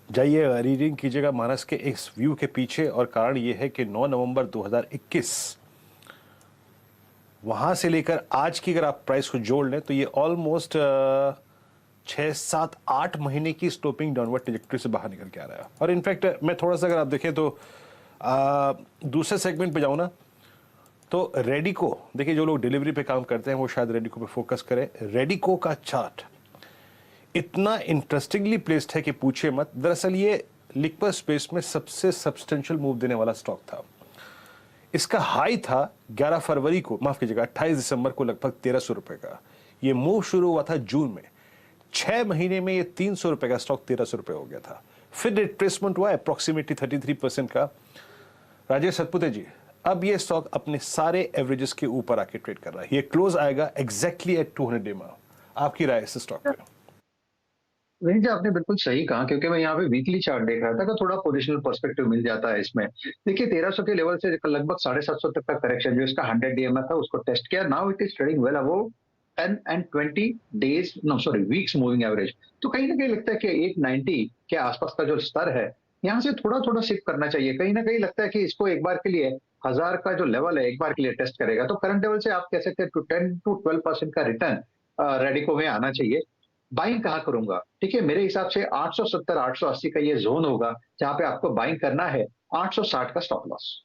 जाइए रीडिंग कीजिएगा मानस के इस व्यू के पीछे, और कारण ये है कि 9 नवंबर 2021 वहां से लेकर आज की अगर आप प्राइस को जोड़ लें तो ये ऑलमोस्ट 6, 7, 8 महीने की स्टॉपिंग डाउनवर्ड ट्रैजेक्टरी से बाहर निकल के आ रहा है। और इनफैक्ट मैं थोड़ा सा अगर आप देखें तो दूसरे सेगमेंट पे जाऊँ ना, तो रेडिको देखिए, जो लोग डिलीवरी पे काम करते हैं वो शायद रेडिको पे फोकस करें। रेडिको का चार्ट इतना इंटरेस्टिंगली प्लेस्ड है कि पूछिए मत। दरअसल ये लिक्विड स्पेस में सबसे सब्सटेंशियल मूव देने वाला स्टॉक था। इसका हाई था 11 फरवरी को, माफ कीजिएगा 28 दिसंबर को, लगभग 1300 रुपए का। ये मूव शुरू हुआ था जून में। 6 महीने में ये 300 रुपए का स्टॉक 1300 रुपए हो गया था। फिर रिट्रेसमेंट हुआ अप्रोक्सीमेटली 33% का। राजेश सतपुते जी, अब ये स्टॉक अपने सारे एवरेजेस के ऊपर आके ट्रेड कर रहा है। ये क्लोज आएगा एग्जैक्टली एट 200 EMA। आपकी राय इस स्टॉक पे? वही जी, आपने बिल्कुल सही कहा, क्योंकि मैं यहाँ पे वीकली चार्ट देख रहा था तो थोड़ा पोजिशनल पर्सपेक्टिव मिल जाता है इसमें। देखिए 1300 के लेवल से लगभग 750 तक का करेक्शन जो इसका 100 EMA था उसको टेस्ट किया। Now it is trading well above 10 and 20 days, no sorry, weeks moving average. तो कहीं ना कहीं लगता है कि 890 के आसपास का जो स्तर है यहाँ से थोड़ा थोड़ा शिफ्ट करना चाहिए। कहीं ना कहीं लगता है कि इसको एक बार के लिए 1000 का जो लेवल है एक बार के लिए टेस्ट करेगा, तो करंट लेवल से आप कह सकते हैं 10 to 12% का रिटर्न रेडिको में आना चाहिए। बाइंग कहाँ करूंगा? ठीक है, मेरे हिसाब से 870 880 का ये जोन होगा जहां पे आपको बाइंग करना है। 860 का स्टॉप लॉस।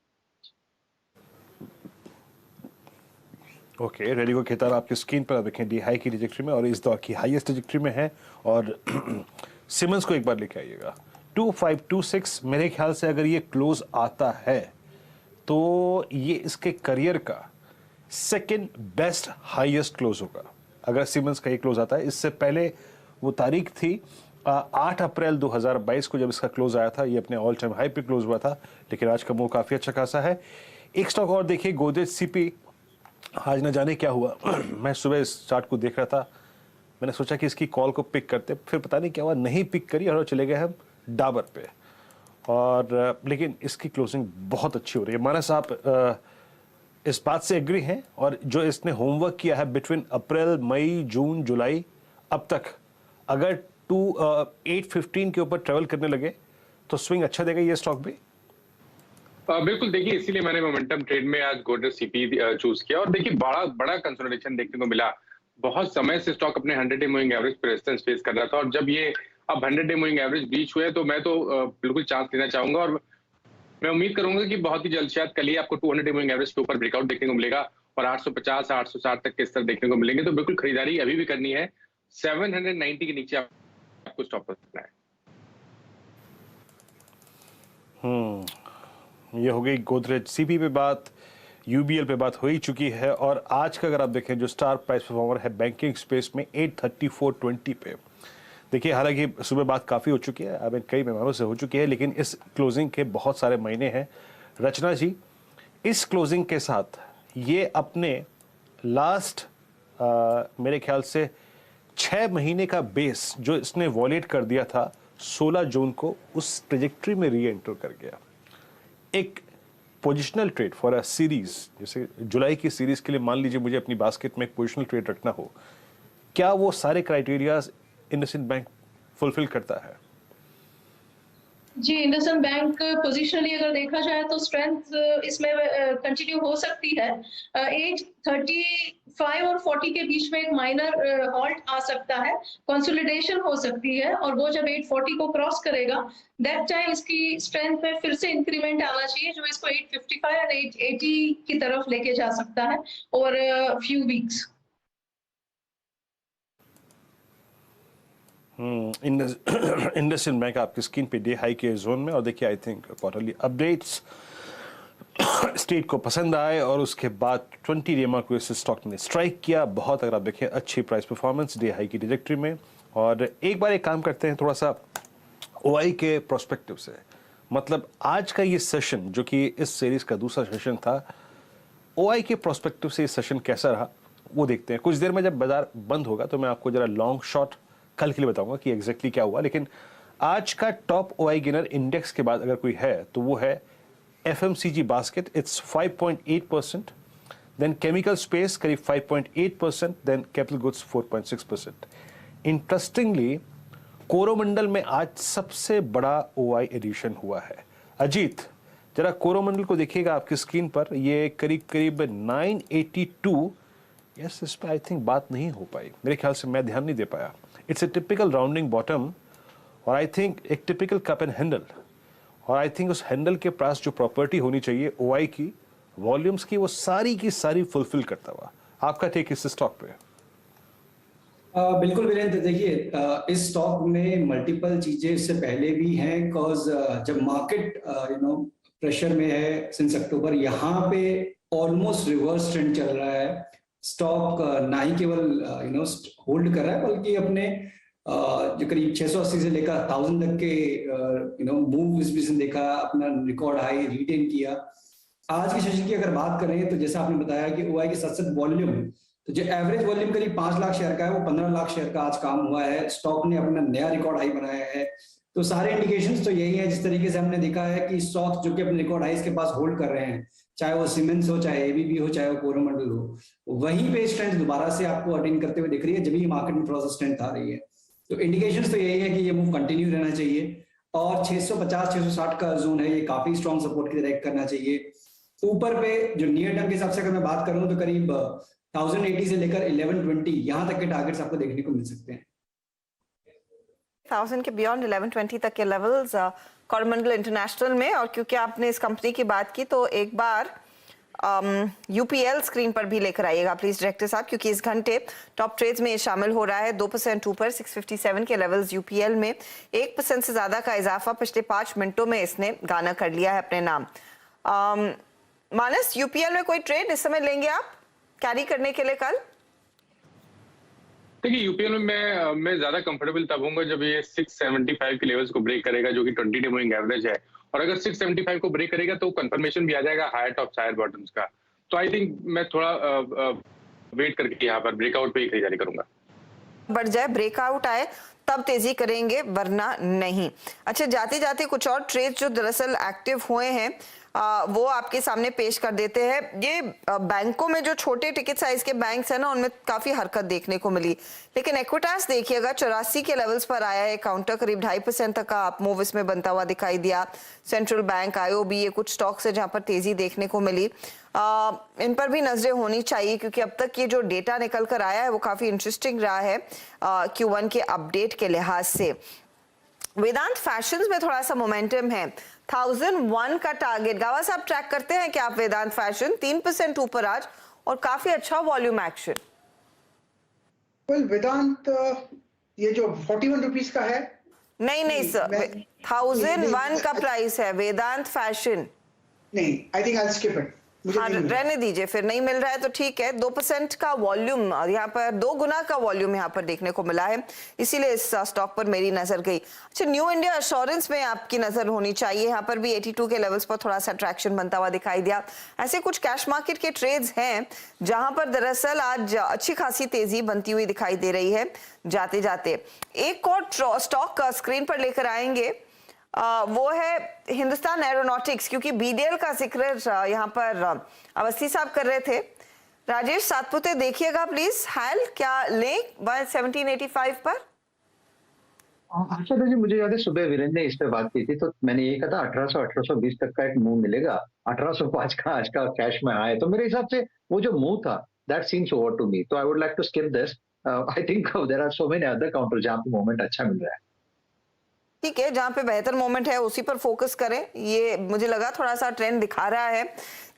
ओके, रेडिको के तार आपकी स्क्रीन पर देखें, डी हाई की ट्रैजेक्टरी में और इस दौर की हाईएस्ट ट्रैजेक्टरी में है। और सिमंस को एक बार लेके आइएगा 2526। मेरे ख्याल से अगर ये क्लोज आता है तो ये इसके करियर का सेकंड बेस्ट हाईएस्ट क्लोज होगा अगर सिमंस का ये क्लोज आता है। इससे पहले वो तारीख थी 8 अप्रैल 2022 को, जब इसका क्लोज आया था। ये अपने ऑल टाइम हाई पे क्लोज हुआ था, लेकिन आज का मूव काफी अच्छा खासा है। एक स्टॉक और देखिए, गोदरेज सीपी। आज न जाने क्या हुआ मैं सुबह इस चार्ट को देख रहा था, मैंने सोचा कि इसकी कॉल को पिक करते, फिर पता नहीं क्या हुआ, नहीं पिक करी और चले गए हम डाबर पे। और लेकिन इसकी क्लोजिंग बहुत अच्छी हो रही है। मानस, आप इस बात से एग्री हैं? और जो इसने होमवर्क किया है बिटवीन अप्रैल, मई, जून, जुलाई अब तक, अगर 815 के ऊपर ट्रेवल करने लगे तो स्विंग अच्छा देगा ये स्टॉक भी? बिल्कुल, देखिए इसीलिए मैंने मोमेंटम ट्रेड में आज गोदरेज सीपी चूज किया। और देखिए बड़ा कंसोलिडेशन देखने को मिला। बहुत समय से स्टॉक अपने 100 डे मूविंग एवरेज पे रेजिस्टेंस फेस कर रहा था, और जब ये अब 100 डे मूविंग एवरेज ब्रीच हुए तो मैं तो बिल्कुल चांस लेना चाहूंगा। और मैं उम्मीद करूंगा कि बहुत ही जल्द, शायद कल ही, आपको 200 डे मूविंग एवरेज के ऊपर ब्रेकआउट देखने को मिलेगा और 850 860 तक के स्तर देखने को मिलेंगे। तो बिल्कुल खरीदारी अभी भी करनी है। 790 के नीचे आपको स्टॉप करना है। ये हो गई गोदरेज सीपी पे बात। यूबीएल पे बात हो ही चुकी है। और आज का अगर आप देखें, जो स्टार प्राइस परफॉर्मर है बैंकिंग स्पेस में 834.20 पे। देखिए, हालांकि सुबह बात काफ़ी हो चुकी है, अब कई मेहमानों से हो चुकी है, लेकिन इस क्लोजिंग के बहुत सारे महीने हैं। रचना जी, इस क्लोजिंग के साथ ये अपने लास्ट मेरे ख्याल से 6 महीने का बेस जो इसने वॉलेट कर दिया था 16 जून को, उस ट्रेजेक्टरी में री एंटर कर गया। एक positional trade for a series, जैसे जुलाई की सीरीज के लिए मान लीजिए मुझे अपनी बास्केट में एक पोजिशनल ट्रेड रखना हो, क्या वो सारे क्राइटेरियाज इंडसइंड बैंक फुलफिल करता है? जी, इंडसइंड बैंक पोजिशनली अगर देखा जाए तो स्ट्रेंथ इसमें कंटिन्यू हो सकती है। 835 और 40 के बीच में एक माइनर हॉल्ट आ सकता है, कंसोलिडेशन हो सकती है, और वो जब 840 को क्रॉस करेगा दैट टाइम इसकी स्ट्रेंथ में फिर से इंक्रीमेंट आना चाहिए, जो इसको 855 और 880 की तरफ लेके जा सकता है over few weeks. IndusInd bank आपकी स्क्रीन पे डे हाई के जोन में। और देखिए, I think quarterly updates state को पसंद आए और उसके बाद 20 DMA को इस स्टॉक ने स्ट्राइक किया। बहुत अगर आप देखें अच्छी प्राइस परफॉर्मेंस डे हाई की डिजेक्ट्री में। और एक बार एक काम करते हैं थोड़ा सा OI के प्रोस्पेक्टिव से, मतलब आज का ये सेशन जो कि इस सीरीज का दूसरा सेशन था, OI के प्रोस्पेक्टिव से ये सेशन कैसा रहा वो देखते हैं। कुछ देर में जब बाजार बंद होगा तो मैं आपको जरा लॉन्ग शॉट कल के लिए बताऊंगा कि एग्जैक्टली क्या हुआ। लेकिन आज का टॉप OI गेनर इंडेक्स के बाद अगर कोई है तो वो है FMCG basket, it's 5.8%, then chemical space करीब 5.8%, then capital goods 4.6%। Interestingly Coromandel में आज सबसे बड़ा OI एडिशन हुआ है। अजीत जरा कोरोमंडल को देखिएगा आपकी स्क्रीन पर, ये करीब करीब 982। यस, इस पर आई थिंक बात नहीं हो पाई, मेरे ख्याल से मैं ध्यान नहीं दे पाया। It's a typical rounding bottom और आई थिंक एक टिपिकल कप एंड हैंडल, और आई थिंक उस हैंडल के पास जो प्रॉपर्टी होनी चाहिए OI की, वॉल्यूम्स की, वो सारी की सारी फुलफिल करता हुआ। आपका टेक इस स्टॉक पे? बिल्कुल वीरेंद्र, देखिए इस स्टॉक में मल्टीपल चीजें इससे पहले भी हैं, बिकॉज जब मार्केट प्रेशर में है सिंस अक्टूबर, यहाँ पे ऑलमोस्ट रिवर्स ट्रेंड चल रहा है। स्टॉक ना ही केवल होल्ड कर रहा है बल्कि अपने जो करीब 680 से लेकर 1000 तक के मूव इस बीच देखा, अपना रिकॉर्ड हाई रिटेन किया। आज की सेशन की अगर बात करें तो जैसा आपने बताया कि OI के साथ साथ वॉल्यूम, तो जो एवरेज वॉल्यूम करीब 5 लाख शेयर का है, वो 15 लाख शेयर का आज काम हुआ है। स्टॉक ने अपना नया रिकॉर्ड हाई बनाया है। तो सारे इंडिकेशंस तो यही है, जिस तरीके से हमने देखा है कि स्टॉक जो कि अपने रिकॉर्ड हाईज के पास होल्ड कर रहे हैं, चाहे वो सीमेंस हो, चाहे ABB हो, चाहे वो कोरोमंडल हो, वहीं पे स्ट्रेंथ दोबारा से आपको अटेन करते हुए दिख रही है, जब भी मार्केट में थोड़ा सा स्ट्रेंथ आ रही है। तो इंडिकेशंस तो यही है कि ये मूव कंटिन्यू रहना चाहिए और 650-660 का जोन है, ये काफी स्ट्रॉन्ग सपोर्ट की तरह एक्ट करना चाहिए। ऊपर पे जो नियर टर्म के हिसाब से अगर मैं बात करूं तो करीब 1080 से लेकर 1120 यहाँ तक के टारगेट्स आपको देखने को मिल सकते हैं। 1000 के बियॉन्ड 1120 तक के लेवल्स कोरोमंडल इंटरनेशनल में। और क्योंकि आपने इस कंपनी की बात की तो एक बार UPL स्क्रीन पर भी लेकर आइएगा प्लीज डायरेक्टर साहब, क्योंकि इस घंटे टॉप ट्रेड्स में शामिल हो रहा है। 2% ऊपर 657 के लेवल्स UPL में, 1% से ज्यादा का इजाफा पिछले 5 मिनटों में इसने गाना कर लिया है अपने नाम। मानस, UPL में कोई ट्रेड इस समय लेंगे आप कैरी करने के लिए कल? देखिए UPL में मैं ज्यादा कंफर्टेबल तब होऊंगा जब ये 675 के लेवल्स को ब्रेक करेगा, जो कि 20 डे मूविंग एवरेज है। और अगर 675 को ब्रेक करेगा तो कंफर्मेशन भी आ जाएगा हायर टॉप हायर बॉटम्स का। तो आई थिंक मैं थोड़ा वेट करके यहाँ पर ब्रेकआउट पे ही खरीदारी करूंगा। बढ़ जाए, ब्रेकआउट आए तब तेजी करेंगे, वरना नहीं। अच्छा, जाते जाते कुछ और ट्रेड जो दरअसल एक्टिव हुए हैं वो आपके सामने पेश कर देते हैं। ये बैंकों में जो छोटे टिकट साइज के बैंक्स हैं ना, उनमें काफी हरकत देखने को मिली। लेकिन एक्विटास देखिएगा 84 के लेवल्स पर आया है, काउंटर करीब 2.5% तक का आप मूव इसमें बनता हुआ दिखाई दिया। सेंट्रल बैंक, IOB, ये कुछ स्टॉक्स है जहां पर तेजी देखने को मिली। इन पर भी नजरें होनी चाहिए क्योंकि अब तक ये जो डेटा निकल कर आया है वो काफी इंटरेस्टिंग रहा है Q1 के अपडेट के लिहाज से। वेदांत फैशंस में थोड़ा सा मोमेंटम है, 1001 का टारगेट। गावा साहब ट्रैक करते हैं कि आप वेदांत फैशन 3% ऊपर आज और काफी अच्छा वॉल्यूम एक्शन। वेल वेदांत ये जो 41 रुपीस का है, नहीं सर, 1001 का प्राइस है वेदांत फैशन। नहीं, I think I skip it. हाँ, रहने दीजिए, फिर नहीं मिल रहा है तो ठीक है। 2% का वॉल्यूम यहाँ पर, 2 गुना का वॉल्यूम यहाँ पर देखने को मिला है, इसीलिए इस स्टॉक पर मेरी नजर गई। अच्छा, न्यू इंडिया एश्योरेंस में आपकी नजर होनी चाहिए, यहाँ पर भी 82 के लेवल्स पर थोड़ा सा ट्रैक्शन बनता हुआ दिखाई दिया। ऐसे कुछ कैश मार्केट के ट्रेड्स हैं जहां पर दरअसल आज अच्छी खासी तेजी बनती हुई दिखाई दे रही है। जाते जाते एक और स्टॉक स्क्रीन पर लेकर आएंगे, वो है हिंदुस्तान एरोनॉटिक्स, क्योंकि BDL का जिक्र यहाँ पर अवस्थी साहब कर रहे थे। राजेश सातपुते देखिएगा प्लीज, हाल क्या लें 1785 पर? अच्छा जी, मुझे याद है सुबह वीरेंद्र ने इस पे बात की थी तो मैंने ये कहा था 1800-1820 तक का एक मूव मिलेगा। 1805 का आज का कैश में आए तो मेरे हिसाब से वो जो मूव था that seems over to me, तो I would like to skip this. I think there are so many other counter जहां पे मोमेंट अच्छा मिल रहा है। ठीक है, जहां पे बेहतर मोमेंट है उसी पर फोकस करें। ये मुझे लगा थोड़ा सा ट्रेंड दिखा रहा है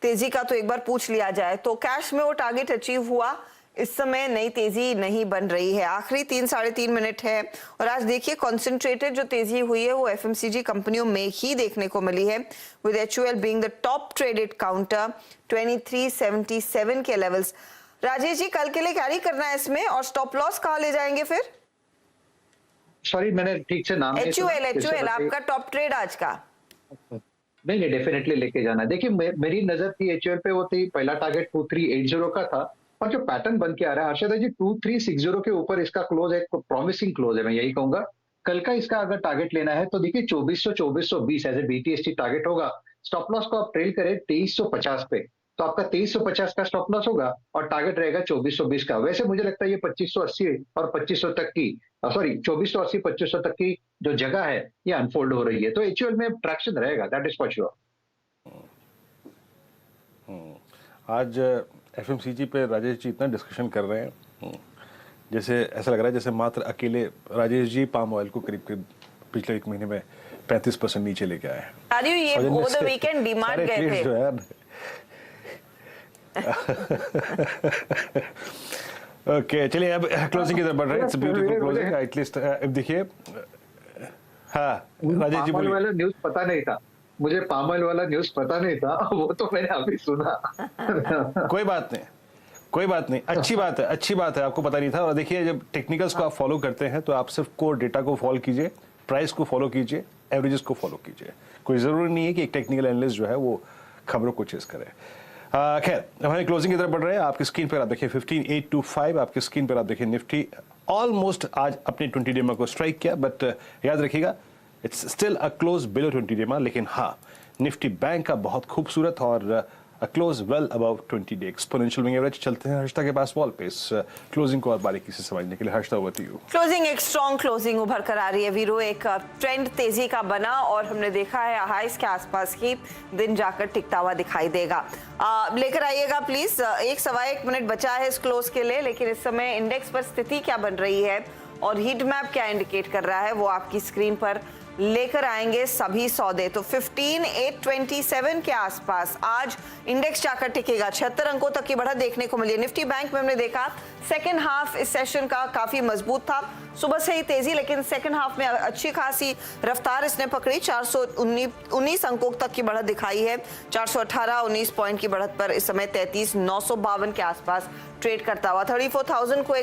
तेजी का, तो एक बार पूछ लिया जाए। तो कैश में वो टारगेट अचीव हुआ इस समय नई तेजी नहीं बन रही है। आखिरी 3-3.5 मिनट है और आज देखिए कॉन्सेंट्रेटेड जो तेजी हुई है वो एफएमसीजी कंपनियों में ही देखने को मिली है, with HUL being the top traded counter 2377 के लेवल्स। राजेश जी, कल के लिए कैरी करना है इसमें और स्टॉप लॉस कहाँ ले जाएंगे फिर? सॉरी, मैंने ठीक से नाम एचयूएल आपका टॉप ट्रेड आज का। नहीं, डेफिनेटली लेके जाना है। देखिए मेरी नजर थी एचयूएल पे, वो थी पहला टारगेट 2380 का था और जो पैटर्न बन के आ रहा है हर्षद जी 2360 के ऊपर इसका क्लोज एक प्रॉमिसिंग क्लोज है, मैं यही कहूंगा। कल का इसका अगर टारगेट लेना है तो देखिए 2400-2420 एज ए बीटीएसटी टारगेट होगा। स्टॉप लॉस को आप ट्रेल करें 2350 पे, तो आपका 2350 का स्टॉप लॉस होगा और टारगेट रहेगा 2420 का। वैसे मुझे लगता है ये 2580 और 2500 तक की 2480 2500 तक की जो जगह है ये अनफोल्ड हो रही है, तो एचयूएल में ट्रैक्शन रहेगा, दैट इज फॉर श्योर। आज एफएमसीजी पे राजेश जी इतना डिस्कशन कर रहे हैं, जैसे ऐसा लग रहा है जैसे मात्र अकेले राजेश जी पाम ऑयल को करीब पिछले एक महीने में 35% नीचे लेके आए हैं। ये ओवर द वीकेंड डिमांड गए थे जो है ओके, चलिए अब क्लोजिंग की तरफ बढ़ रहे हैं। It's beautiful closing at least. अब देखिए, हाँ राजेश जी बोलिए। वाला न्यूज़ पता नहीं था मुझे, पाम ऑयल वाला न्यूज़ पता नहीं था, वो तो मैंने अभी सुना। कोई बात नहीं, अच्छी बात है आपको पता नहीं था। और देखिए जब टेक्निकल्स को आप फॉलो करते हैं तो आप सिर्फ कोर डेटा को फॉलो कीजिए, प्राइस को फॉलो कीजिए, एवरेजेस को फॉलो कीजिए। कोई जरूरी नहीं है कि एक टेक्निकल एनालिस्ट जो है वो खबरों को चेस करे। खैर, हमारी क्लोजिंग की तरफ बढ़ रहे हैं। आपकी स्क्रीन पर आप देखिए 15825, आपकी स्क्रीन पर आप देखिए निफ्टी ऑलमोस्ट आज अपने 20 डेमा को स्ट्राइक किया, बट याद रखिएगा it's still a close below 20 डेमा। लेकिन हाँ, निफ्टी बैंक का बहुत खूबसूरत और close well above 20 day exponential moving average. चलते हैं हर्षिता के पास वॉल पे इस क्लोजिंग को और बारीकी से समझने के लिए। Harshita, over to you. Closing एक स्ट्रॉन्ग क्लोजिंग उभर कर आ रही है वीरू, एक ट्रेंड तेजी का बना और हमने देखा है हाइस के आसपास ही दिन जाकर टिकता हुआ दिखाई देगा। लेकर आइएगा प्लीज। 1-1.25 मिनट बचा है इस क्लोज के लिए, लेकिन इस समय इंडेक्स पर स्थिति क्या बन रही है और हीट मैप क्या इंडिकेट कर रहा है वो आपकी स्क्रीन पर लेकर आएंगे सभी सौदे। तो 15,827 के आसपास आज इंडेक्स जाकर टिकेगा। 76 अंकों तक की बढ़त देखने को मिली। निफ्टी बैंक में हमने देखा सेकंड हाफ इस सेशन का काफी मजबूत था, सुबह से ही तेजी, लेकिन सेकंड हाफ में अच्छी खासी रफ्तार इसने पकड़ी। 419 अंकों तक की बढ़त दिखाई है। 418-19 पॉइंट की बढ़त पर इस समय 33,952 के आसपास ट्रेड करता हुआ। 34,000 को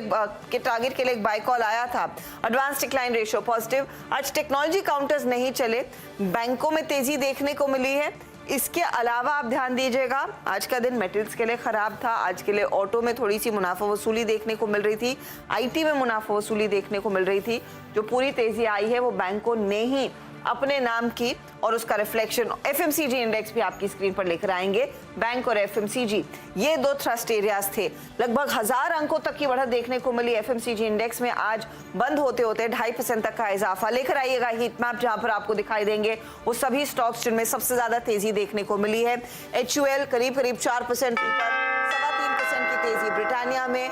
के टारगेट के लिए एक बाय कॉल आया था। Advance decline ratio positive. आज टेक्नोलॉजी काउंटर्स नहीं चले, बैंकों में तेजी देखने को मिली है। इसके अलावा आप ध्यान दीजिएगा, आज का दिन मेटल्स के लिए खराब था। आज के लिए ऑटो में थोड़ी सी मुनाफा वसूली देखने को मिल रही थी, आईटी में मुनाफा वसूली देखने को मिल रही थी। जो पूरी तेजी आई है वो बैंकों ने ही अपने नाम की और उसका रिफ्लेक्शन एफएमसीजी इंडेक्स भी आपकी स्क्रीन पर लेकर आएंगे। बैंक और एफएमसीजी ये दो थ्रस्ट एरियाज थे। लगभग 1000 अंकों तक की बढ़त देखने को मिली एफएमसीजी इंडेक्स में। आज बंद होते होते 2.5% तक का इजाफा। लेकर आइएगा हीट मैप जहां पर आपको दिखाई देंगे वो सभी स्टॉक्स जिनमें सबसे ज्यादा तेजी देखने को मिली है। एचयूएल करीब 4% ऊपर, 3.25% की तेजी ब्रिटानिया में।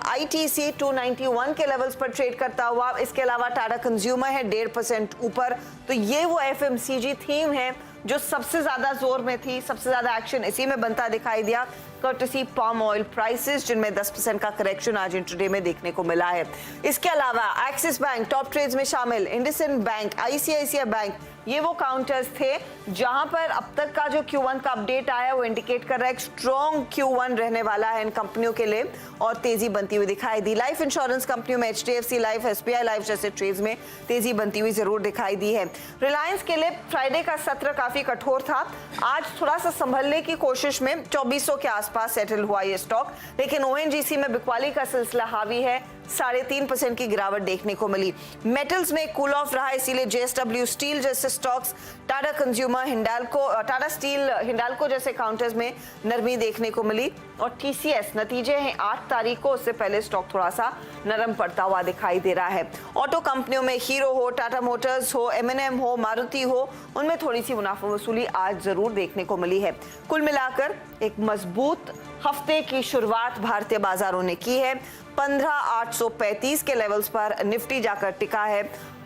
आईटीसी 291 के लेवल्स पर ट्रेड करता हुआ। इसके अलावा टाटा कंज्यूमर है 1.5% ऊपर। तो ये वो एफएमसीजी थीम है जो सबसे ज्यादा जोर में थी, सबसे ज्यादा एक्शन इसी में बनता दिखाई दिया, कर्टसी पाम ऑयल प्राइसेस जिनमें 10% का करेक्शन आज इंट्राडे में देखने को मिला है। इसके अलावा एक्सिस बैंक टॉप ट्रेड्स में शामिल, इंडसइंड बैंक, आईसीआईसीआई बैंक, ये वो काउंटर्स थे जहां पर अब तक का जो Q1 का अपडेट आया वो इंडिकेट कर रहा है एक स्ट्रॉन्ग Q1 रहने वाला है इन कंपनियों के लिए और तेजी बनती हुई दिखाई दी। लाइफ इंश्योरेंस कंपनियों में HDFC लाइफ, SBI लाइफ जैसे ट्रेड्स में तेजी बनती हुई जरूर दिखाई दी है। रिलायंस के लिए फ्राइडे का सत्र काफी कठोर था। आज थोड़ा सा संभलने की कोशिश में 2400 के आसपास सेटल हुआ ये स्टॉक, लेकिन ONGC में बिकवाली का सिलसिला हावी है। 3.5% की गिरावट देखने को मिली। मेटल्स में कूल ऑफ रहा, इसीलिए JSW स्टील जैसे stocks, Tata consumer, Hindalco, Tata steel, Hindalco जैसे काउंटर्स में नरमी देखने को मिली। और TCS नतीजे हैं 8 तारीख को, उससे पहले स्टॉक थोड़ा सा नरम पड़ता हुआ दिखाई दे रहा है। ऑटो कंपनियों में हीरो हो, टाटा मोटर्स हो, M&M हो, मारुति हो, उनमें थोड़ी सी मुनाफा वसूली आज जरूर देखने को मिली है। कुल मिलाकर एक मजबूत हफ्ते की शुरुआत भारतीय बाजारों ने की है। 15,835 के लेवल्स पर निफ्टी जाकर टिका है।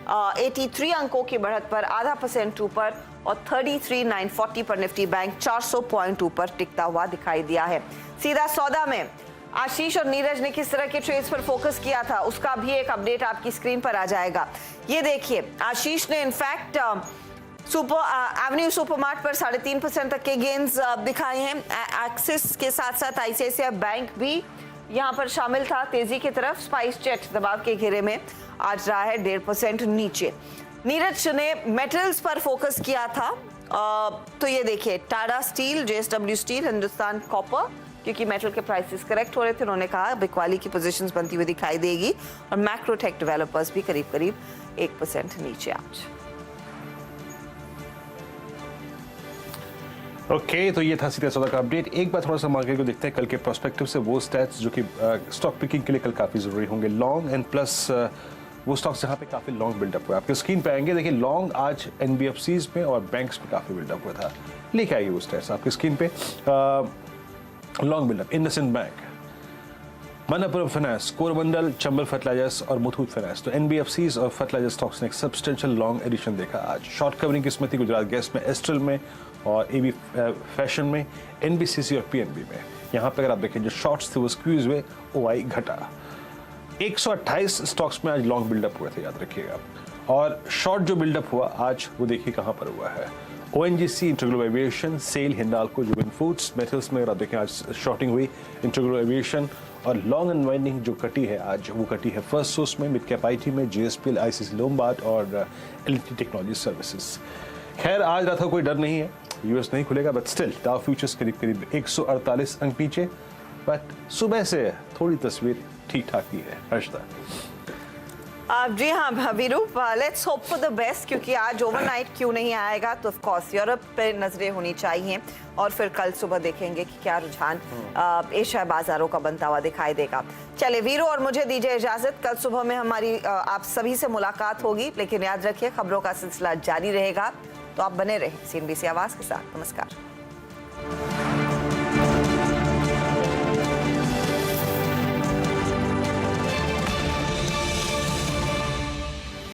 83 अंकों की बढ़त पर 0.5% ऊपर और 33,940 पर निफ्टी बैंक 400 पॉइंट ऊपर टिकता हुआ दिखाई दिया है। सीधा सौदा में आशीष और नीरज ने किस तरह के ट्रेड्स पर फोकस किया था उसका भी एक अपडेट आपकी स्क्रीन पर आ जाएगा। ये देखिए, आशीष ने इनफैक्ट एवेन्यू सुपरमार्ट पर 3.5% तक के गेन्स दिखाए हैं। एक्सिस के साथ साथ आईसीआईसीआई बैंक भी यहां पर शामिल था तेजी की तरफ। स्पाइस जेट दबाव के घेरे में आज रहा है 1.5% नीचे। नीरज ने मेटल्स पर फोकस किया था, तो ये देखिए Tata steel, JSW steel, Hindustan copper, क्योंकि मेटल के प्राइसेस करेक्ट हो रहे थे, उन्होंने कहा बिकवाली की पोजीशंस बनती हुई दिखाई देगी। और मैक्रोटेक डेवलपर्स भी करीब करीब 1% नीचे आज। ओके, तो ये था सीधा सौदा का अपडेट। एक बार थोड़ा सा मार्केट को देखते हैं कल के प्रोस्पेक्टिव से, वो स्टैट्स जो कि स्टॉक पिकिंग के लिए कल काफी जरूरी होंगे। लॉन्ग एंड प्लस वो स्टॉक्स जहां पे काफी लॉन्ग बिल्डअप हुआ, आपके स्क्रीन पे आएंगे। देखिए लॉन्ग आज एनबीएफसीज में और बैंक्स में काफी बिल्डअप हुआ था, लेके आएगी वो स्टैट्स आपके स्क्रीन पे। Long buildup IndusInd bank, Manappuram finance, Coromandel, Chambal fertilisers और मुथूट फाइनेंस। तो एनबीएफसीज और फर्टिलाइजर स्टॉक्स ने एक सब्सटेंशियल लॉन्ग एडिशन देखा आज। शॉर्ट कवरिंग की स्मृति गुजरात गैस में, एस्ट्रल में और एबी फैशन में, एनबीसीसी और पीएनबी में। यहाँ पे अगर आप देखें जो शॉर्ट्स थे वो स्क्वीज हुए, ओआई घटा। 128 स्टॉक्स में आज लॉन्ग बिल्डअप हुए थे, याद रखिएगा। और शॉर्ट जो बिल्डअप हुआ आज वो देखिए कहाँ पर हुआ है। ONGC, InterGlobe aviation, SAIL, Hindalco, Jubilant foods. Metals में अगर आप देखें आज शॉर्टिंग हुई इंटरग्लोबल एविएशन। और लॉन्ग अनवाइंडिंग जो कटी है आज, वो कटी है फर्स्ट सोर्स में, मिड कैप आईटी में, जीएसपीएल, आईसीसी लोम्बार्ड और एलटी टेक्नोलॉजी सर्विसेज। खैर आज रात को कोई डर नहीं है, यूएस नहीं खुलेगा, बट स्टिल डाउ फ्यूचर्स करीब करीब 148 अंक नीचे। बट सुबह से थोड़ी तस्वीर ठीक ठाक ही है। हर्षदा जी हाँ Veeru, let's hope for the best, क्योंकि आज ओवरनाइट क्यों नहीं आएगा तो ऑफ कोर्स यूरोप पे नजरें होनी चाहिए और फिर कल सुबह देखेंगे कि क्या रुझान एशिया बाजारों का बनता हुआ दिखाई देगा। चले वीरू और मुझे दीजिए इजाजत, कल सुबह में हमारी आप सभी से मुलाकात होगी, लेकिन याद रखिए खबरों का सिलसिला जारी रहेगा, तो आप बने रहे CNBC आवाज के साथ। नमस्कार।